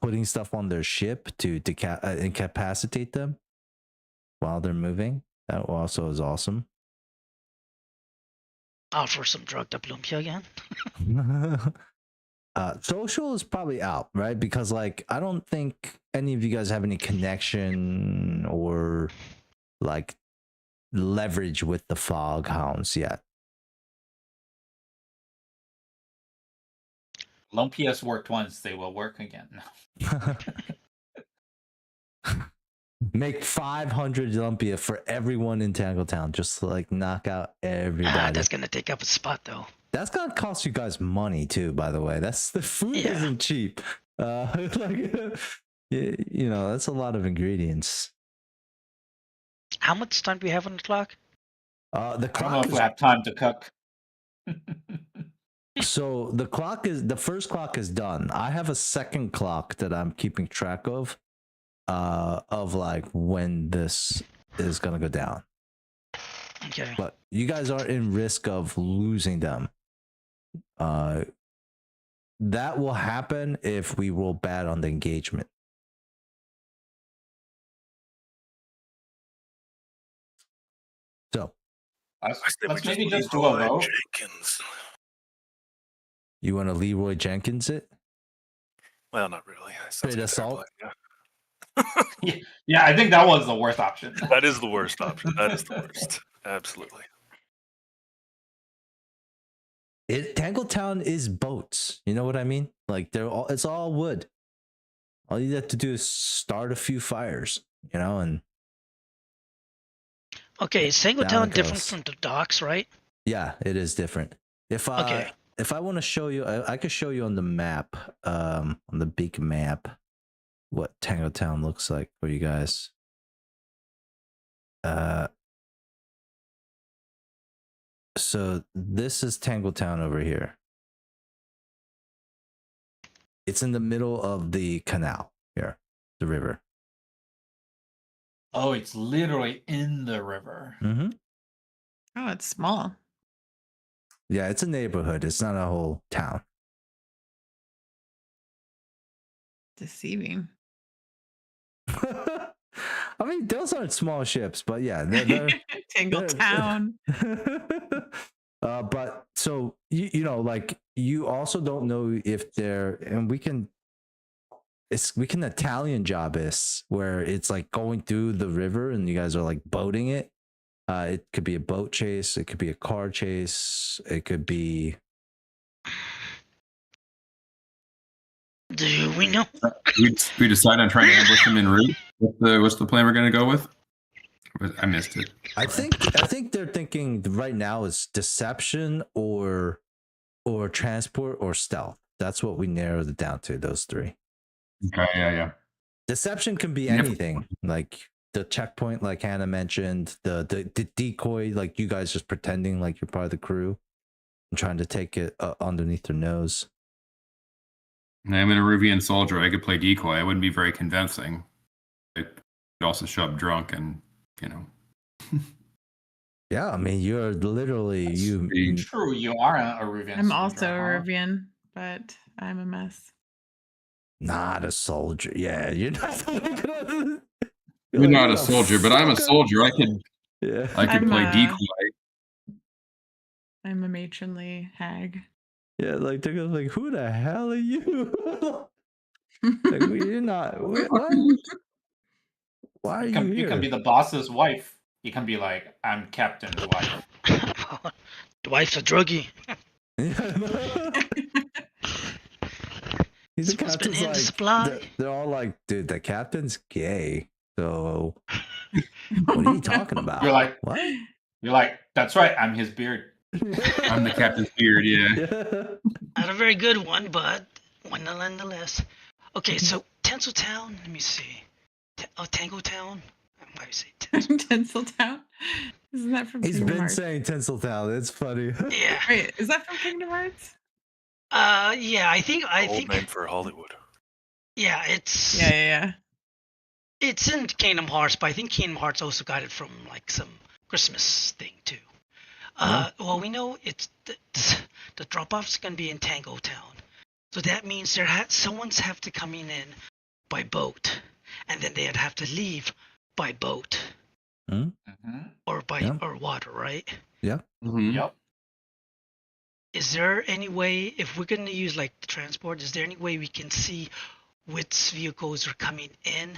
B: putting stuff on their ship to incapacitate them while they're moving, that also is awesome.
E: Offer some drug to Plumpia again.
B: Social is probably out, right? Because like I don't think any of you guys have any connection or like leverage with the fog hounds yet.
A: Lumpias worked once, they will work again.
B: Make 500 Lumpia for everyone in Tangletown, just to like knock out everybody.
E: That's gonna take up a spot though.
B: That's gonna cost you guys money too, by the way. That's the food isn't cheap. Like, you know, that's a lot of ingredients.
E: How much time do we have on the clock?
B: The
A: I don't know
B: clock
A: if we have time to cook.
B: So the first clock is done. I have a second clock that I'm keeping track of like when this is gonna go down.
E: Okay.
B: But you guys are in risk of losing them. That will happen if we roll bad on the engagement. So
A: let's maybe just do a vote.
F: Jenkins.
B: You want to Leroy Jenkins it?
F: Well, not really.
B: Straight assault?
A: Yeah, I think that was the worst option.
F: That is the worst option. That is the worst. Absolutely.
B: Tangletown is boats. You know what I mean? Like it's all wood. All you have to do is start a few fires, you know, and
E: okay, is Tangletown different from the docks, right?
B: Yeah, it is different. If I want to show you, I could show you on the map, on the big map, what Tangletown looks like for you guys. So this is Tangletown over here. It's in the middle of the canal here, the river.
A: Oh, it's literally in the river.
B: Mm-hmm.
C: Oh, it's small.
B: Yeah, it's a neighborhood. It's not a whole town.
C: Deceiving.
B: I mean, those aren't small ships, but yeah, they're
C: Tangletown.
B: But so you know, like you also don't know if they're, and we can Italian job this where it's like going through the river and you guys are like boating it. It could be a boat chase, it could be a car chase, it could be.
E: Do we know?
D: We decide on trying to ambush them en route. What's the plan we're going to go with? I missed it.
B: I think they're thinking right now is deception or transport or stealth. That's what we narrowed it down to, those three.
D: Okay, yeah.
B: Deception can be anything, like the checkpoint, like Hannah mentioned, the decoy, like you guys just pretending like you're part of the crew and trying to take it underneath their nose.
D: I'm an Aruvian soldier. I could play decoy. I wouldn't be very convincing. I could also show up drunk and, you know.
B: Yeah, I mean, you're literally
A: True, you are a Aruvian.
C: I'm also a Aruvian, but I'm a mess.
B: Not a soldier. Yeah, you're not.
D: You're not a soldier, but I'm a soldier. I could play decoy.
C: I'm a matronly hag.
B: Yeah, like they're gonna like, who the hell are you? Like, you're not. What? Why are you here?
A: You can be the boss's wife. You can be like, I'm captain's wife.
E: The wife's a druggie.
B: He's the
E: Been
B: captain's
E: in
B: like,
E: supply.
B: they're all like, dude, the captain's gay. So what are you talking about?
A: You're like,
B: what?
A: You're like, that's right. I'm his beard.
D: I'm the captain's beard. Yeah.
E: Not a very good one, but one nonetheless. Okay, so Tinseltown. Let me see. Tango Town. Why do you say
C: Tinseltown? Isn't that from
B: He's
C: Kingdom
B: been
C: Hearts?
B: saying Tinseltown. It's funny.
E: Yeah.
C: Wait, is that from Kingdom Hearts?
E: Yeah. I think.
F: Old name for Hollywood.
E: Yeah, it's.
C: Yeah.
E: It's in Kingdom Hearts, but I think Kingdom Hearts also got it from like some Christmas thing too. Well, we know it's the drop-off's gonna be in Tango Town, so that means someone's have to come in by boat, and then they'd have to leave by boat, or by or water, right?
B: Yeah.
D: Mm-hmm.
A: Yep.
E: Is there any way, if we're gonna use like the transport, is there any way we can see which vehicles are coming in?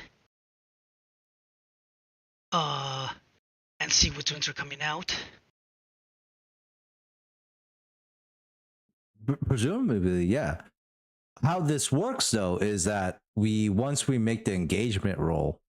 E: And see which ones are coming out.
B: Presumably, yeah. How this works though is that once we make the engagement roll,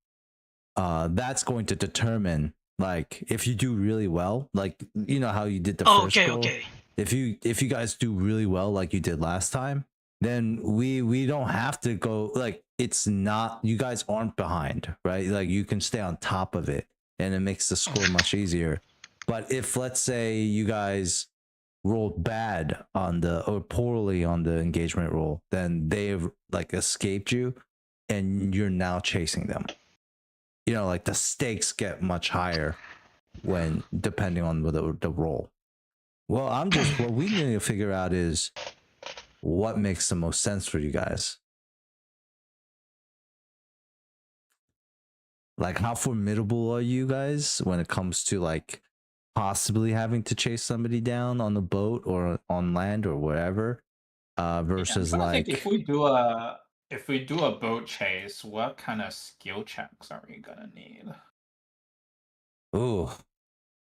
B: that's going to determine like if you do really well, like you know how you did the first roll.
E: Okay.
B: If you guys do really well like you did last time, then we don't have to go, like it's not, you guys aren't behind, right? Like you can stay on top of it and it makes the score much easier. But if let's say you guys rolled bad or poorly on the engagement roll, then they've like escaped you and you're now chasing them. You know, like the stakes get much higher when depending on the roll. Well, what we need to figure out is what makes the most sense for you guys. Like, how formidable are you guys when it comes to like possibly having to chase somebody down on the boat or on land or wherever? Versus like,
A: if we do a boat chase, what kind of skill checks are we gonna need?
B: ooh,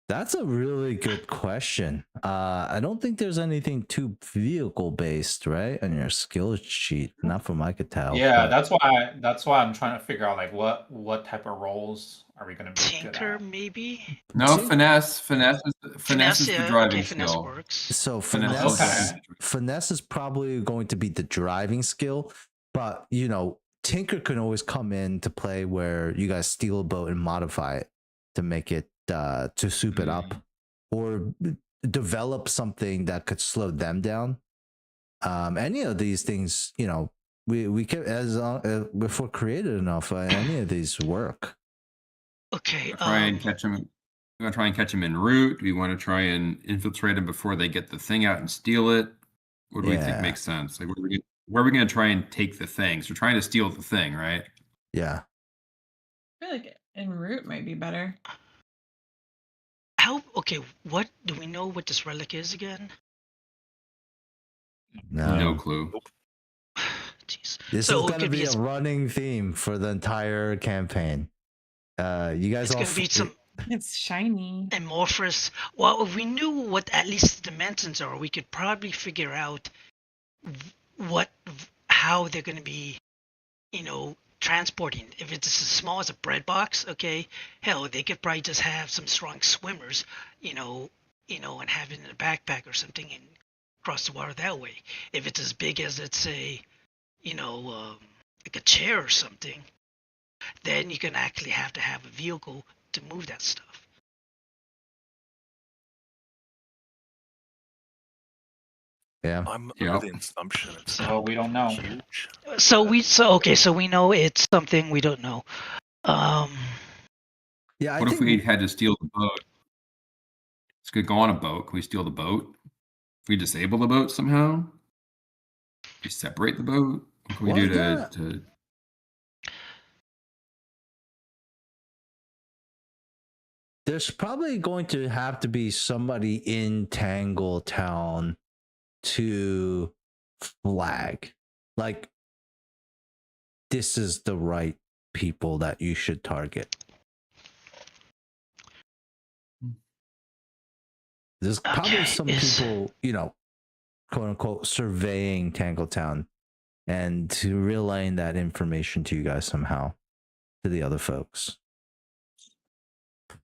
B: that's a really good question. I don't think there's anything too vehicle based, right, on your skill sheet. Not from I could tell.
A: Yeah, that's why I'm trying to figure out like what type of roles are we gonna be
E: Tinker,
A: good at?
E: maybe.
D: No, finesse is the driving
E: finesse
D: skill.
E: works.
B: So
D: Finesse.
B: finesse is probably going to be the driving skill, but you know, Tinker can always come in to play where you guys steal a boat and modify it to make it to soup it up, or develop something that could slow them down. Any of these things, you know, we can, as if we're creative enough, any of these work.
E: Okay.
D: Try and catch them. We want to try and catch them en route. We want to try and infiltrate them before they get the thing out and steal it. What do we think makes sense? Like, where are we going to try and take the thing? So we're trying to steal the thing, right?
B: Yeah.
C: I feel like en route might be better.
E: What do we know what this relic is again?
D: No clue.
B: This
E: Jeez.
B: is going to be a running theme for the entire campaign. You guys
E: it's going to be some.
C: It's shiny.
E: Amorphous. Well, if we knew what at least the dimensions are, we could probably figure out how they're going to be, you know, transporting. If it's as small as a bread box, okay, hell, they could probably just have some strong swimmers, you know, and have it in a backpack or something and cross the water that way. If it's as big as, let's say, you know, like a chair or something, then you can actually have to have a vehicle to move that stuff.
B: Yeah.
F: I'm under the assumption it's
A: So we don't know.
F: huge.
E: So we know it's something we don't know.
B: Yeah.
D: What if we had to steal the boat? This could go on a boat. Can we steal the boat? Can we disable the boat somehow? We separate the boat? What can we do to
B: There's probably going to have to be somebody in Tangletown to flag. Like, this is the right people that you should target. There's probably some people, you know, quote unquote, surveying Tangletown and to relaying that information to you guys somehow, to the other folks.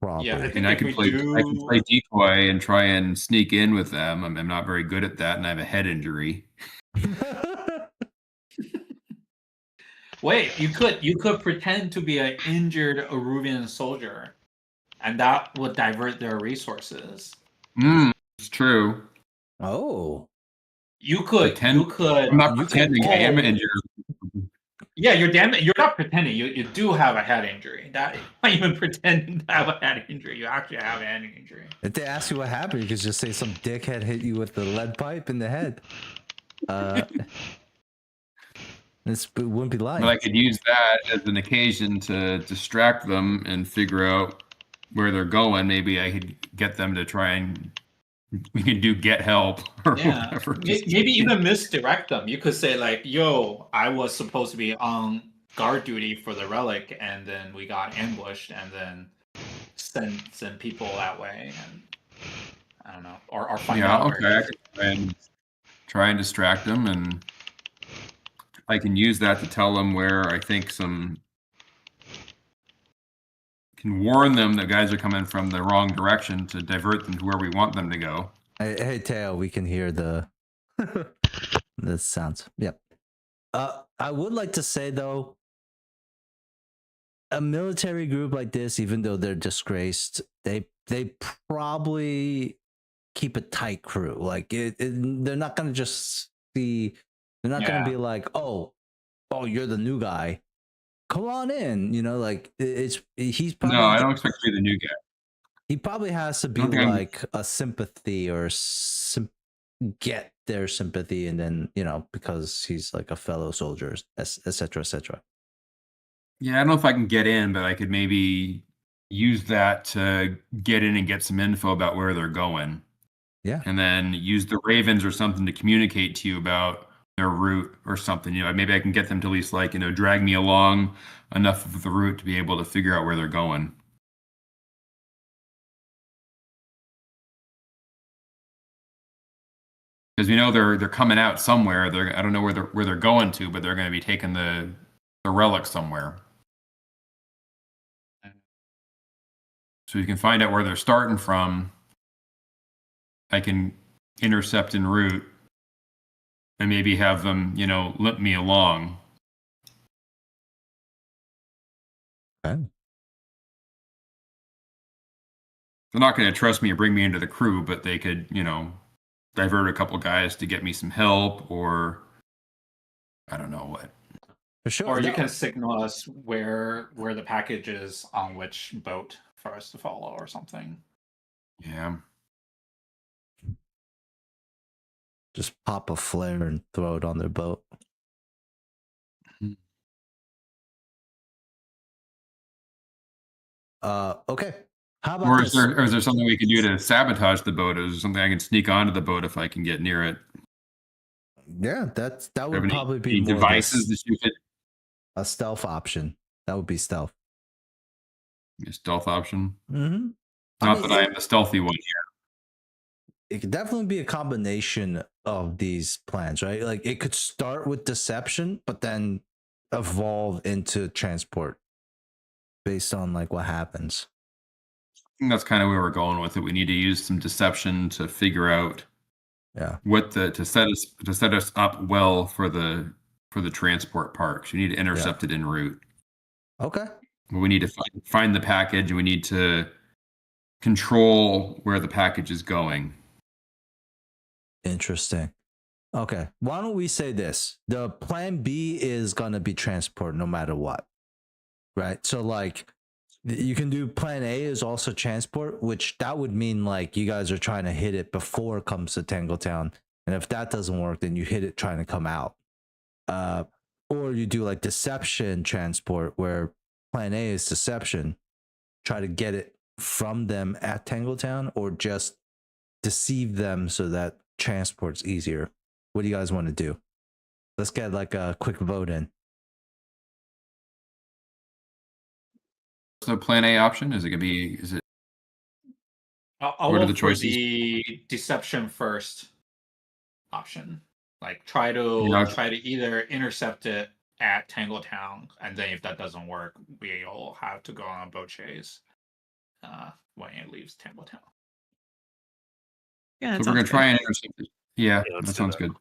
B: Probably.
A: Yeah,
D: I can play decoy and try and sneak in with them. I'm not very good at that, and I have a head injury.
A: Wait, you could pretend to be an injured Aruvian soldier, and that would divert their resources.
D: It's true.
B: Oh.
A: You could.
D: I'm not pretending I am injured.
A: Yeah, you're not pretending. You do have a head injury. That you're not even pretending to have a head injury. You actually have a head injury.
B: If they ask you what happened, you could just say some dickhead hit you with the lead pipe in the head. This wouldn't be lying.
D: But I could use that as an occasion to distract them and figure out where they're going. Maybe I could get them to try and we can do get help or whatever.
A: Maybe even misdirect them. You could say like, "Yo, I was supposed to be on guard duty for the relic, and then we got ambushed, and then send people that way." And I don't know, or find out.
D: Okay. I can try and distract them, and I can use that to tell them where I think can warn them that guys are coming from the wrong direction to divert them to where we want them to go.
B: Hey Teo, we can hear the the sounds. Yep. I would like to say though, a military group like this, even though they're disgraced, they probably keep a tight crew. Like they're not gonna just see. They're not gonna be like, oh, you're the new guy. Come on in, you know, like he's probably.
D: No, I don't expect to be the new guy.
B: He probably has to be like a sympathy or get their sympathy, and then, you know, because he's like a fellow soldier, etc., etc.
D: Yeah, I don't know if I can get in, but I could maybe use that to get in and get some info about where they're going.
B: Yeah,
D: and then use the Ravens or something to communicate to you about their route or something. You know, maybe I can get them to at least like, you know, drag me along enough of the route to be able to figure out where they're going. Because we know they're coming out somewhere. I don't know where they're going to, but they're going to be taking the relic somewhere. So you can find out where they're starting from. I can intercept en route and maybe have them, you know, limp me along.
B: Okay.
D: They're not going to trust me or bring me into the crew, but they could, you know, divert a couple guys to get me some help, or I don't know what.
B: For sure.
A: Or you can signal us where the package is on which boat for us to follow or something.
D: Yeah.
B: Just pop a flare and throw it on their boat. Okay. How about
D: is there something we can do to sabotage the boat? Is there something I can sneak onto the boat if I can get near it?
B: Yeah, that would probably be more
D: devices that you could.
B: A stealth option. That would be stealth.
D: A stealth option.
B: Mm-hmm.
D: Not that I am the stealthy one here.
B: It could definitely be a combination of these plans, right? Like it could start with deception, but then evolve into transport based on like what happens.
D: I think that's kind of where we're going with it. We need to use some deception to figure out, what to set us up well for the transport parks. We need to intercept it en route.
B: Okay.
D: We need to find the package. We need to control where the package is going.
B: Interesting. Okay. Why don't we say this? The plan B is going to be transport no matter what. Right? So like you can do plan A is also transport, which that would mean like you guys are trying to hit it before it comes to Tangletown. And if that doesn't work, then you hit it trying to come out. or you do like deception transport, where plan A is deception, try to get it from them at Tangletown, or just deceive them so that transport's easier. What do you guys want to do? Let's get like a quick vote in.
D: So plan A option, is it gonna be, is it,
A: I'll
D: what are
A: vote
D: the
A: for
D: choices?
A: the deception first option. Like try
D: Yeah.
A: to either intercept it at Tangletown, and then if that doesn't work, we'll have to go on a boat chase when it leaves Tangletown.
C: Yeah, that
D: So we're gonna
C: sounds
D: try
C: good.
D: and intercept it. Yeah,
F: let's
D: that
F: do
D: sounds
F: that.
D: good.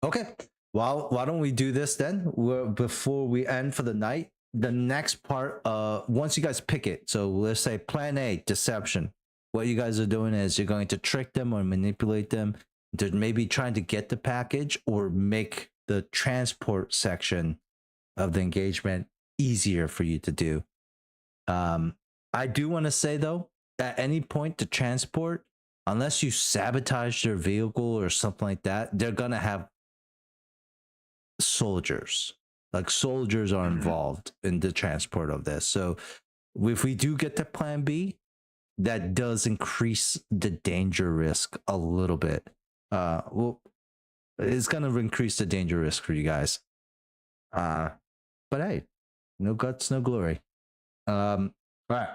B: Okay. Well, why don't we do this then? Before we end for the night, the next part, once you guys pick it, so let's say plan A, deception. What you guys are doing is you're going to trick them or manipulate them to maybe trying to get the package or make the transport section of the engagement easier for you to do. I do want to say though, at any point to transport, unless you sabotage their vehicle or something like that, they're gonna have soldiers. Like soldiers are involved in the transport of this. So if we do get to plan B, that does increase the danger risk a little bit. Well, it's gonna increase the danger risk for you guys. But hey, no guts, no glory. All right.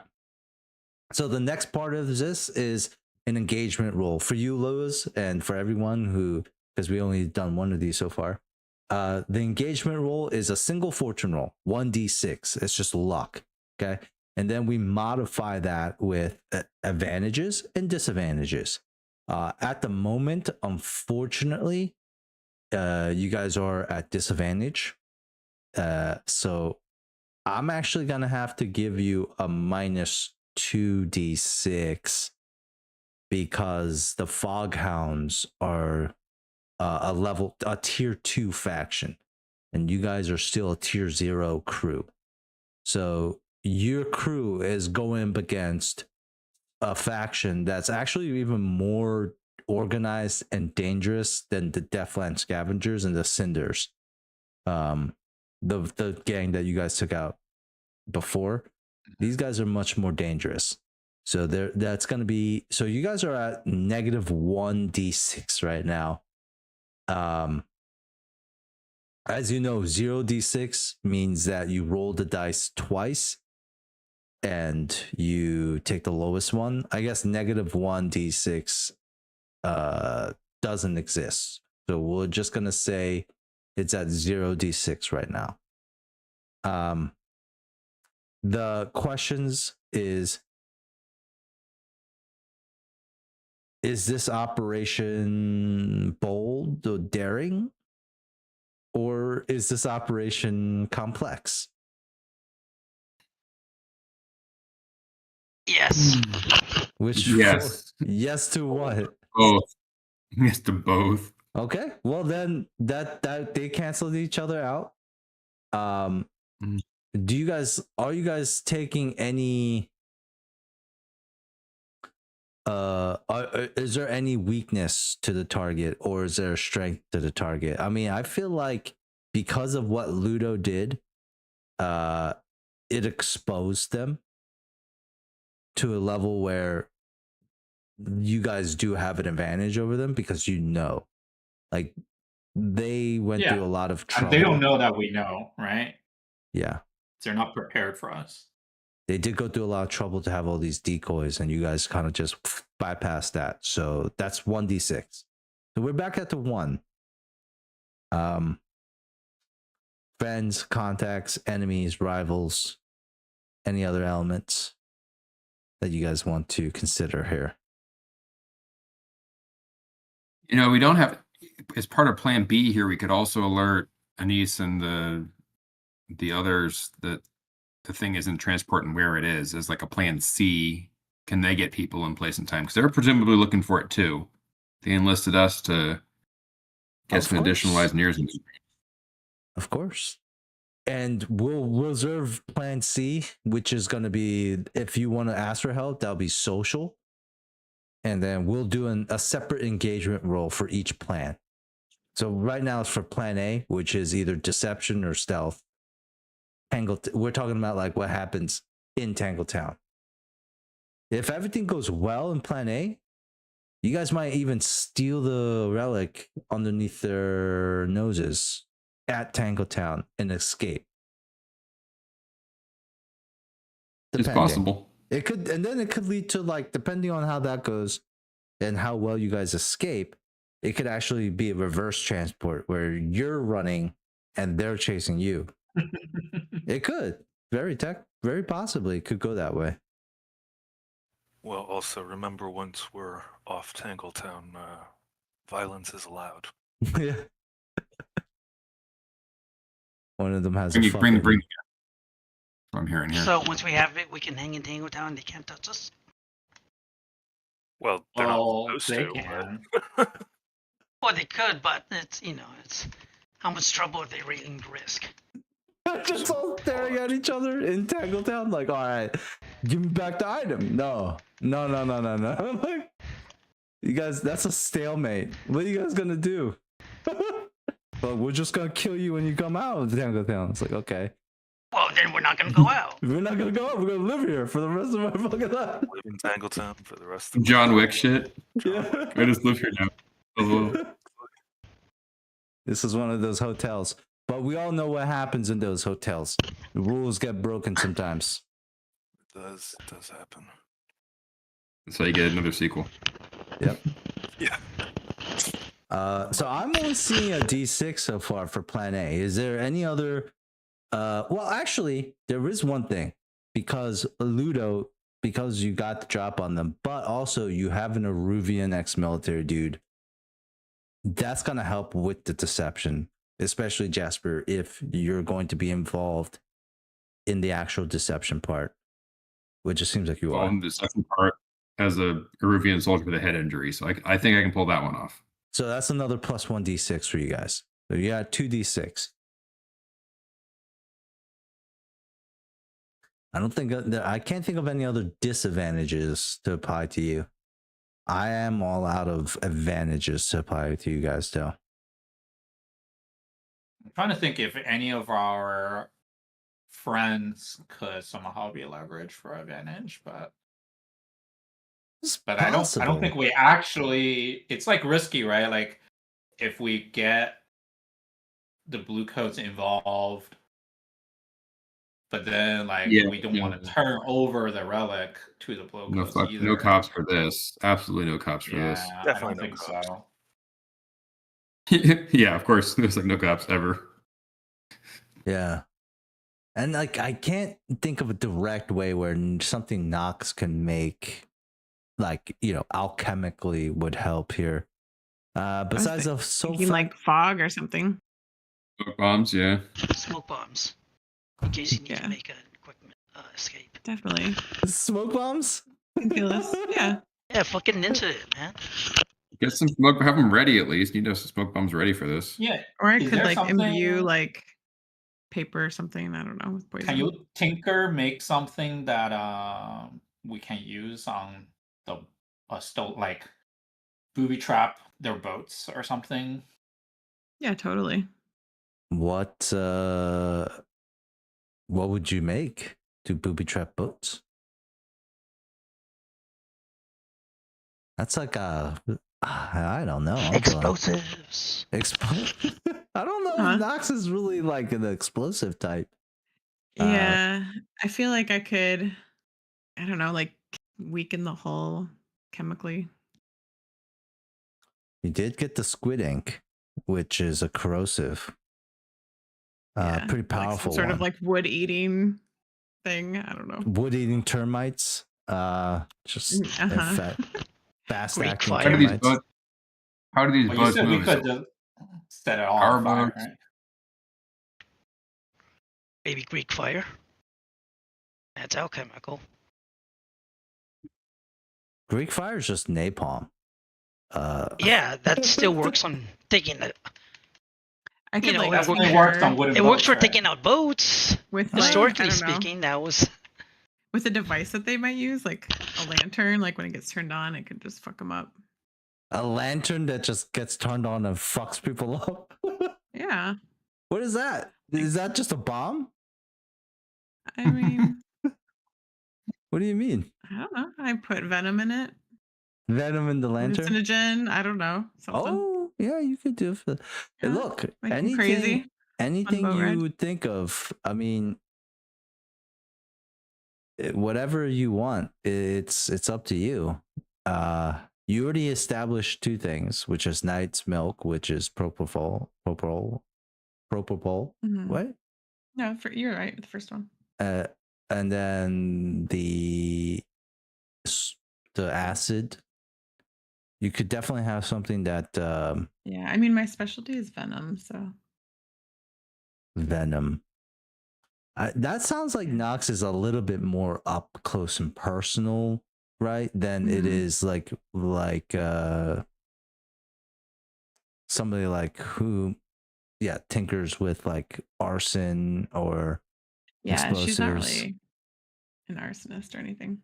B: So the next part of this is an engagement role for you, Lewis, and for everyone who, because we only done one of these so far. The engagement roll is a single fortune roll, 1d6. It's just luck. Okay. And then we modify that with advantages and disadvantages. At the moment, unfortunately, you guys are at disadvantage. So I'm actually going to have to give you a minus 2d6 because the Foghounds are a tier 2 faction, and you guys are still a tier 0 crew. So your crew is going up against a faction that's actually even more organized and dangerous than the Deathland Scavengers and the Cinders. The gang that you guys took out before, these guys are much more dangerous. So that's going to be, so you guys are at negative 1d6 right now. As you know, 0d6 means that you roll the dice twice and you take the lowest one. I guess negative 1d6 doesn't exist. So we're just going to say it's at 0d6 right now. The questions is this operation bold or daring? Or is this operation complex?
E: Yes.
B: Which
D: Yes.
B: Yes to what?
D: Both. Yes to both.
B: Okay. Well then that they canceled each other out. Do you guys are you guys taking any is there any weakness to the target, or is there a strength to the target? I mean, I feel like because of what Ludo did, it exposed them to a level where you guys do have an advantage over them, because like they went through a lot of trouble.
A: And they don't know that we know, right?
B: Yeah.
A: They're not prepared for us.
B: They did go through a lot of trouble to have all these decoys, and you guys kind of just bypassed that. So that's 1d6. So we're back at the 1. Friends, contacts, enemies, rivals, any other elements that you guys want to consider here?
D: You know, we don't have, as part of plan B here, we could also alert Anise and the others that the thing isn't transporting where it is, as like a plan C. Can they get people in place in time? Because they're presumably looking for it too. They enlisted us to get some additional engineers.
B: Of course. And we'll reserve plan C, which is going to be, if you want to ask for help, that'll be social. And then we'll do a separate engagement role for each plan. So right now it's for Plan A, which is either deception or stealth. We're talking about like what happens in Tangletown. If everything goes well in Plan A, you guys might even steal the relic underneath their noses at Tangletown and escape.
D: It's possible.
B: It could, and then it could lead to, like, depending on how that goes and how well you guys escape, it could actually be a reverse transport where you're running and they're chasing you. It could very possibly could go that way.
F: Well, also remember, once we're off Tangletown, violence is allowed.
B: Yeah. One of them has
D: bring. I'm hearing here.
E: So once we have it, we can hang in Tangletown. They can't touch us.
F: Well, they're not supposed
A: they
F: to.
A: can.
E: Well, they could, but it's it's how much trouble are they willing to risk?
B: Just all staring at each other in Tangletown, like, all right, give me back the item. No. Like, you guys, that's a stalemate. What are you guys gonna do? But we're just gonna kill you when you come out of Tangletown. It's like, okay.
E: Well, then we're not gonna go out.
B: We're not gonna go out. We're gonna live here for the rest of our fucking life.
F: Live in Tangletown for the rest of the
D: John Wick shit.
B: Yeah.
D: I just live here now. Hello.
B: This is one of those hotels. But we all know what happens in those hotels. The rules get broken sometimes.
F: It does happen.
D: That's how you get another sequel.
B: Yep.
F: Yeah.
B: So I'm only seeing a D6 so far for Plan A. Is there any other? Well, actually, there is one thing, because Ludo, because you got the drop on them, but also you have an Aruvian ex-military dude. That's gonna help with the deception, especially Jasper, if you're going to be involved in the actual deception part, which it seems like you are.
D: The second part has a Aruvian soldier with a head injury, so I think I can pull that one off.
B: So that's another plus 1d6 for you guys. So you got 2d6. I can't think of any other disadvantages to apply to you. I am all out of advantages to apply to you guys, though.
A: I'm trying to think if any of our friends could somehow be leveraged for advantage, but I don't think we actually. It's like risky, right? Like if we get the blue coats involved, but then we don't want to turn over the relic to the blue coats either.
D: No cops for this. Absolutely no cops for this.
F: Definitely
A: I don't think
F: cops.
A: so.
D: Yeah, of course. There's no cops ever.
B: Yeah. And I can't think of a direct way where something Nox can make, alchemically would help here. Besides of
C: like fog or something.
D: Smoke bombs, yeah.
E: Smoke bombs. In case you need to make an quick escape.
C: Definitely.
B: Smoke bombs?
C: Ridiculous. Yeah.
E: Yeah, fucking into it, man.
D: Get some smoke, have them ready at least. You need to have some smoke bombs ready for this.
A: Yeah.
C: Or I could imbue paper or something. I don't know. With poison.
A: Can you tinker make something that we can use on the booby trap their boats or something?
C: Yeah, totally.
B: What would you make to booby trap boats? That's like I don't know.
E: Explosives.
B: I don't know if Nox is really like an explosive type.
C: Yeah, I feel like I could, I don't know, weaken the hull chemically.
B: You did get the squid ink, which is a corrosive. Pretty powerful.
C: Some sort of wood eating thing. I don't know.
B: Wood eating termites. Just fast acting termites.
D: How do these boats move?
A: We could just set it all on fire, right?
E: Maybe Greek fire. That's alchemical.
B: Greek fire is just napalm.
E: Yeah, that still works on taking it.
C: I could
A: it works on wooden boats.
E: It works for taking out boats.
C: With
E: historically speaking, that was
C: with a device that they might use, like a lantern. Like when it gets turned on, it could just fuck them up.
B: A lantern that just gets turned on and fucks people up.
C: Yeah.
B: What is that? Is that just a bomb?
C: I mean,
B: What do you mean?
C: I don't know. I put venom in it.
B: Venom in the lantern?
C: Hallucinogen. I don't know. Something.
B: Oh, yeah, you could do it.
C: Yeah,
B: Look,
C: make 'em crazy.
B: anything
C: boat ride.
B: you would think of. I mean, whatever you want, it's up to you. You already established two things, which is Knight's Milk, which is propofol.
C: Mhm.
B: What?
C: No, you're right. The first one.
B: And then the acid. You could definitely have something that
C: Yeah, I mean, my specialty is venom, so.
B: venom. That sounds like Nox is a little bit more up close and personal, right? Than it is like somebody like who, yeah, tinkers with like arson or explosives.
C: She's not really an arsonist or anything.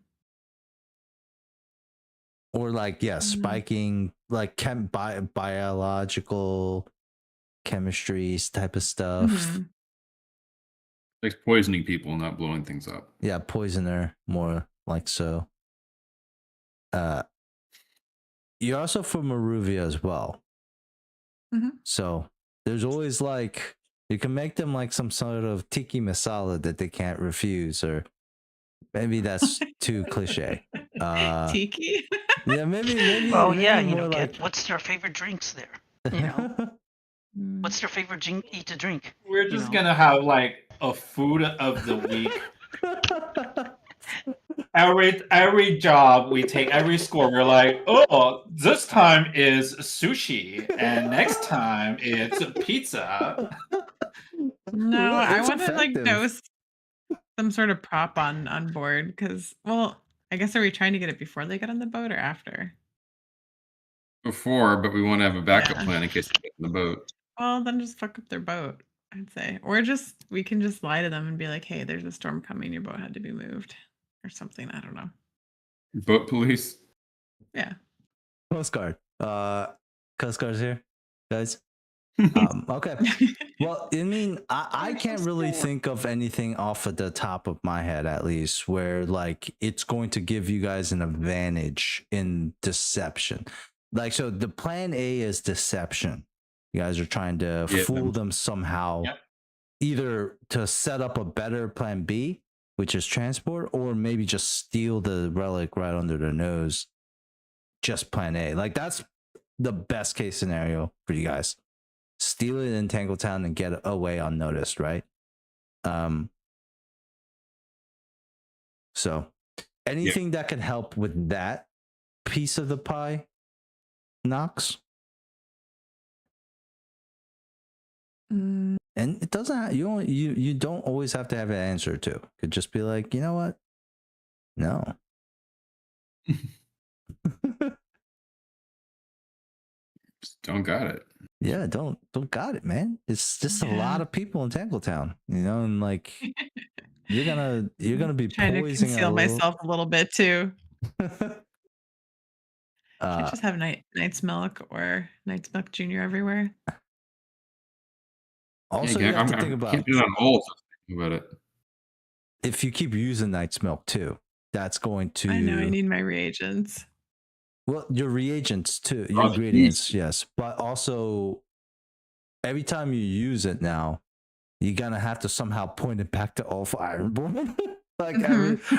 B: Or like spiking like biological chemistries type of stuff.
C: Mhm.
D: Like poisoning people, not blowing things up.
B: Yeah, poisoner, more like so. You're also from Maruvia as well.
C: Mhm.
B: So there's always like, you can make them like some sort of tiki masala that they can't refuse, or maybe that's too cliche.
C: Tiki?
B: Yeah, maybe.
E: Well,
B: maybe
E: yeah,
B: more like,
E: what's their favorite drinks there? You know, what's their favorite drink? Eat to drink.
A: We're just gonna have like a food of the week. Every job we take, every score, we're like, oh, this time is sushi, and next time it's pizza.
C: No, I
B: It's
C: want to like
B: effective.
C: dose some sort of prop on board because, well, I guess are we trying to get it before they get on the boat or after?
D: Before, but we want to have a backup
C: Yeah.
D: plan in case they get in the boat.
C: Well, then just fuck up their boat, I'd say. Or we can just lie to them and be like, hey, there's a storm coming, your boat had to be moved or something. I don't know.
D: Boat police.
C: Yeah.
B: Coast Guard. Coast Guard's here, guys. Okay. Well, I mean, I can't really think of anything off of the top of my head, at least, where like it's going to give you guys an advantage in deception. Like, so the plan A is deception. You guys are trying to fool them somehow, either to set up a better plan B, which is transport, or maybe just steal the relic right under their nose. Just plan A. Like, that's the best case scenario for you guys. Steal it in Tangletown and get away unnoticed, right? So anything that can help with that piece of the pie, Knox. And it doesn't. You don't always have to have an answer to. It could just be like, you know what? No.
D: Just don't got it.
B: Yeah, don't got it, man. It's just a lot of people in Tangletown, you know, and like you're gonna be
C: trying to
B: poisoning
C: conceal myself a little bit too. Can't just have Knight's Milk or Knight's Milk Junior everywhere.
B: Also, you have to think about
D: keeping it on hold. Think about it.
B: If you keep using Knight's Milk too, that's going to.
C: I know. I need my reagents.
B: Well, your reagents too, your ingredients, yes, but also every time you use it now, you're gonna have to somehow point it back to Ulf Ironborn, like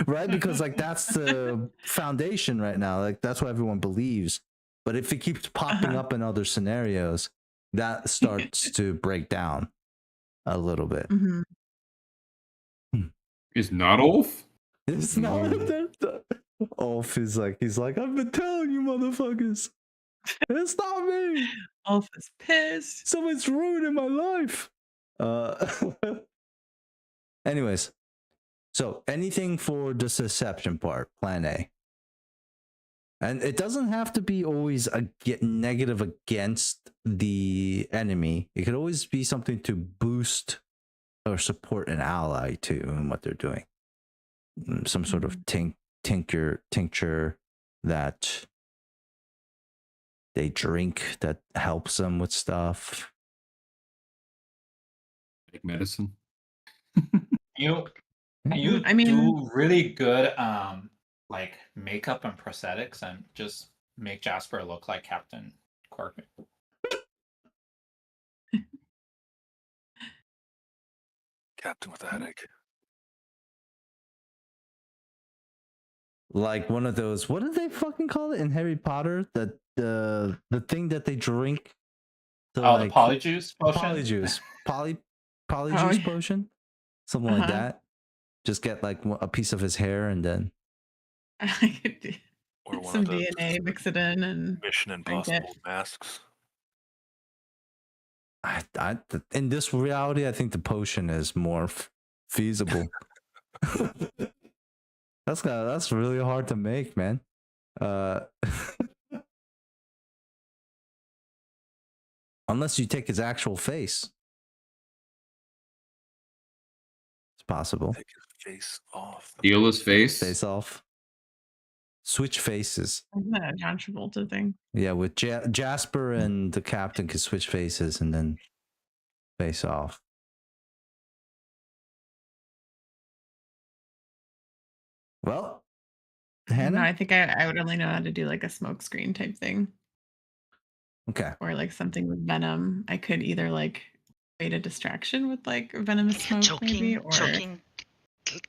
B: right? Because like that's the foundation right now. Like that's what everyone believes. But if it keeps popping up in other scenarios, that starts to break down a little bit.
D: Is not Ulf?
B: It's not. Ulf is like, he's like, I've been telling you, motherfuckers. It's not me.
C: Ulf is pissed.
B: Someone's ruining my life. Anyways, so anything for the deception part, plan A. And it doesn't have to be always a negative against the enemy. It could always be something to boost or support an ally too in what they're doing. Some sort of tincture that they drink that helps them with stuff.
D: Take medicine.
A: You
C: I mean-
A: do really good like makeup and prosthetics and just make Jasper look like Captain Cork.
F: Captain with a headache.
B: Like one of those, what do they fucking call it in Harry Potter? That the thing that they drink.
A: The
B: Like,
A: polyjuice potion.
B: Polyjuice. Polyjuice
C: yeah.
B: potion? Something like
C: Uh-huh.
B: that. Just get like a piece of his hair and then
C: I could do
F: Or one
C: some
F: of those
C: DNA, mix it in, and
F: Mission
C: drink it.
F: Impossible masks.
B: in this reality, I think the potion is more feasible. That's really hard to make, man. Unless you take his actual face, it's possible.
F: Take his face off.
D: Steal his face.
B: Face off. Switch faces.
C: Isn't that a John Travolta thing?
B: Yeah, with Jasper and the captain could switch faces and then face off. Well, Hannah?
C: No, I think I would only know how to do like a smoke screen type thing,
B: Okay.
C: or like something with venom. I could either like create a distraction with like venomous
E: Like a
C: smoke, maybe,
E: choking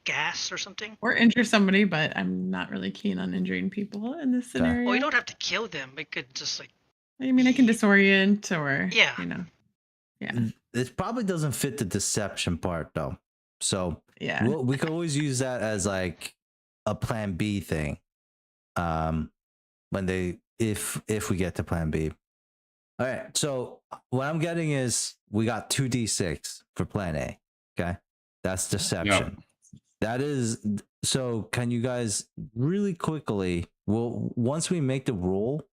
E: gas or something.
C: or injure somebody. But I'm not really keen on injuring people in this scenario.
E: Well, you don't have to kill them. It could just like.
C: I mean, I can disorient, or
E: Yeah.
C: Yeah.
B: It probably doesn't fit the deception part though. So
C: Yeah.
B: we could always use that as like a plan B thing. When they if we get to plan B. All right. So what I'm getting is we got 2d6 for plan A. Okay. That's deception.
D: Yep.
B: That is so can you guys really quickly, well, once we make the roll,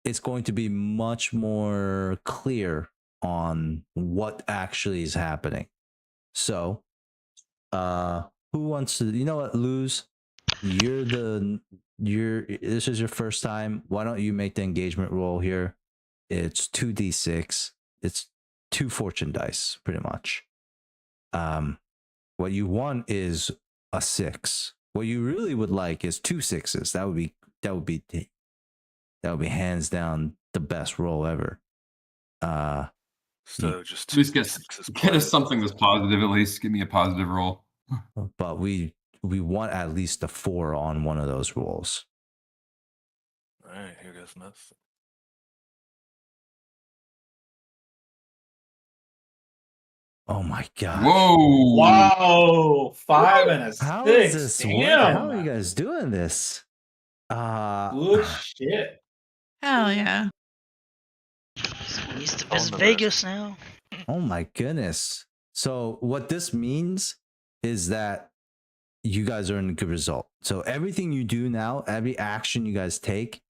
B: it's going to be much more clear on what actually is happening. So who wants to, you know what, Luz? This is your first time. Why don't you make the engagement roll here? It's 2d6. It's 2 fortune dice, pretty much. What you want is a 6. What you really would like is 2 6s. That would be hands down the best roll ever.
F: So just
D: Just get us something that's positive at least. Give me a positive roll.
B: But we want at least a 4 on one of those rolls.
F: All right, here goes nothing.
B: Oh my god!
D: Whoa!
A: Wow, 5 and a 6.
B: How is this?
A: Damn.
B: How are you guys doing this?
A: Good shit.
C: Hell yeah.
E: So we need to
F: On
E: visit
F: the
E: Vegas now.
B: Oh my goodness! So what this means is that you guys are in a good result. So everything you do now, every action you guys take,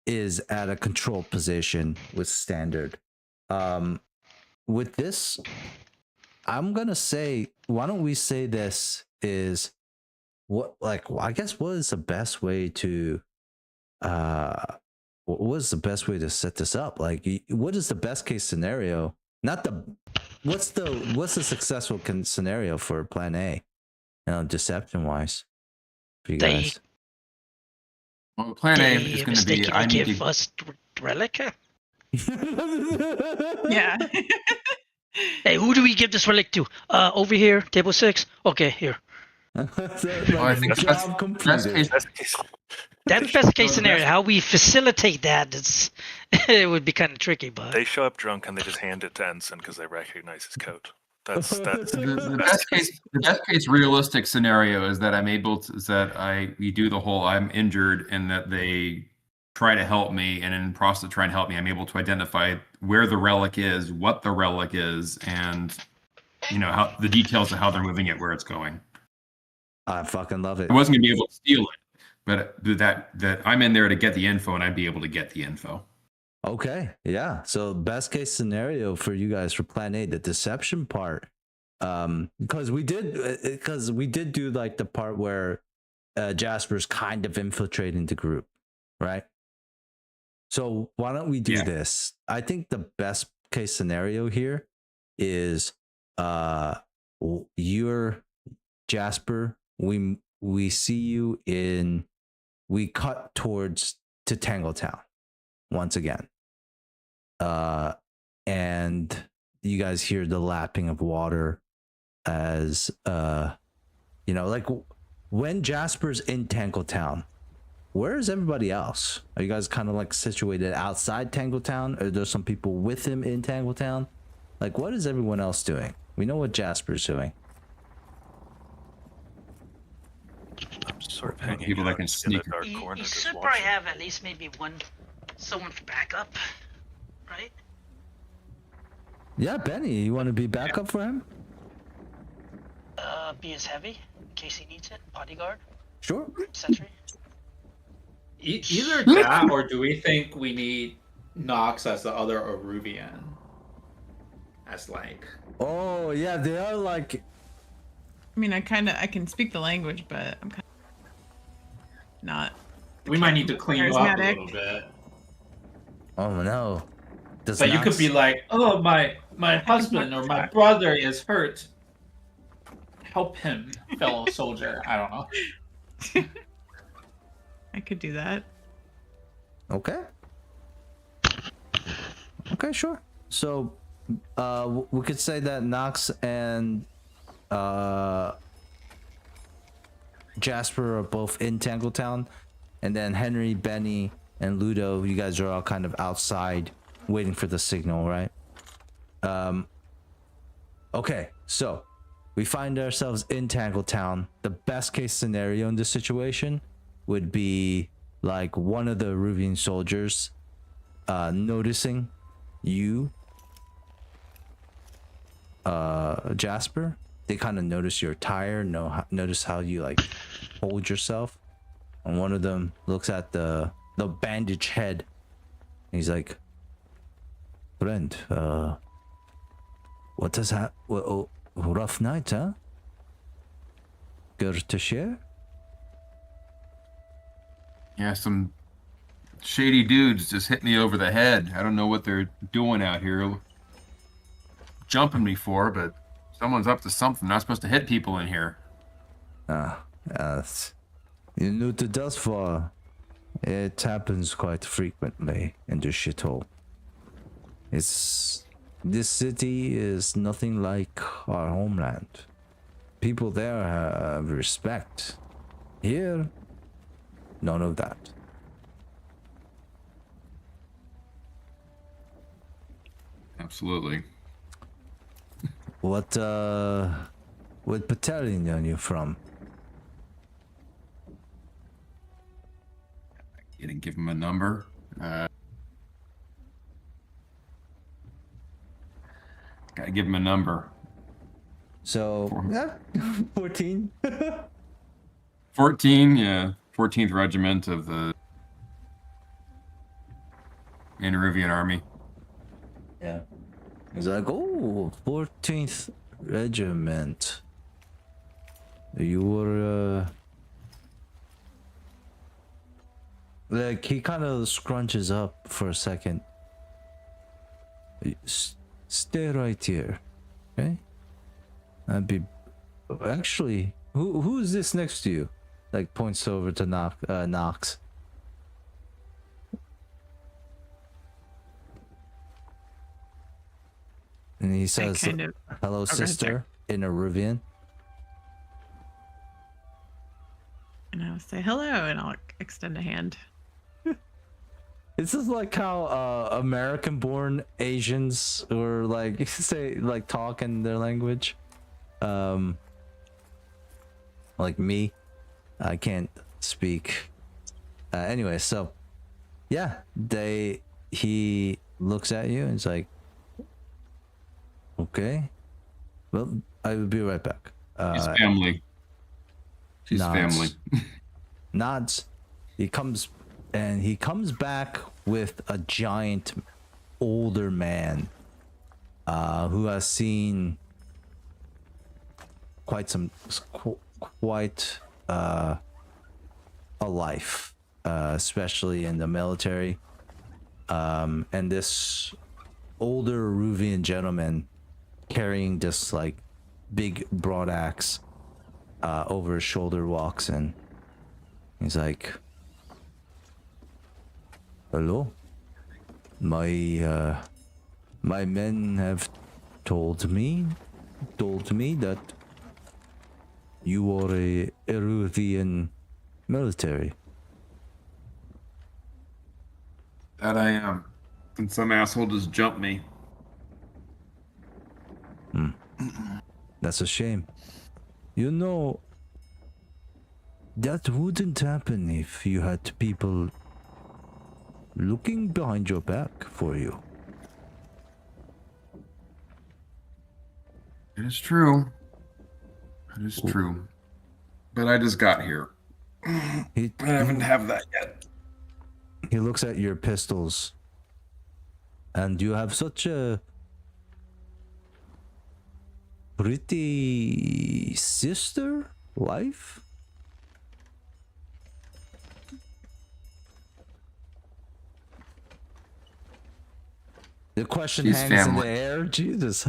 B: is at a controlled position with standard. With this, I'm gonna say, why don't we say this is what, like, I guess what is the best way to what was the best way to set this up? Like, what is the best case scenario? Not the what's the successful scenario for plan A, deception wise, for you
E: They-
B: guys?
D: Well, plan A is
E: They
D: going to be.
E: mistakenly
D: I need
E: give
D: to.
E: us relic.
C: Yeah.
E: Hey, who do we give this relic to? Over here, table 6. Okay, here.
D: I think
B: job
D: best
B: completed.
D: case.
F: Best case.
E: That's best case
D: the
E: scenario.
D: best-
E: How we facilitate that, it would be kind of tricky, but
F: They show up drunk and they just hand it to Ensign because they recognize his coat. That's
D: The best case realistic scenario is that I'm able to we do the whole I'm injured and that they try to help me, and in the process of trying to help me, I'm able to identify where the relic is, what the relic is, and how the details of how they're moving it, where it's going.
B: I fucking love it.
D: I wasn't gonna be able to steal it, but that I'm in there to get the info, and I'd be able to get the info.
B: Okay, yeah. So best case scenario for you guys for plan A, the deception part, because we did do like the part where Jasper's kind of infiltrating the group, right? So why don't we do this? I think the best case scenario here is you're Jasper. We see you in. We cut towards to Tangletown once again. And you guys hear the lapping of water as like when Jasper's in Tangletown, where's everybody else? Are you guys kind of like situated outside Tangletown? Or there's some people with him in Tangletown? Like, what is everyone else doing? We know what Jasper's doing.
F: I'm sort of hanging
D: People that
F: out
D: can
F: in
D: sneak.
F: a dark
E: You
F: corner just
E: should probably
F: watching.
E: have at least maybe someone for backup, right?
B: Yeah, Benny, you want to be backup for him?
E: Be as heavy in case he needs it. Bodyguard,
B: Sure.
E: sentry.
A: Either that, or do we think we need Nox as the other Aruvian? As like.
B: Oh yeah, they are like.
C: I mean, I can speak the language, but I'm kind of not.
A: We might need to clean you up a
C: Charismatic.
A: little bit.
B: Oh no. Does
A: But you could
B: Nox-
A: be like, oh, my husband or my brother is hurt. Help him, fellow soldier. I don't know.
C: I could do that.
B: Okay. Okay, sure. So, we could say that Nox and Jasper are both in Tangletown, and then Henry, Benny, and Ludo, you guys are all kind of outside waiting for the signal, right? Okay, so we find ourselves in Tangletown. The best case scenario in this situation would be like one of the Ruvian soldiers noticing you, Jasper. They kind of notice your attire, notice how you like hold yourself, and one of them looks at the bandaged head. And he's like, "Friend, what has happened? Well, rough night, huh? Good to share."
D: Yeah, some shady dudes just hit me over the head. I don't know what they're doing out here, jumping me for, but someone's up to something. Not supposed to hit people in here.
B: You know the dust fall. It happens quite frequently in this shithole. This city is nothing like our homeland. People there have respect. Here, none of that.
D: Absolutely.
B: What battalion are you from?
D: You didn't give him a number. Gotta give him a number.
B: So, yeah, 14.
D: 14, yeah. 14th Regiment of the Inaruvian Army.
B: Yeah. He's like, oh, 14th Regiment. You were, like, he kind of scrunches up for a second. Stay right here, okay? I'd be... Actually, who is this next to you? Like, points over to Nox. And he says, hello, sister, in Aruvian.
C: And I'll say hello, and I'll extend a hand.
B: This is like how American-born Asians or like say like talk in their language. Like me, I can't speak. Anyway, so yeah, he looks at you and is like, okay, well, I will be right back.
D: His family. She's family.
B: Nods. He comes back with a giant older man who has seen quite a life, especially in the military. And this older Ruvian gentleman carrying this like big broad axe over his shoulder walks in. He's like, hello, my men have told me that you are a Eruvian military.
D: That I am. And some asshole just jumped me.
B: That's a shame. You know, that wouldn't happen if you had people looking behind your back for you.
D: It is true. It is true. But I just got here. I haven't have that yet.
B: He looks at your pistols. And you have such a pretty sister, wife? The question
D: She's
B: hangs
D: family.
B: in the air. Jesus.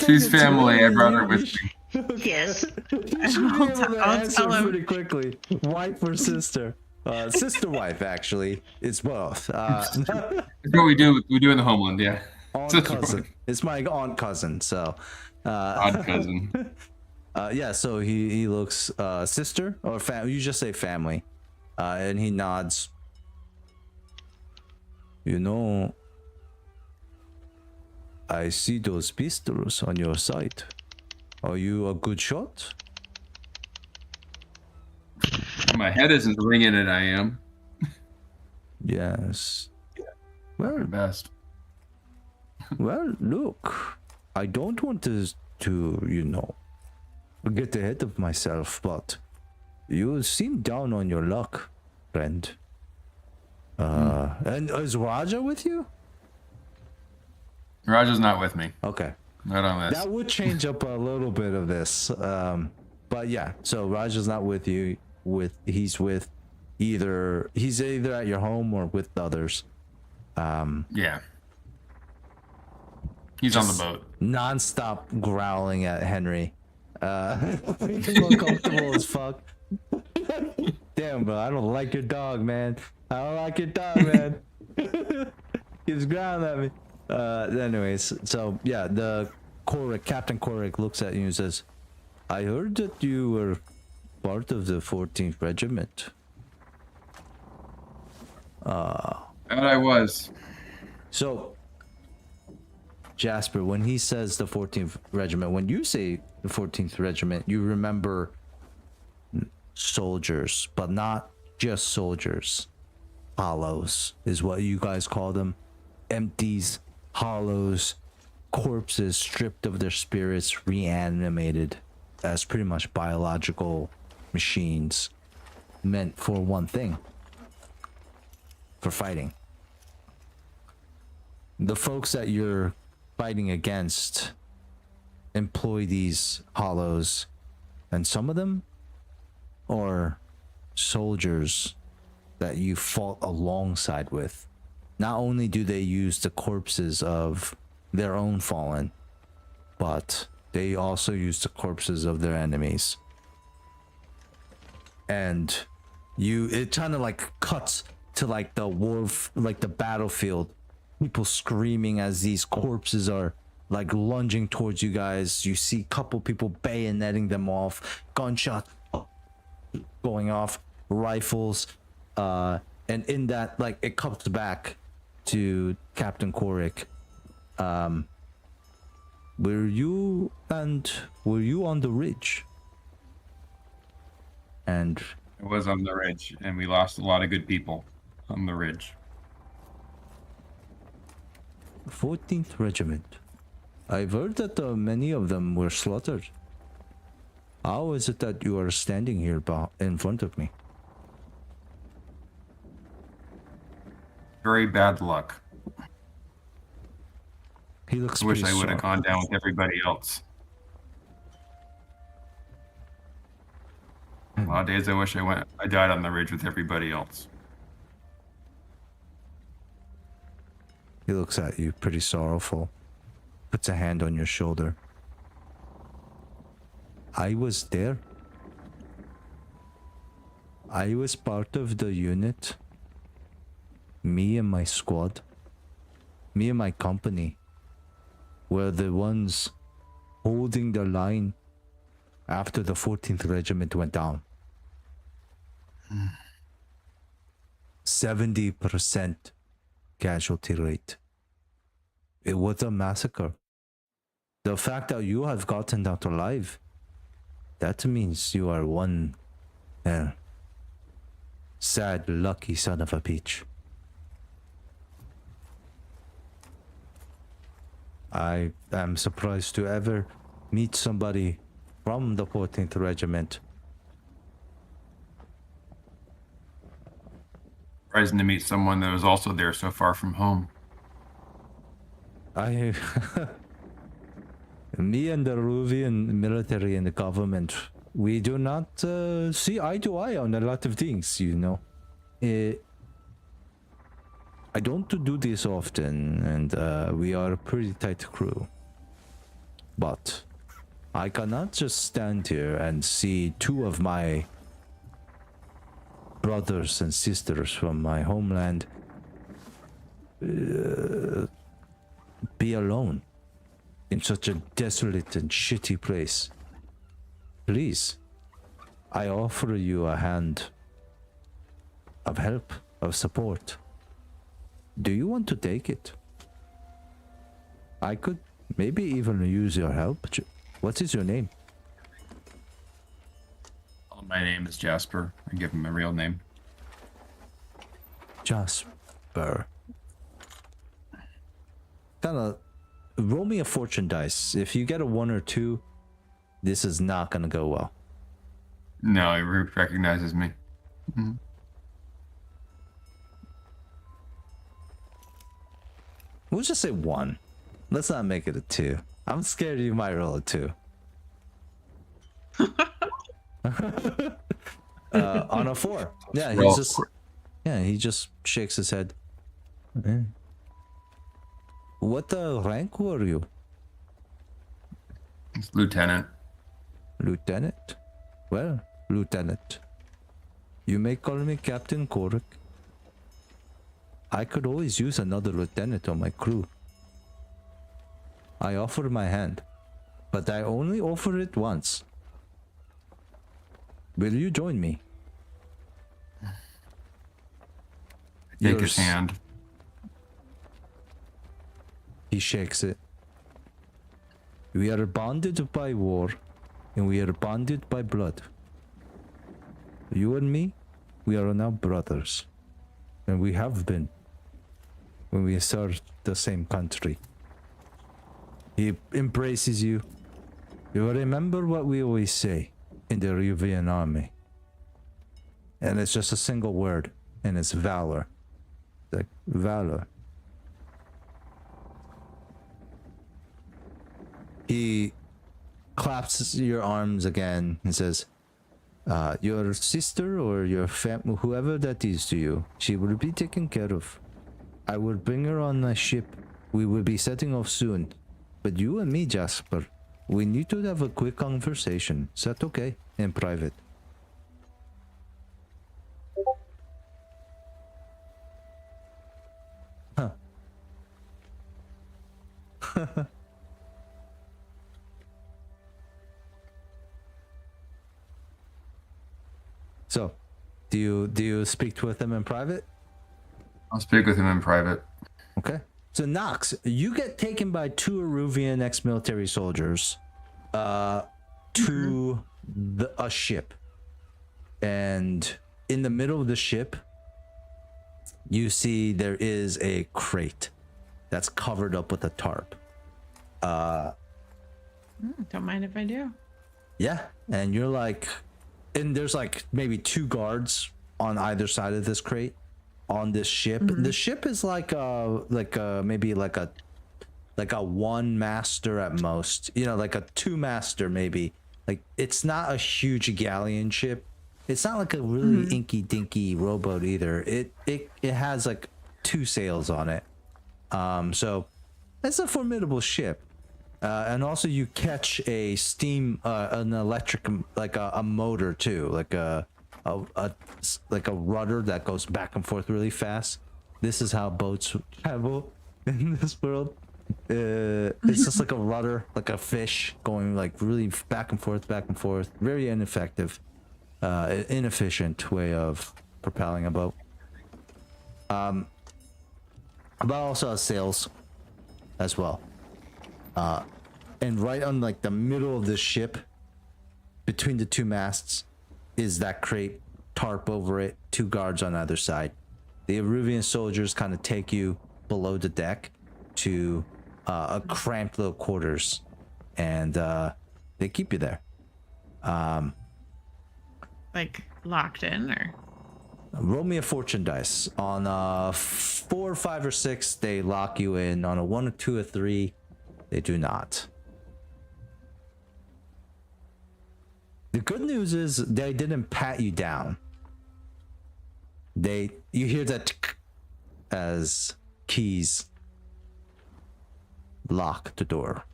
D: She's family. I brought her with me.
E: Yes.
B: You should be able to
C: I'll
B: answer
C: tell him.
B: pretty quickly. Wife or sister? Sister wife, actually. It's both.
D: That's what we do. We do in the homeland, yeah.
B: Aunt
D: Sister
B: cousin.
D: wife.
B: It's my aunt cousin. So.
D: Odd cousin.
B: Yeah. So he looks sister or family. You just say family, and he nods. You know, I see those pistols on your side. Are you a good shot?
D: My head isn't ringing it, I am.
B: Yes.
D: The
B: Well,
D: best.
B: well, look, I don't want to you know, get ahead of myself, but you seem down on your luck, friend. And is Raja with you?
D: Raja's not with me.
B: Okay.
D: Not on this.
B: That would change up a little bit of this. But yeah, so Raja's not with you. He's either at your home or with others.
D: Yeah. He's on the boat.
B: Non-stop growling at Henry. Making him uncomfortable as fuck. Damn, bro, I don't like your dog, man. I don't like your dog, man. He's growling at me. Anyways, so yeah, Captain Korik looks at you and says, I heard that you were part of the 14th Regiment.
D: That I was.
B: So, Jasper, when he says the 14th Regiment, when you say the 14th Regiment, you remember soldiers, but not just soldiers. Hollows is what you guys call them. Empties, hollows, corpses stripped of their spirits, reanimated as pretty much biological machines meant for one thing: for fighting. The folks that you're fighting against employ these hollows, and some of them are soldiers that you fought alongside with. Not only do they use the corpses of their own fallen, but they also use the corpses of their enemies. And it kind of like cuts to like the like the battlefield, people screaming as these corpses are like lunging towards you guys. You see a couple people bayoneting them off, gunshots going off, rifles, and in that, like, it comes back to Captain Korik. Were you on the ridge? And
D: I was on the ridge, and we lost a lot of good people on the ridge.
B: 14th Regiment. I've heard that many of them were slaughtered. How is it that you are standing here in front of me?
D: Very bad luck.
B: He looks
D: I wish
B: pretty
D: I would have
B: sorry.
D: gone down with everybody else. A lot of days I wish I died on the ridge with everybody else.
B: He looks at you, pretty sorrowful. Puts a hand on your shoulder. I was there. I was part of the unit. Me and my squad. Me and my company were the ones holding the line after the 14th Regiment went down. 70% casualty rate. It was a massacre. The fact that you have gotten out alive, that means you are one sad, lucky son of a bitch. I am surprised to ever meet somebody from the 14th Regiment.
D: Surprising to meet someone that was also there so far from home.
B: Me and the Ruvian military and the government, we do not see eye to eye on a lot of things, you know. I don't do this often, and we are a pretty tight crew. But I cannot just stand here and see two of my brothers and sisters from my homeland be alone in such a desolate and shitty place. Please, I offer you a hand of help, of support. Do you want to take it? I could maybe even use your help. What is your name?
D: Oh, my name is Jasper. I give him my real name.
B: Jasper. Kinda roll me a fortune dice. If you get a 1 or 2, this is not gonna go well.
D: No, he recognizes me. Mm-hmm.
B: We'll just say 1. Let's not make it a 2. I'm scared you might roll a 2. On a 4. Yeah, he just shakes his head. What rank were you?
D: It's Lieutenant.
B: Lieutenant? Well, Lieutenant, you may call me Captain Korik. I could always use another lieutenant on my crew. I offer my hand, but I only offer it once. Will you join me?
D: Take his hand.
B: He shakes it. We are bonded by war, and we are bonded by blood. You and me, we are now brothers, and we have been when we served the same country. He embraces you. You remember what we always say in the Ruvian army. And it's just a single word, and it's valor. Like, valor. He claps your arms again and says, your sister or your family, whoever that is to you, she will be taken care of. I will bring her on my ship. We will be setting off soon. But you and me, Jasper, we need to have a quick conversation. Is that okay? In private. Huh. So, do you speak with him in private?
D: I'll speak with him in private.
B: Okay. So Nox, you get taken by 2 Aruvian ex-military soldiers to a ship. And in the middle of the ship, you see there is a crate that's covered up with a tarp.
C: Don't mind if I do.
B: Yeah, and you're like, and there's like maybe 2 guards on either side of this crate on this ship.
C: Mm-hmm.
B: The ship is maybe like a 1 master at most, you know, like a 2 master maybe. Like, it's not a huge galleon ship. It's not like a really inky dinky rowboat either. It has like 2 sails on it. So it's a formidable ship. And also you catch a steam, an electric, like a motor too, like a rudder that goes back and forth really fast. This is how boats travel in this world. It's just like a rudder, like a fish going like really back and forth. Very ineffective, inefficient way of propelling a boat. But also has sails as well. And right on like the middle of the ship, between the two masts, is that crate, tarp over it, 2 guards on either side. The Eruvian soldiers kind of take you below the deck to a cramped little quarters, and they keep you there.
C: Like locked in, or?
B: Roll me a fortune dice. On 4, 5, or 6, they lock you in. On a 1, or 2, or 3, they do not. The good news is they didn't pat you down. You hear that as keys lock the door,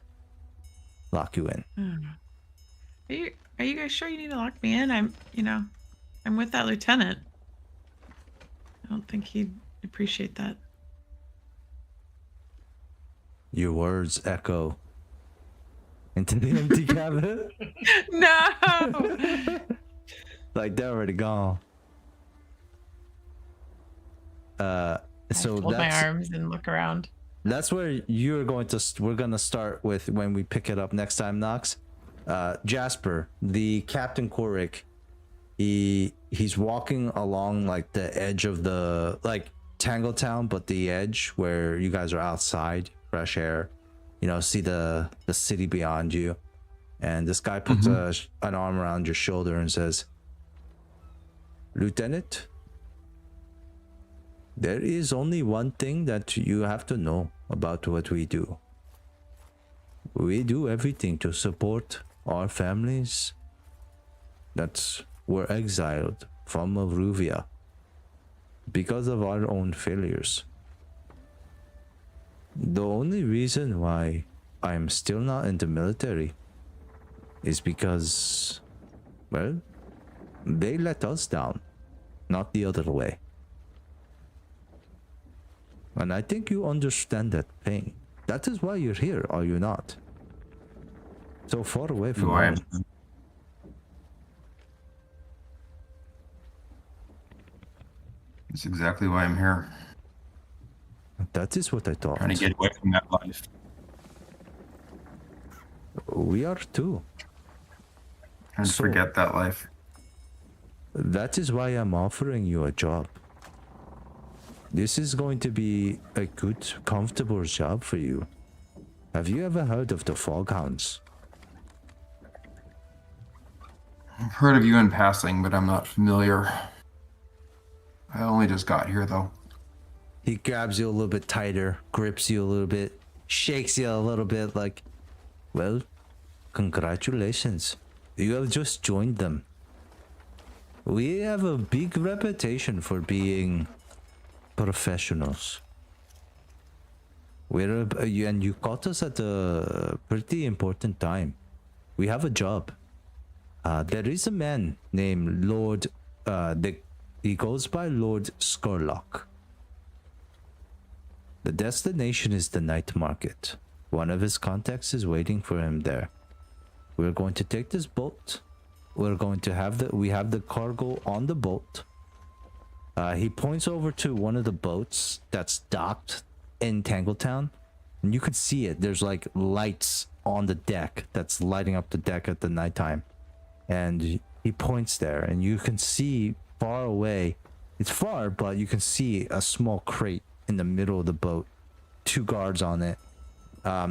B: lock you in.
C: Are you guys sure you need to lock me in? I'm with that lieutenant. I don't think he'd appreciate that.
B: Your words echo into the empty cabinet.
C: No.
B: Like they're already gone. So
C: I fold my arms and look around.
B: That's where we're gonna start with when we pick it up next time, Nox. Jasper, the Captain Korik, he's walking along like the edge of the like Tangletown, but the edge where you guys are outside, fresh air, see the city beyond you. And this guy puts an arm around your shoulder and says, Lieutenant, there is only one thing that you have to know about what we do. We do everything to support our families that were exiled from Aruvia because of our own failures. The only reason why I'm still not in the military is because, well, they let us down, not the other way. And I think you understand that pain. That is why you're here, are you not? So far away from home.
D: That's exactly why I'm here.
B: That is what I thought.
D: Trying to get away from that life.
B: We are too.
D: Trying to forget that life.
B: That is why I'm offering you a job. This is going to be a good, comfortable job for you. Have you ever heard of the Foghounds?
D: I've heard of you in passing, but I'm not familiar. I only just got here, though.
B: He grabs you a little bit tighter, grips you a little bit, shakes you a little bit like, well, congratulations. You have just joined them. We have a big reputation for being professionals. And you caught us at a pretty important time. We have a job. There is a man named Lord, he goes by Lord Skurlock. The destination is the night market. One of his contacts is waiting for him there. We're going to take this boat. We're going to we have the cargo on the boat. He points over to one of the boats that's docked in Tangletown, and you can see it. There's like lights on the deck that's lighting up the deck at the nighttime. And he points there, and you can see far away. It's far, but you can see a small crate in the middle of the boat. 2 guards on it.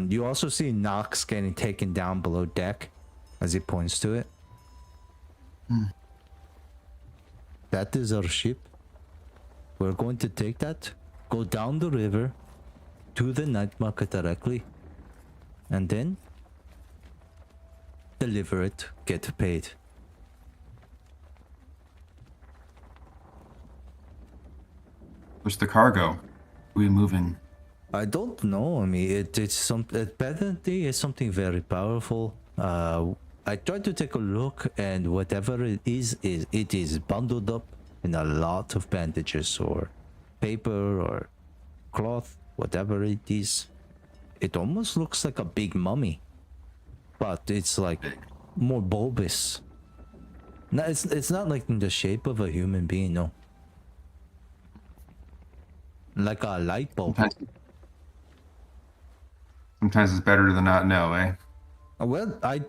B: You also see Nox getting taken down below deck as he points to it. That is our ship. We're going to take that, go down the river to the night market directly, and then deliver it, get paid.
D: Where's the cargo? We moving?
B: I don't know. I mean, it's apparently it's something very powerful. I tried to take a look, and whatever it is bundled up in a lot of bandages or paper or cloth, whatever it is. It almost looks like a big mummy, but it's like more bulbous. No, it's not like in the shape of a human being, no. Like a light bulb.
D: Sometimes it's better to not know, eh?
B: Well, I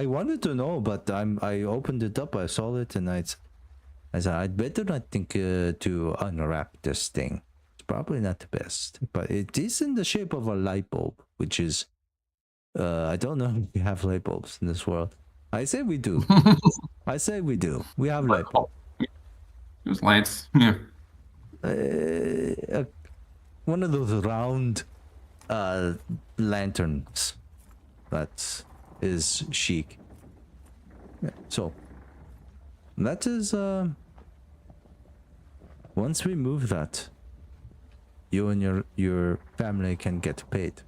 B: wanted to know, but I opened it up, I saw it, and I said I'd better not think to unwrap this thing. It's probably not the best, but it is in the shape of a light bulb, which is I don't know if we have light bulbs in this world. I say we do. I say we do. We have light bulbs.
D: There's lights. Yeah.
B: One of those round lanterns that is chic. Yeah, so that is once we move that, you and your family can get paid.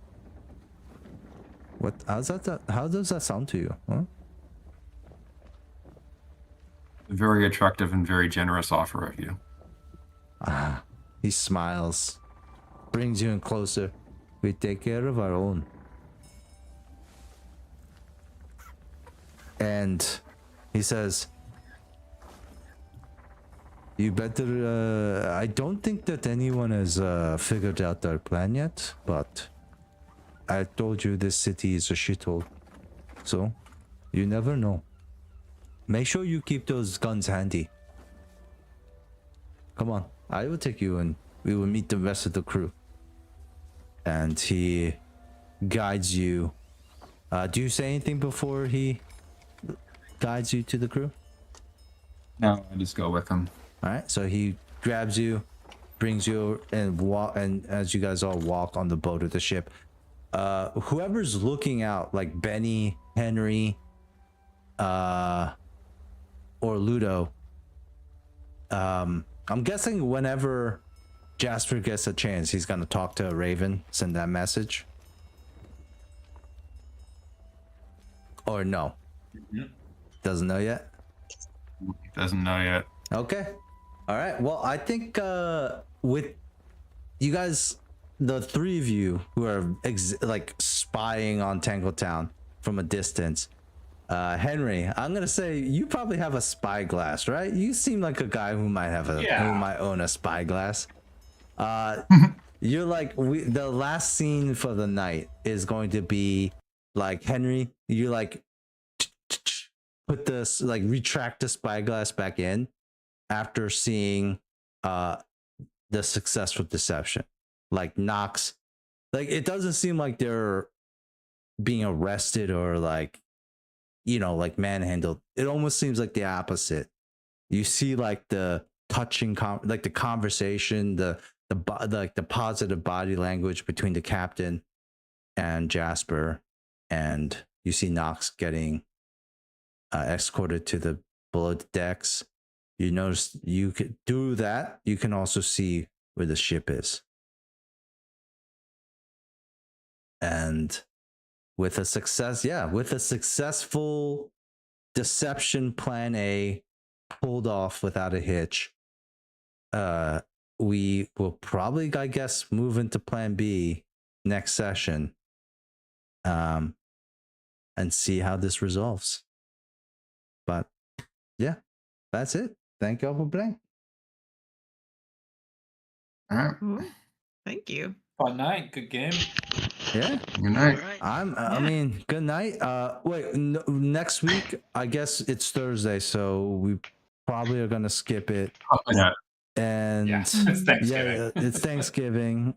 B: How does that sound to you? Huh?
D: Very attractive and very generous offer of you.
B: Ah, he smiles, brings you in closer. We take care of our own. And he says, you better, I don't think that anyone has figured out our plan yet, but I told you this city is a shithole. So, you never know. Make sure you keep those guns handy. Come on, I will take you and we will meet the rest of the crew. And he guides you. Do you say anything before he guides you to the crew?
D: No, I just go with him.
B: All right, so he grabs you, brings you, and as you guys all walk on the boat of the ship, whoever's looking out, like Benny, Henry, or Ludo, I'm guessing whenever Jasper gets a chance, he's gonna talk to Raven, send that message. Or no? Doesn't know yet?
D: Doesn't know yet.
B: Okay. All right. Well, I think with you guys, the three of you who are like spying on Tangletown from a distance, Henry, I'm gonna say you probably have a spyglass, right? You seem like a guy who might have who might own a spyglass. You're like the last scene for the night is going to be like Henry. You like put this like retract the spyglass back in after seeing the successful deception. Like Knox, like it doesn't seem like they're being arrested or like, you know, like manhandled. It almost seems like the opposite. You see like the touching like the conversation, the positive body language between the captain and Jasper, and you see Knox getting escorted to the below the decks. You notice you could do that. You can also see where the ship is. And with a successful deception plan A pulled off without a hitch, we will probably, I guess, move into plan B next session, and see how this resolves. But yeah, that's it. Thank y'all for playing.
D: All right.
C: Ooh, thank you.
A: Fun night. Good game.
B: Yeah.
D: Good night.
E: All right.
B: I mean, good night. Wait, next week, I guess it's Thursday, so we probably are gonna skip it.
D: Probably not.
B: And
A: Yeah, it's Thanksgiving.
B: yeah, it's Thanksgiving.